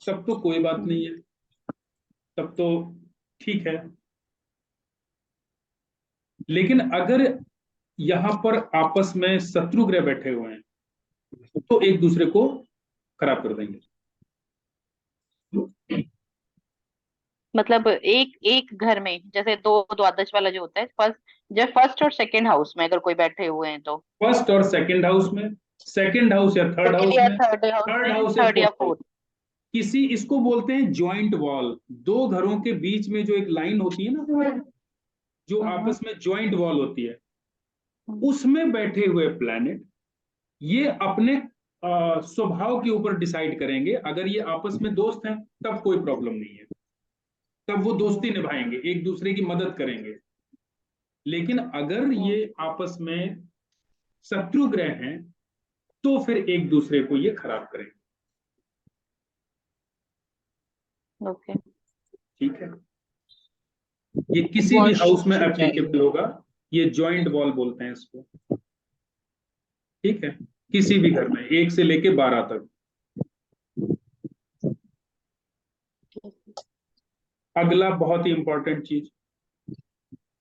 [SPEAKER 1] तब तो कोई बात नहीं है, तब तो ठीक है। लेकिन अगर यहां पर आपस में शत्रु ग्रह बैठे हुए हैं तो एक दूसरे को खराब कर देंगे।
[SPEAKER 3] मतलब एक एक घर में जैसे दो द्वादश वाला जो होता है, फर्स्ट जब फर्स्ट और सेकंड हाउस में अगर कोई बैठे हुए हैं तो
[SPEAKER 1] फर्स्ट और सेकंड हाउस में, सेकंड हाउस या थर्ड
[SPEAKER 3] सेकंड
[SPEAKER 1] हाउस
[SPEAKER 3] या
[SPEAKER 1] में,
[SPEAKER 3] थर्ड हाउस
[SPEAKER 1] थर्ड
[SPEAKER 3] में,
[SPEAKER 1] हाउस या
[SPEAKER 3] थर्ड या
[SPEAKER 1] फोर्थ हाउस,
[SPEAKER 3] फोर्थ।
[SPEAKER 1] किसी, इसको बोलते हैं ज्वाइंट वॉल, दो घरों के बीच में जो एक लाइन होती है ना, जो
[SPEAKER 3] हम्म
[SPEAKER 1] आपस में ज्वाइंट वॉल होती है,
[SPEAKER 3] हम्म
[SPEAKER 1] उसमें बैठे हुए प्लैनेट ये अपने स्वभाव के ऊपर डिसाइड करेंगे। अगर ये आपस में दोस्त हैं तब कोई प्रॉब्लम नहीं है, तब वो दोस्ती निभाएंगे, एक दूसरे की मदद करेंगे। लेकिन अगर ये आपस में शत्रु ग्रह हैं तो फिर एक दूसरे को ये खराब करेंगे।
[SPEAKER 3] ओके,
[SPEAKER 1] ठीक है, ये किसी भी हाउस में एप्लीकेबल होगा, ये जॉइंट वॉल बोलते हैं इसको। ठीक है, किसी भी घर में 1 से लेके 12 तक। अगला बहुत ही इंपॉर्टेंट चीज,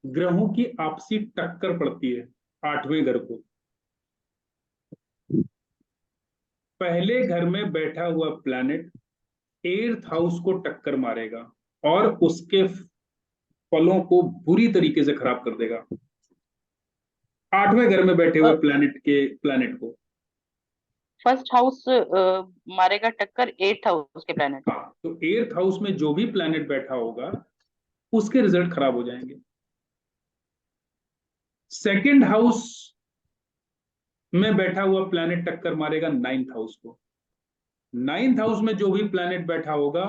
[SPEAKER 1] ग्रहों की आपसी टक्कर पड़ती है 8वें घर को। पहले घर में बैठा हुआ प्लैनेट 8th हाउस को टक्कर मारेगा और उसके फलों को बुरी तरीके से खराब कर देगा। 8वें घर में बैठे हुए प्लैनेट को
[SPEAKER 3] फर्स्ट हाउस मारेगा टक्कर 8th हाउस के प्लैनेट।
[SPEAKER 1] हाँ, तो 8th हाउस में जो भी प्लैनेट बैठा होगा उसके रिजल्ट खराब हो जाएंगे। सेकंड हाउस में बैठा हुआ प्लैनेट टक्कर मारेगा 9th हाउस को। 9th हाउस में जो भी प्लैनेट बैठा होगा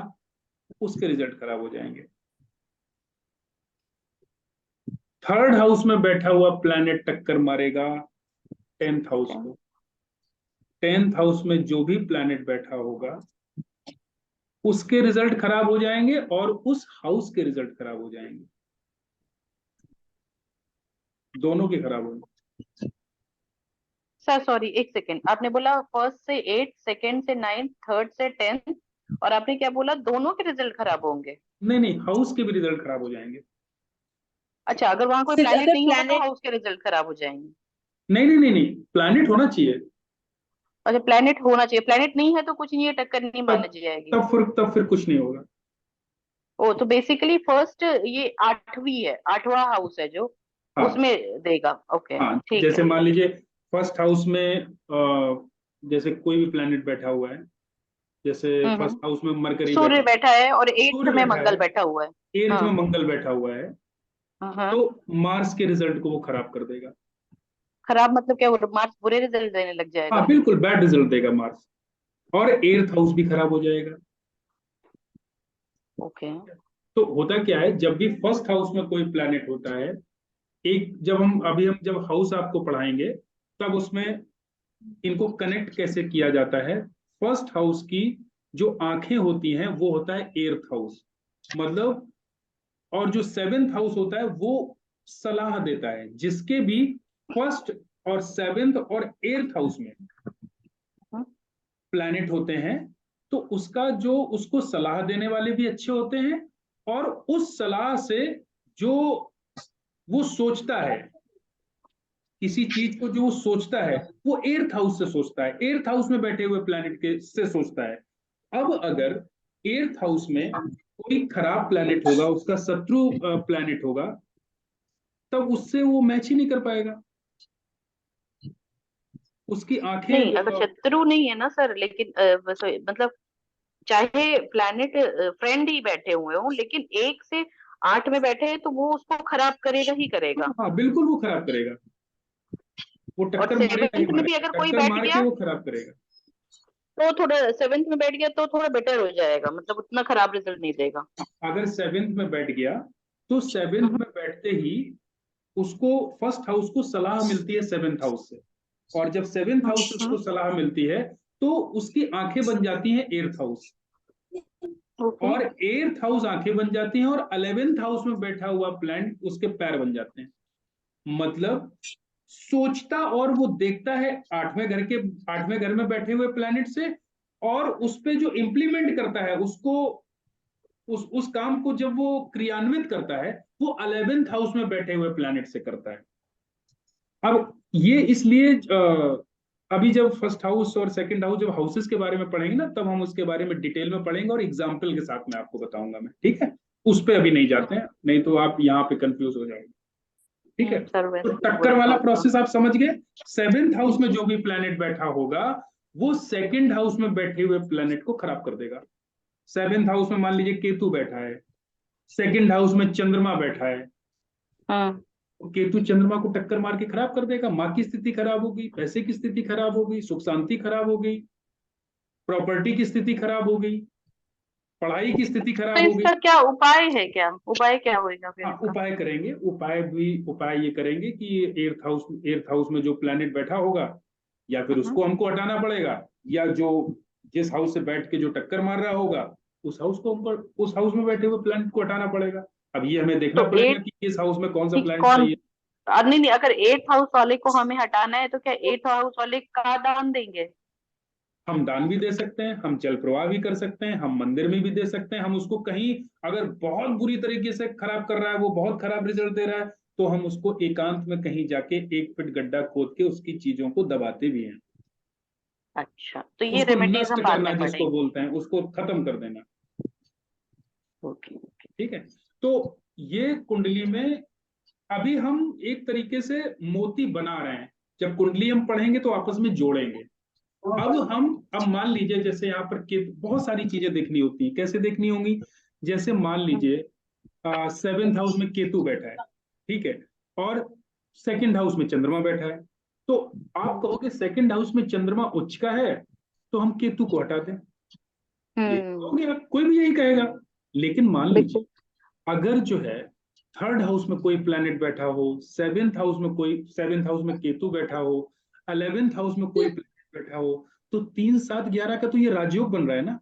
[SPEAKER 1] उसके रिजल्ट खराब हो जाएंगे। थर्ड हाउस में बैठा हुआ प्लैनेट टक्कर मारेगा 10th हाउस को। 10th हाउस में जो भी प्लैनेट बैठा होगा उसके रिजल्ट खराब हो जाएंगे और उस हाउस के रिजल्ट खराब हो जाएंगे, दोनों के खराब होंगे।
[SPEAKER 3] सर सॉरी, एक सेकेंड, आपने बोला फर्स्ट से 8, सेकंड से 9, थर्ड से 10, और आपने क्या बोला, दोनों के रिजल्ट खराब होंगे?
[SPEAKER 1] नहीं, हाउस के भी रिजल्ट खराब हो जाएंगे।
[SPEAKER 3] अच्छा, अगर वहां कोई प्लैनेट नहीं होगा तो हाउस के रिजल्ट खराब हो जाएंगे?
[SPEAKER 1] नहीं, प्लैनेट होना चाहिए।
[SPEAKER 3] अच्छा, प्लैनेट होना चाहिए, प्लैनेट नहीं है तो कुछ नहीं है, टक्कर नहीं मानी जाएगी।
[SPEAKER 1] तब फिर कुछ नहीं होगा।
[SPEAKER 3] ओ, तो बेसिकली फर्स्ट ये 8वीं है, 8वां हाउस है जो
[SPEAKER 1] हाँ,
[SPEAKER 3] उसमें देगा। ओके,
[SPEAKER 1] हाँ,
[SPEAKER 3] ठीक
[SPEAKER 1] जैसे
[SPEAKER 3] है।
[SPEAKER 1] मान लीजिए फर्स्ट हाउस में जैसे कोई भी प्लैनेट बैठा हुआ है, जैसे फर्स्ट हाउस में मरकरी
[SPEAKER 3] सूर्य
[SPEAKER 1] बैठा,
[SPEAKER 3] बैठा है और 8th
[SPEAKER 1] सूर्य
[SPEAKER 3] में
[SPEAKER 1] बैठा
[SPEAKER 3] मंगल
[SPEAKER 1] है,
[SPEAKER 3] बैठा हुआ है।
[SPEAKER 1] 8th में
[SPEAKER 3] हाँ,
[SPEAKER 1] मंगल बैठा हुआ है,
[SPEAKER 3] हाँ।
[SPEAKER 1] तो मार्स के रिजल्ट को वो खराब कर देगा।
[SPEAKER 3] खराब मतलब क्या, मार्स बुरे रिजल्ट देने लग
[SPEAKER 1] हाँ,
[SPEAKER 3] जाएगा?
[SPEAKER 1] बिल्कुल बैड रिजल्ट देगा मार्स, और 8th हाउस भी खराब हो जाएगा।
[SPEAKER 3] ओके।
[SPEAKER 1] तो होता क्या है, जब भी फर्स्ट हाउस में कोई प्लैनेट होता है, एक जब हाउस आपको पढ़ाएंगे तब उसमें इनको कनेक्ट कैसे किया जाता है। फर्स्ट हाउस की जो आंखें होती हैं वो होता है 8th हाउस, मतलब, और जो 7th हाउस होता है वो सलाह देता है। जिसके भी फर्स्ट और 7th और 8th हाउस में प्लैनेट होते हैं तो उसका जो उसको सलाह देने वाले भी अच्छे होते हैं, और उस सलाह से जो वो सोचता है, किसी चीज को जो वो सोचता है वो 8th हाउस से सोचता है, 8th हाउस में बैठे हुए प्लैनेट के से सोचता है। अब अगर 8th हाउस में कोई खराब प्लैनेट होगा, उसका शत्रु प्लैनेट होगा, तब उससे वो मैच ही नहीं कर पाएगा। उसकी आंखें
[SPEAKER 3] नहीं, अगर शत्रु नहीं है ना सर, लेकिन मतलब चाहे प्लैनेट फ्रेंड ही बैठे हुए हो, लेकिन 1 से 8 में बैठे हैं तो वो उसको खराब करेगा ही करेगा।
[SPEAKER 1] हाँ, बिल्कुल वो खराब करेगा, वो
[SPEAKER 3] और
[SPEAKER 1] टक्कर मारेगा ही
[SPEAKER 3] 7th में भी
[SPEAKER 1] मारेगा,
[SPEAKER 3] अगर कोई
[SPEAKER 1] टक्कर
[SPEAKER 3] बैठ
[SPEAKER 1] मार के
[SPEAKER 3] गया
[SPEAKER 1] वो खराब करेगा।
[SPEAKER 3] तो थोड़ा, 7th में बैठ गया तो थोड़ा बेटर हो जाएगा, मतलब उतना खराब रिजल्ट नहीं देगा।
[SPEAKER 1] अगर 7th में बैठ गया तो 7th में बैठते ही उसको फर्स्ट हाउस को सलाह मिलती है 7th हाउस से, और जब 7th हाउस से उसको सलाह मिलती है तो उसकी आंखें बन जाती हैं 8th हाउस, और 8th हाउस आंखें बन जाती हैं, और 11th हाउस में बैठा हुआ प्लैनेट उसके पैर बन जाते हैं। मतलब सोचता और वो देखता है 8वें घर में बैठे हुए प्लैनेट से, और उस पे जो इंप्लीमेंट करता है उसको, उस काम को जब वो क्रियान्वित करता है वो 11th हाउस में बैठे हुए प्लैनेट से करता है। अब ये इसलिए अभी जब फर्स्ट हाउस और सेकंड हाउस जब हाउसेस के बारे में पढ़ेंगे ना, तब हम उसके बारे में डिटेल में पढ़ेंगे और एग्जाम्पल के साथ में आपको बताऊंगा मैं। ठीक है, उस पे अभी नहीं जाते हैं, नहीं तो आप यहाँ पे कंफ्यूज हो जाएंगे। ठीक है, तो टक्कर वाला प्रोसेस आप समझ गए। 7th हाउस में जो भी प्लैनेट बैठा होगा वो 2nd हाउस में बैठे हुए प्लैनेट को खराब कर देगा। 7th हाउस में मान लीजिए केतु बैठा है, 2nd हाउस में चंद्रमा बैठा है, केतु चंद्रमा को टक्कर मार के खराब कर देगा। माँ की स्थिति खराब होगी, पैसे की स्थिति खराब हो गई, सुख शांति खराब हो गई, प्रॉपर्टी की स्थिति खराब हो गई, पढ़ाई की स्थिति
[SPEAKER 3] तो
[SPEAKER 1] खराब हो गई।
[SPEAKER 3] इसका क्या उपाय है, क्या उपाय क्या होगा फिर
[SPEAKER 1] हाँ,
[SPEAKER 3] इसका?
[SPEAKER 1] उपाय करेंगे। उपाय ये करेंगे कि एर्थ हाउस में जो प्लेनेट बैठा होगा, या फिर
[SPEAKER 3] हम्म।
[SPEAKER 1] उसको हमको हटाना पड़ेगा, या जो जिस हाउस से बैठ के जो टक्कर मार रहा होगा उस हाउस में बैठे हुए प्लेनेट को हटाना पड़ेगा। अब ये हमें देखना
[SPEAKER 3] तो
[SPEAKER 1] पड़ेगा
[SPEAKER 3] एट
[SPEAKER 1] कि किस हाउस में कौन सा
[SPEAKER 3] कि
[SPEAKER 1] प्लेनेट
[SPEAKER 3] कौन,
[SPEAKER 1] चाहिए।
[SPEAKER 3] नहीं नहीं, अगर एट हाउस वाले को हमें हटाना है तो क्या एट हाउस वाले का दान देंगे?
[SPEAKER 1] हम दान भी दे सकते हैं, हम जल प्रवाह भी कर सकते हैं, हम मंदिर में भी दे सकते हैं। हम उसको कहीं अगर बहुत बुरी तरीके से खराब कर रहा है, वो बहुत खराब रिजल्ट दे रहा है, तो हम उसको एकांत में कहीं जाके 1 फीट गड्ढा खोद के उसकी चीजों को दबाते भी हैं।
[SPEAKER 3] अच्छा, तो ये
[SPEAKER 1] उसको
[SPEAKER 3] रेमेडीज
[SPEAKER 1] नष्ट
[SPEAKER 3] हम बाद
[SPEAKER 1] करना
[SPEAKER 3] में
[SPEAKER 1] जिसको
[SPEAKER 3] पढ़ेंगे।
[SPEAKER 1] बोलते हैं, उसको खत्म कर देना।
[SPEAKER 3] Okay okay.
[SPEAKER 1] ठीक है। तो ये कुंडली में अभी हम एक तरीके से मोती बना रहे हैं। जब कुंडली हम पढ़ेंगे तो आपस में जोड़ेंगे। अब मान लीजिए, जैसे यहाँ पर बहुत सारी चीजें देखनी होती है। कैसे देखनी होंगी? जैसे मान लीजिए 7th हाउस में केतु बैठा है, ठीक है, और 2nd हाउस में चंद्रमा बैठा है। तो आप कहोगे 2nd हाउस में चंद्रमा उच्च का है, तो हम केतु को हटा दें। ये कहोगे आप, कोई भी यही कहेगा। लेकिन मान लीजिए
[SPEAKER 3] बिल्कुल।
[SPEAKER 1] अगर जो है 3rd हाउस में कोई प्लेनेट बैठा हो, 7th हाउस में केतु बैठा हो, 11th हाउस में कोई प्लेनेट बैठा हो, तो 3 7 11 का तो ये राजयोग बन रहा है ना।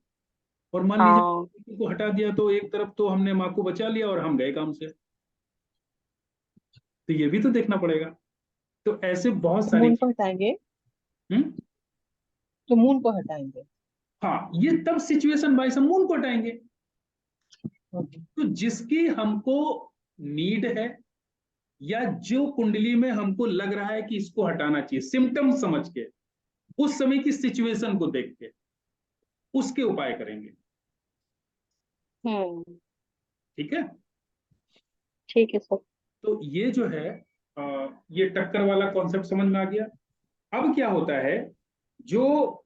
[SPEAKER 1] और मान लीजिए
[SPEAKER 3] हाँ,
[SPEAKER 1] केतु को हटा दिया, तो एक तरफ तो हमने माँ को बचा लिया और हम गए काम से। तो ये भी तो देखना पड़ेगा। तो ऐसे बहुत
[SPEAKER 2] तो
[SPEAKER 1] सारी
[SPEAKER 2] मून को हटाएंगे,
[SPEAKER 1] हम्म
[SPEAKER 2] तो मून को हटाएंगे।
[SPEAKER 1] हाँ, ये तब सिचुएशन वाइज हम मून को हटाएंगे।
[SPEAKER 2] ओके।
[SPEAKER 1] तो जिसकी हमको नीड है, या जो कुंडली में हमको लग रहा है कि इसको हटाना चाहिए, सिम्टम समझ के, उस समय की सिचुएशन को देख के उसके उपाय करेंगे।
[SPEAKER 3] हम्म,
[SPEAKER 1] ठीक है।
[SPEAKER 3] ठीक है सर।
[SPEAKER 1] तो ये जो है ये टक्कर वाला कॉन्सेप्ट समझ में आ गया। अब क्या होता है, जो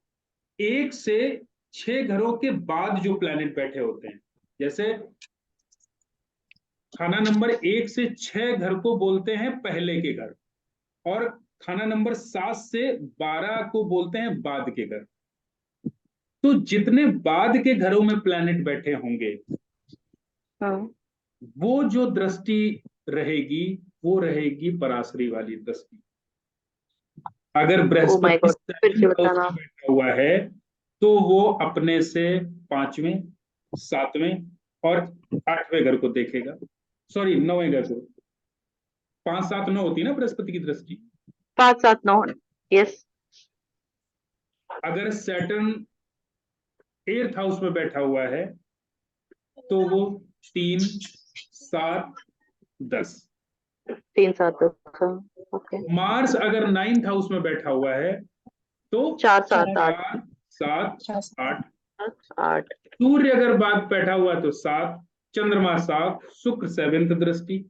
[SPEAKER 1] 1 से 6 घरों के बाद जो प्लैनेट बैठे होते हैं, जैसे खाना नंबर 1 से 6 घर को बोलते हैं पहले के घर, और खाना नंबर 7 से 12 को बोलते हैं बाद के घर। तो जितने बाद के घरों में प्लैनेट बैठे होंगे,
[SPEAKER 3] हाँ।
[SPEAKER 1] वो जो दृष्टि रहेगी, वो रहेगी पराशरी वाली दृष्टि। अगर
[SPEAKER 3] ओ माय
[SPEAKER 1] बृहस्पति
[SPEAKER 3] गॉड, फिर से
[SPEAKER 1] 7th हाउस
[SPEAKER 3] बताना।
[SPEAKER 1] में बैठा हुआ है, तो वो अपने से 5वें, 7वें और 8वें घर को देखेगा। सॉरी, 9वें घर को। 5 7 9 होती है ना बृहस्पति की दृष्टि।
[SPEAKER 3] 5 7 9। यस।
[SPEAKER 1] अगर सैटर्न 8th हाउस में बैठा हुआ है, तो वो 3 7 10।
[SPEAKER 3] 3 7 10। ओके।
[SPEAKER 1] मार्स अगर 9th हाउस में बैठा हुआ है, तो
[SPEAKER 3] 4 7 8।
[SPEAKER 1] 4 7 8।
[SPEAKER 3] 8।
[SPEAKER 1] सूर्य अगर बाद बैठा हुआ तो 7, चंद्रमा 7, शुक्र 7th दृष्टि।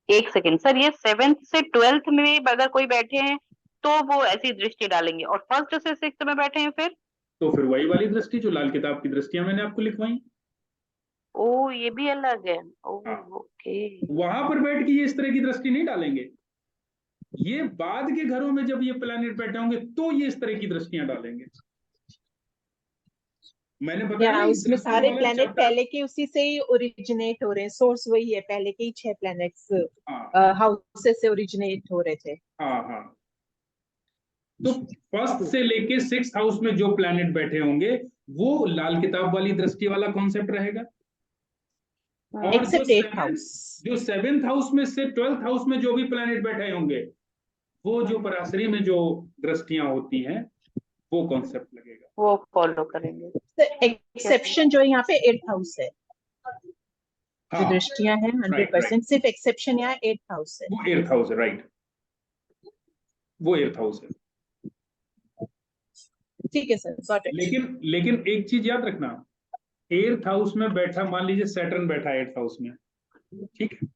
[SPEAKER 3] एक सेकेंड सर, ये 7th से 12th में अगर कोई बैठे हैं तो वो ऐसी दृष्टि डालेंगे, और 1st से 6th में बैठे हैं फिर?
[SPEAKER 1] तो फिर वही वाली दृष्टि जो लाल किताब की दृष्टियां मैंने आपको लिखवाई।
[SPEAKER 3] ओ, ये भी अलग है। ओ।
[SPEAKER 1] हाँ,
[SPEAKER 3] ओके।
[SPEAKER 1] वहां पर बैठ के ये इस तरह की दृष्टि नहीं डालेंगे। ये बाद के घरों में जब ये प्लैनेट बैठे होंगे, तो ये इस तरह की दृष्टियां डालेंगे। मैंने बताया ना,
[SPEAKER 2] या
[SPEAKER 1] ये
[SPEAKER 2] उसमें
[SPEAKER 1] दृष्टि
[SPEAKER 2] सारे
[SPEAKER 1] वाला
[SPEAKER 2] प्लेनेट
[SPEAKER 1] चैप्टर।
[SPEAKER 2] पहले के उसी से ही ओरिजिनेट हो रहे हैं, सोर्स वही है, पहले के ही 6 प्लैनेट्स
[SPEAKER 1] हाँ
[SPEAKER 2] हाउसेस से ओरिजिनेट हो रहे थे।
[SPEAKER 1] हाँ हाँ। तो 1st से लेके 6th हाउस में जो प्लैनेट बैठे होंगे, वो लाल किताब वाली दृष्टि वाला कॉन्सेप्ट रहेगा। और
[SPEAKER 2] एक्सेप्ट 8th हाउस।
[SPEAKER 1] जो 7th हाउस में से 12th हाउस में जो भी प्लैनेट बैठे होंगे, वो जो पराशरी में जो दृष्टियां होती हैं, वो कॉन्सेप्ट लगेगा।
[SPEAKER 3] वो फॉलो करेंगे।
[SPEAKER 2] एक्सेप्शन जो है यहाँ पे 8th हाउस है। जो
[SPEAKER 1] हाँ,
[SPEAKER 2] दृष्टियां हैं
[SPEAKER 1] राइट राइट,
[SPEAKER 2] 100%, सिर्फ एक्सेप्शन यहाँ 8th हाउस है।
[SPEAKER 1] वो 8th हाउस है, राइट, वो 8th हाउस है।
[SPEAKER 2] ठीक है सर, गॉट इट।
[SPEAKER 1] लेकिन एक चीज याद रखना, 8th हाउस में बैठा, मान लीजिए सैटर्न बैठा है 8th हाउस में, ठीक है,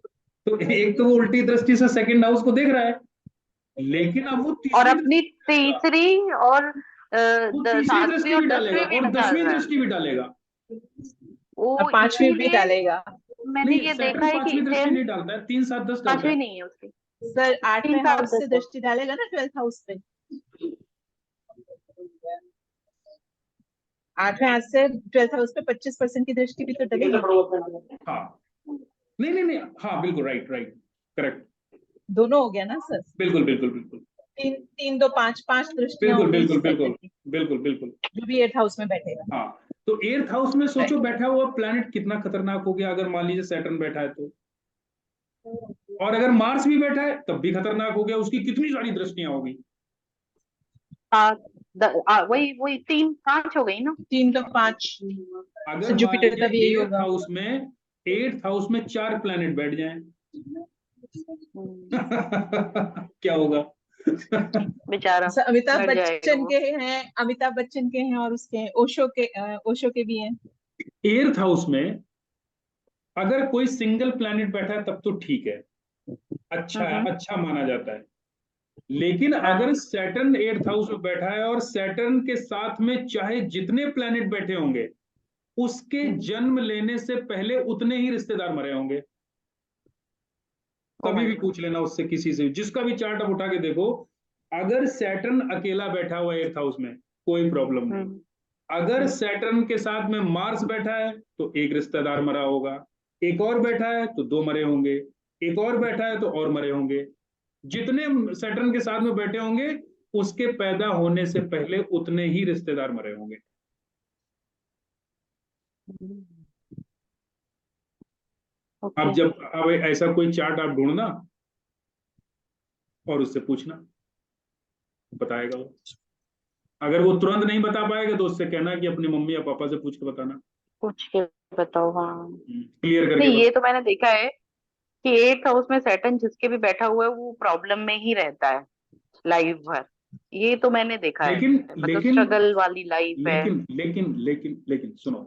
[SPEAKER 1] तो एक तो वो उल्टी दृष्टि से 2nd हाउस को देख रहा है, लेकिन अब वो
[SPEAKER 3] और
[SPEAKER 1] तीसरी
[SPEAKER 3] अपनी
[SPEAKER 1] दृष्टि भी डालेगा।
[SPEAKER 3] तीसरी और
[SPEAKER 1] वो तीसरी
[SPEAKER 3] 7वीं
[SPEAKER 1] दृष्टि
[SPEAKER 3] और
[SPEAKER 1] भी डालेगा
[SPEAKER 3] 10वीं भी
[SPEAKER 1] और
[SPEAKER 3] डाल
[SPEAKER 1] 10वीं
[SPEAKER 3] रहा है।
[SPEAKER 1] दृष्टि भी डालेगा।
[SPEAKER 3] ओ,
[SPEAKER 2] अब 5वीं भी
[SPEAKER 3] इसीलिए।
[SPEAKER 2] डालेगा।
[SPEAKER 3] मैंने
[SPEAKER 1] नहीं,
[SPEAKER 3] ये
[SPEAKER 1] सैटर्न
[SPEAKER 3] देखा है कि
[SPEAKER 1] पांचवी दृष्टि
[SPEAKER 3] 10
[SPEAKER 1] नहीं डालता है, 3 7 10 डालता
[SPEAKER 3] पांचवी
[SPEAKER 1] है।
[SPEAKER 3] नहीं है उसकी,
[SPEAKER 2] सर 8वें
[SPEAKER 3] 3 7
[SPEAKER 2] हाउस से
[SPEAKER 3] 10 है।
[SPEAKER 2] दृष्टि डालेगा ना 12th हाउस पे। 8वें हाउस से 12th हाउस पे 25% की दृष्टि भी तो डलेगी।
[SPEAKER 1] हाँ, नहीं नहीं नहीं, हाँ बिल्कुल, राइट राइट, करेक्ट,
[SPEAKER 2] दोनों हो गया ना सर।
[SPEAKER 1] बिल्कुल बिल्कुल बिल्कुल
[SPEAKER 2] 3 3 2 5 5 दृष्टियां हो
[SPEAKER 1] बिल्कुल
[SPEAKER 2] गई
[SPEAKER 1] बिल्कुल बिल्कुल
[SPEAKER 2] Saturn की,
[SPEAKER 1] बिल्कुल बिल्कुल।
[SPEAKER 2] जो भी 8th हाउस में बैठेगा।
[SPEAKER 1] हाँ, तो 8th हाउस में सोचो बैठा हुआ प्लैनेट कितना खतरनाक हो गया, अगर मान लीजिए सैटर्न बैठा है तो, और अगर मार्स भी बैठा है तब भी खतरनाक हो गया, उसकी कितनी सारी दृष्टियां होगी।
[SPEAKER 3] वही वही 3 5 हो गई ना।
[SPEAKER 2] 3 2 5
[SPEAKER 1] अगर मान
[SPEAKER 2] जुपिटर का भी
[SPEAKER 1] लीजिए
[SPEAKER 2] यही
[SPEAKER 1] एट्थ
[SPEAKER 2] होगा।
[SPEAKER 1] हाउस में 4 प्लैनेट बैठ जाएं क्या होगा।
[SPEAKER 3] बेचारा
[SPEAKER 2] सर अमिताभ
[SPEAKER 3] मर जाएगा
[SPEAKER 2] बच्चन
[SPEAKER 3] वो।
[SPEAKER 2] के हैं, अमिताभ बच्चन के हैं और उसके ओशो के भी हैं।
[SPEAKER 1] 8th हाउस में अगर कोई सिंगल प्लैनेट बैठा है तब तो ठीक है, अच्छा है, अच्छा माना जाता है। लेकिन अगर
[SPEAKER 3] हाँ।
[SPEAKER 1] सैटर्न 8th हाउस में बैठा है और सैटर्न के साथ में चाहे जितने प्लैनेट बैठे होंगे, उसके जन्म लेने से पहले उतने ही रिश्तेदार मरे होंगे।
[SPEAKER 3] ओ
[SPEAKER 1] कभी
[SPEAKER 3] माय
[SPEAKER 1] भी
[SPEAKER 3] गॉड।
[SPEAKER 1] पूछ लेना उससे, किसी से, जिसका भी चार्ट आप उठा के देखो, अगर सैटर्न अकेला बैठा हुआ 8th हाउस में कोई प्रॉब्लम नहीं, अगर सैटर्न के साथ में मार्स बैठा है तो एक रिश्तेदार मरा होगा, एक और बैठा है तो 2 मरे होंगे, एक और बैठा है तो और मरे होंगे। जितने सैटर्न के साथ में बैठे होंगे, उसके पैदा होने से पहले उतने ही रिश्तेदार मरे होंगे।
[SPEAKER 3] ओके।
[SPEAKER 1] अब ऐसा कोई चार्ट आप ढूंढना और उससे पूछना, बताएगा वो। अगर वो तुरंत नहीं बता पाएगा तो उससे कहना कि अपनी मम्मी या पापा से पूछ के बताना,
[SPEAKER 3] पूछ के बताओ, हाँ।
[SPEAKER 1] क्लियर करके
[SPEAKER 3] नहीं, ये
[SPEAKER 1] बता।
[SPEAKER 3] तो मैंने देखा है कि 8th हाउस में सैटर्न जिसके भी बैठा हुआ है वो प्रॉब्लम में ही रहता है लाइफ भर। ये तो मैंने देखा है,
[SPEAKER 1] लेकिन
[SPEAKER 3] मतलब
[SPEAKER 1] लेकिन
[SPEAKER 3] स्ट्रगल वाली लाइफ है।
[SPEAKER 1] लेकिन सुनो,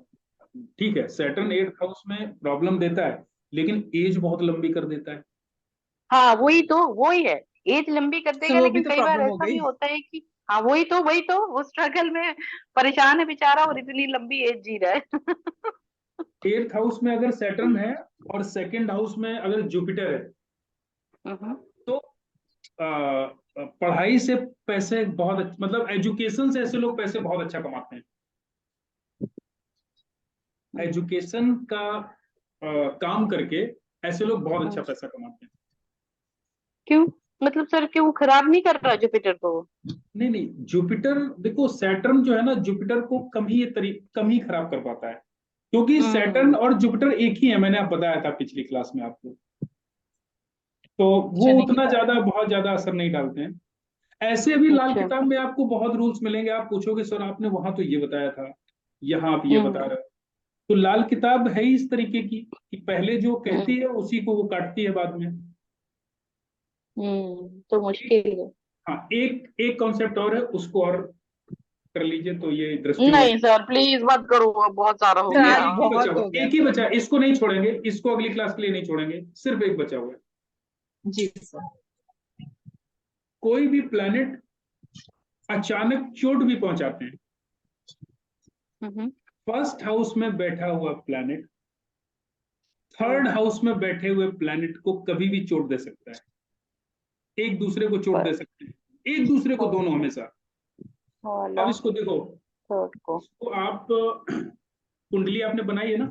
[SPEAKER 1] ठीक है सैटर्न 8th हाउस में प्रॉब्लम देता है, लेकिन एज बहुत लंबी कर देता है।
[SPEAKER 3] हाँ वही तो, वही है। एज लंबी कर
[SPEAKER 2] सर
[SPEAKER 3] देगा,
[SPEAKER 2] वो भी
[SPEAKER 3] लेकिन
[SPEAKER 2] तो
[SPEAKER 3] कई बार
[SPEAKER 2] प्रॉब्लम हो
[SPEAKER 3] ऐसा भी
[SPEAKER 2] गई।
[SPEAKER 3] होता है कि हाँ वही तो वो स्ट्रगल में परेशान है बेचारा, और इतनी लंबी एज जी रहा है।
[SPEAKER 1] 8th हाउस में अगर सैटर्न है और सेकंड हाउस में अगर जुपिटर है,
[SPEAKER 3] हम्म।
[SPEAKER 1] तो पढ़ाई से पैसे मतलब एजुकेशन से ऐसे लोग पैसे बहुत अच्छा कमाते हैं। एजुकेशन का काम करके ऐसे लोग बहुत अच्छा पैसा कमाते हैं।
[SPEAKER 3] क्यों? मतलब सर क्यों खराब नहीं कर रहा जुपिटर को?
[SPEAKER 1] नहीं नहीं, जुपिटर देखो, सैटर्न जो है ना, जुपिटर को कम ही खराब कर पाता है, क्योंकि सैटर्न
[SPEAKER 3] हम्म।
[SPEAKER 1] और जुपिटर एक ही है, मैंने आप बताया था पिछली क्लास में आपको। तो वो
[SPEAKER 2] अच्छा नहीं
[SPEAKER 1] उतना
[SPEAKER 2] था।
[SPEAKER 1] ज्यादा बहुत ज्यादा असर नहीं डालते हैं। ऐसे भी लाल
[SPEAKER 3] अच्छा।
[SPEAKER 1] किताब में आपको बहुत रूल्स मिलेंगे, आप पूछोगे सर आपने वहां तो ये बताया था, यहाँ आप ये बता
[SPEAKER 3] हम्म।
[SPEAKER 1] रहे हो। तो लाल किताब है ही इस तरीके की कि पहले जो कहती
[SPEAKER 3] हम्म।
[SPEAKER 1] है उसी को वो काटती है बाद में।
[SPEAKER 3] तो मुश्किल है।
[SPEAKER 1] हाँ, एक एक कॉन्सेप्ट और है, उसको और कर लीजिए तो ये दृष्टियों
[SPEAKER 3] नहीं
[SPEAKER 1] वाली।
[SPEAKER 3] सर प्लीज मत करो, अब बहुत सारा हो
[SPEAKER 2] सर
[SPEAKER 1] नहीं,
[SPEAKER 3] गया।
[SPEAKER 2] आज
[SPEAKER 1] एक ही बचा
[SPEAKER 2] बहुत
[SPEAKER 1] हुआ,
[SPEAKER 2] हो गया
[SPEAKER 1] एक ही
[SPEAKER 2] सर।
[SPEAKER 1] बचा है, इसको नहीं छोड़ेंगे, इसको अगली क्लास के लिए नहीं छोड़ेंगे, सिर्फ एक बचा हुआ है।
[SPEAKER 2] जी सर।
[SPEAKER 1] कोई भी प्लेनेट अचानक चोट भी पहुंचाते हैं।
[SPEAKER 3] हम्म।
[SPEAKER 1] फर्स्ट हाउस में बैठा हुआ प्लेनेट थर्ड हाउस में बैठे हुए प्लेनेट को कभी भी चोट दे सकता है, एक दूसरे को चोट दे सकते हैं, एक दूसरे को, दोनों हमेशा। अब इसको देखो,
[SPEAKER 3] थर्ड को।
[SPEAKER 1] इसको आप कुंडली आपने बनाई है ना,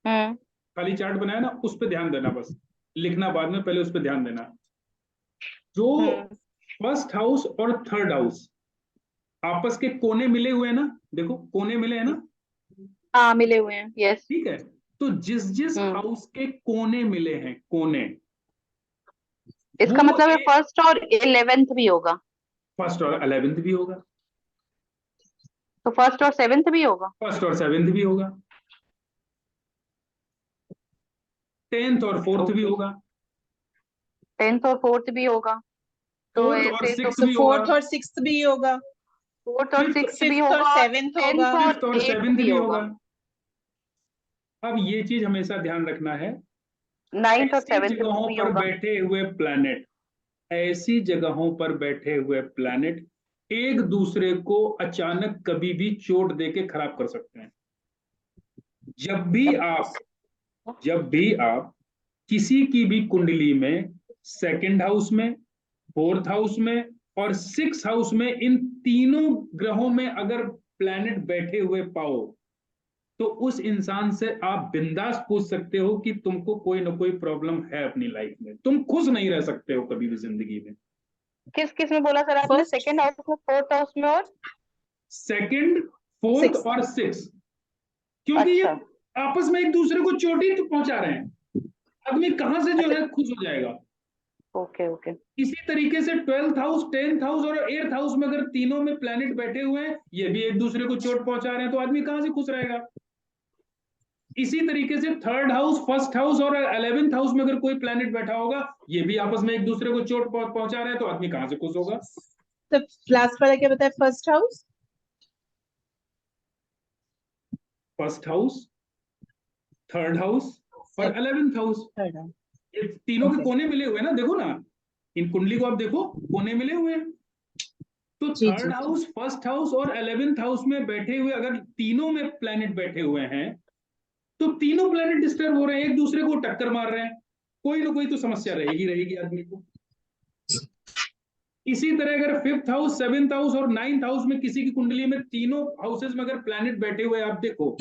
[SPEAKER 3] हम्म।
[SPEAKER 1] खाली चार्ट बनाया ना, उस पर ध्यान देना, बस लिखना बाद में, पहले उस पर ध्यान देना। जो
[SPEAKER 3] हम्म।
[SPEAKER 1] फर्स्ट हाउस और थर्ड हाउस आपस के कोने मिले हुए हैं ना, देखो कोने मिले हैं ना,
[SPEAKER 3] हाँ मिले हुए हैं, यस।
[SPEAKER 1] ठीक है। तो जिस जिस
[SPEAKER 3] हम्म।
[SPEAKER 1] हाउस के कोने मिले हैं, कोने,
[SPEAKER 3] इसका
[SPEAKER 1] वो
[SPEAKER 3] मतलब है
[SPEAKER 1] एक,
[SPEAKER 3] फर्स्ट और 11th भी होगा।
[SPEAKER 1] फर्स्ट और 11th भी होगा,
[SPEAKER 3] तो फर्स्ट और 7th भी होगा।
[SPEAKER 1] फर्स्ट और 7th भी होगा, 10th और 4th भी
[SPEAKER 3] ओके।
[SPEAKER 1] होगा,
[SPEAKER 3] 10th और 4th भी होगा। तो
[SPEAKER 1] 4th और
[SPEAKER 3] ऐसे तो
[SPEAKER 1] 6th
[SPEAKER 2] तो
[SPEAKER 1] भी होगा,
[SPEAKER 2] 4th और 6th भी होगा,
[SPEAKER 3] 4th और 6th भी
[SPEAKER 2] 5th और
[SPEAKER 3] होगा, और
[SPEAKER 2] 7th होगा।
[SPEAKER 3] 10th और
[SPEAKER 1] 5th और
[SPEAKER 3] 8th
[SPEAKER 1] 7th
[SPEAKER 3] भी
[SPEAKER 1] भी
[SPEAKER 3] होगा।
[SPEAKER 1] होगा। अब ये चीज हमेशा ध्यान रखना है,
[SPEAKER 3] 9th और
[SPEAKER 1] ऐसी
[SPEAKER 3] 7th
[SPEAKER 1] जगहों
[SPEAKER 3] भी
[SPEAKER 1] पर
[SPEAKER 3] होगा।
[SPEAKER 1] बैठे हुए प्लैनेट, ऐसी जगहों पर बैठे हुए प्लैनेट एक दूसरे को अचानक कभी भी चोट देके खराब कर सकते हैं। जब भी आप जब भी आप किसी की भी कुंडली में सेकंड हाउस में, फोर्थ हाउस में और सिक्स हाउस में, इन तीनों ग्रहों में अगर प्लैनेट बैठे हुए पाओ, तो उस इंसान से आप बिंदास पूछ सकते हो कि तुमको कोई ना कोई प्रॉब्लम है अपनी लाइफ में, तुम खुश नहीं रह सकते हो कभी भी जिंदगी में।
[SPEAKER 3] किस किस में बोला सर आपने?
[SPEAKER 2] फर्स्ट
[SPEAKER 3] सेकंड हाउस में, फोर्थ हाउस में और
[SPEAKER 1] सेकंड, फोर्थ
[SPEAKER 2] सिक्स।
[SPEAKER 1] और सिक्स, क्योंकि ये
[SPEAKER 3] अच्छा
[SPEAKER 1] आपस में एक दूसरे को चोटी तो पहुंचा रहे हैं। आदमी कहां से जो
[SPEAKER 3] अच्छा,
[SPEAKER 1] है खुश हो जाएगा।
[SPEAKER 3] Okay okay.
[SPEAKER 1] इसी तरीके से 12th हाउस, 10th हाउस और 8th हाउस में अगर तीनों में प्लैनेट बैठे हुए हैं, ये भी एक दूसरे को चोट पहुंचा रहे हैं, तो आदमी कहां से खुश रहेगा। इसी तरीके से 3rd हाउस, 1st हाउस और 11th हाउस में अगर कोई प्लैनेट बैठा होगा, ये भी आपस में एक दूसरे को चोट पहुंचा रहे हैं, तो आदमी कहां से खुश होगा।
[SPEAKER 2] तो लास्ट वाला क्या बताया? First house,
[SPEAKER 1] 1st house, 3rd house और 11th हाउस,
[SPEAKER 2] थर्ड हाउस।
[SPEAKER 1] ये तीनों के
[SPEAKER 2] ओके,
[SPEAKER 1] कोने मिले हुए हैं ना, देखो ना, इन कुंडली को आप देखो, कोने मिले हुए हैं। तो
[SPEAKER 2] जी जी
[SPEAKER 1] 3rd
[SPEAKER 2] जी।
[SPEAKER 1] हाउस, 1st हाउस और 11th हाउस में बैठे हुए अगर तीनों में प्लैनेट बैठे हुए हैं, तो तीनों प्लैनेट डिस्टर्ब हो रहे हैं, एक दूसरे को टक्कर मार रहे हैं, कोई ना कोई तो समस्या रहेगी रहेगी आदमी को। इसी तरह अगर 5th हाउस, 7th हाउस और 9th हाउस में किसी की कुंडली में तीनों हाउसेस में अगर प्लैनेट बैठे हुए आप देखो,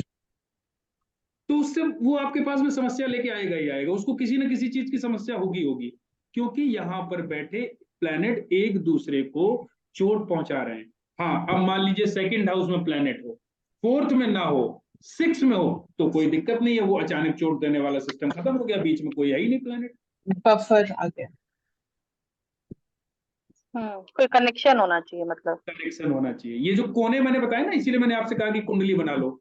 [SPEAKER 1] तो उससे वो आपके पास में समस्या लेके आएगा ही आएगा, उसको किसी ना किसी चीज की समस्या होगी होगी, क्योंकि यहाँ पर बैठे प्लैनेट एक दूसरे को चोट पहुंचा रहे हैं। हाँ, अब मान लीजिए सेकंड हाउस में प्लैनेट हो, फोर्थ में ना हो, सिक्स में हो, तो कोई दिक्कत नहीं है, वो अचानक चोट देने वाला सिस्टम खत्म हो गया, बीच में कोई है ही नहीं प्लैनेट।
[SPEAKER 2] बफर आ गया।
[SPEAKER 3] कोई कनेक्शन होना चाहिए मतलब।
[SPEAKER 1] कनेक्शन होना चाहिए। ये जो कोने मैंने बताया ना, इसीलिए मैंने आपसे कहा कि कुंडली बना लो।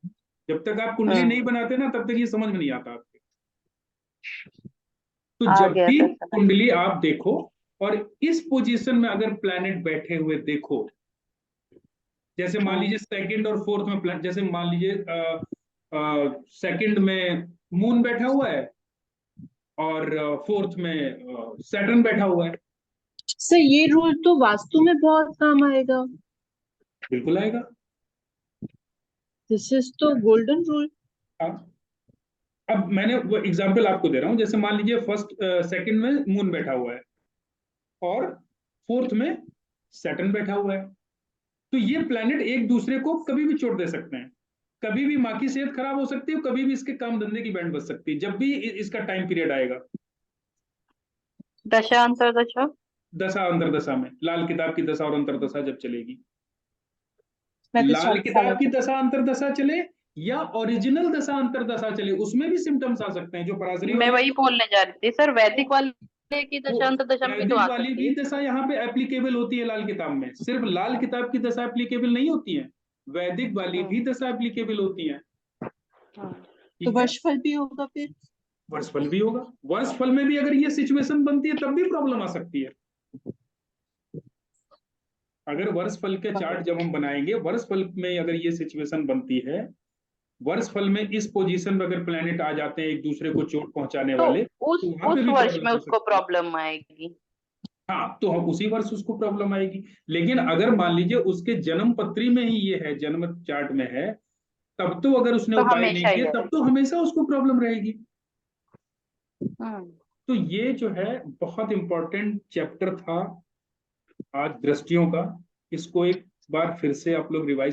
[SPEAKER 1] जब तक आप कुंडली नहीं
[SPEAKER 3] हम्म,
[SPEAKER 1] बनाते ना, तब तक ये समझ में नहीं आता आपके। तो
[SPEAKER 3] आ
[SPEAKER 1] जब
[SPEAKER 3] गया
[SPEAKER 1] भी
[SPEAKER 3] सर समझ।
[SPEAKER 1] कुंडली आप देखो और इस पोजीशन में अगर प्लैनेट बैठे हुए देखो, जैसे मान
[SPEAKER 3] हम्म,
[SPEAKER 1] लीजिए सेकंड और फोर्थ में प्लैनेट, जैसे मान लीजिए सेकंड में मून बैठा हुआ है और फोर्थ में सैटर्न बैठा हुआ है।
[SPEAKER 2] सर ये रूल तो वास्तु में बहुत काम आएगा।
[SPEAKER 1] बिल्कुल आएगा।
[SPEAKER 2] दिस इज तो गोल्डन रूल।
[SPEAKER 1] हाँ। अब मैंने वो एग्जांपल आपको दे रहा हूँ, जैसे मान लीजिए फर्स्ट सेकंड में मून बैठा हुआ है और फोर्थ में सैटर्न बैठा हुआ है, तो ये प्लैनेट एक दूसरे को कभी भी चोट दे सकते हैं। कभी भी माँ की सेहत खराब हो सकती है, कभी भी इसके काम धंधे की बैंड बज सकती है, जब भी इसका टाइम पीरियड आएगा।
[SPEAKER 3] दशा अंतरदशा।
[SPEAKER 1] दशा अंतरदशा में, लाल किताब की दशा और अंतरदशा जब चलेगी,
[SPEAKER 2] मैं तो
[SPEAKER 1] लाल
[SPEAKER 2] फॉलो
[SPEAKER 1] किताब की
[SPEAKER 2] कर।
[SPEAKER 1] दशा अंतरदशा चले या ओरिजिनल दशा अंतरदशा चले, उसमें भी सिम्टम्स आ सकते हैं, जो पराशरी
[SPEAKER 3] मैं
[SPEAKER 1] वाली
[SPEAKER 3] वही बोलने जा रही थी सर, वैदिक वाले की
[SPEAKER 1] वो
[SPEAKER 3] दशा अंतरदशा में भी तो
[SPEAKER 1] वैदिक
[SPEAKER 3] आ
[SPEAKER 1] वाली
[SPEAKER 3] सकती
[SPEAKER 1] भी
[SPEAKER 3] है।
[SPEAKER 1] दशा यहाँ पे एप्लीकेबल होती है लाल किताब में, सिर्फ लाल किताब की दशा एप्लीकेबल नहीं होती है, वैदिक वाली
[SPEAKER 3] हम्म
[SPEAKER 1] भी दशा एप्लीकेबल होती है।
[SPEAKER 3] हम्म।
[SPEAKER 2] तो
[SPEAKER 1] ठीक है।
[SPEAKER 2] वर्षफल भी होगा फिर?
[SPEAKER 1] वर्षफल भी होगा, वर्षफल में भी अगर ये सिचुएशन बनती है तब भी प्रॉब्लम आ सकती है। अगर वर्षफल के चार्ट जब हम बनाएंगे, वर्षफल में अगर ये सिचुएशन बनती है, वर्षफल में इस पोजीशन में अगर प्लैनेट आ जाते हैं एक दूसरे को चोट पहुंचाने
[SPEAKER 3] तो
[SPEAKER 1] वाले,
[SPEAKER 3] उस
[SPEAKER 1] तो वहां पे
[SPEAKER 3] उस
[SPEAKER 1] भी
[SPEAKER 3] वर्ष
[SPEAKER 1] प्रॉब्लम
[SPEAKER 3] में
[SPEAKER 1] हो
[SPEAKER 3] उसको
[SPEAKER 1] सकती है।
[SPEAKER 3] प्रॉब्लम आएगी।
[SPEAKER 1] हाँ, तो हम उसी वर्ष उसको प्रॉब्लम आएगी। लेकिन अगर मान लीजिए उसके जन्म पत्री में ही ये है, जन्म चार्ट में है, तब तो अगर उसने
[SPEAKER 3] तो
[SPEAKER 1] उपाय नहीं
[SPEAKER 3] हमेशा ही
[SPEAKER 1] किए, तब तो
[SPEAKER 3] आएगी।
[SPEAKER 1] हमेशा उसको प्रॉब्लम रहेगी।
[SPEAKER 3] हम्म।
[SPEAKER 1] तो ये जो है बहुत इंपॉर्टेंट चैप्टर था आज दृष्टियों का, इसको एक बार फिर से आप लोग रिवाइज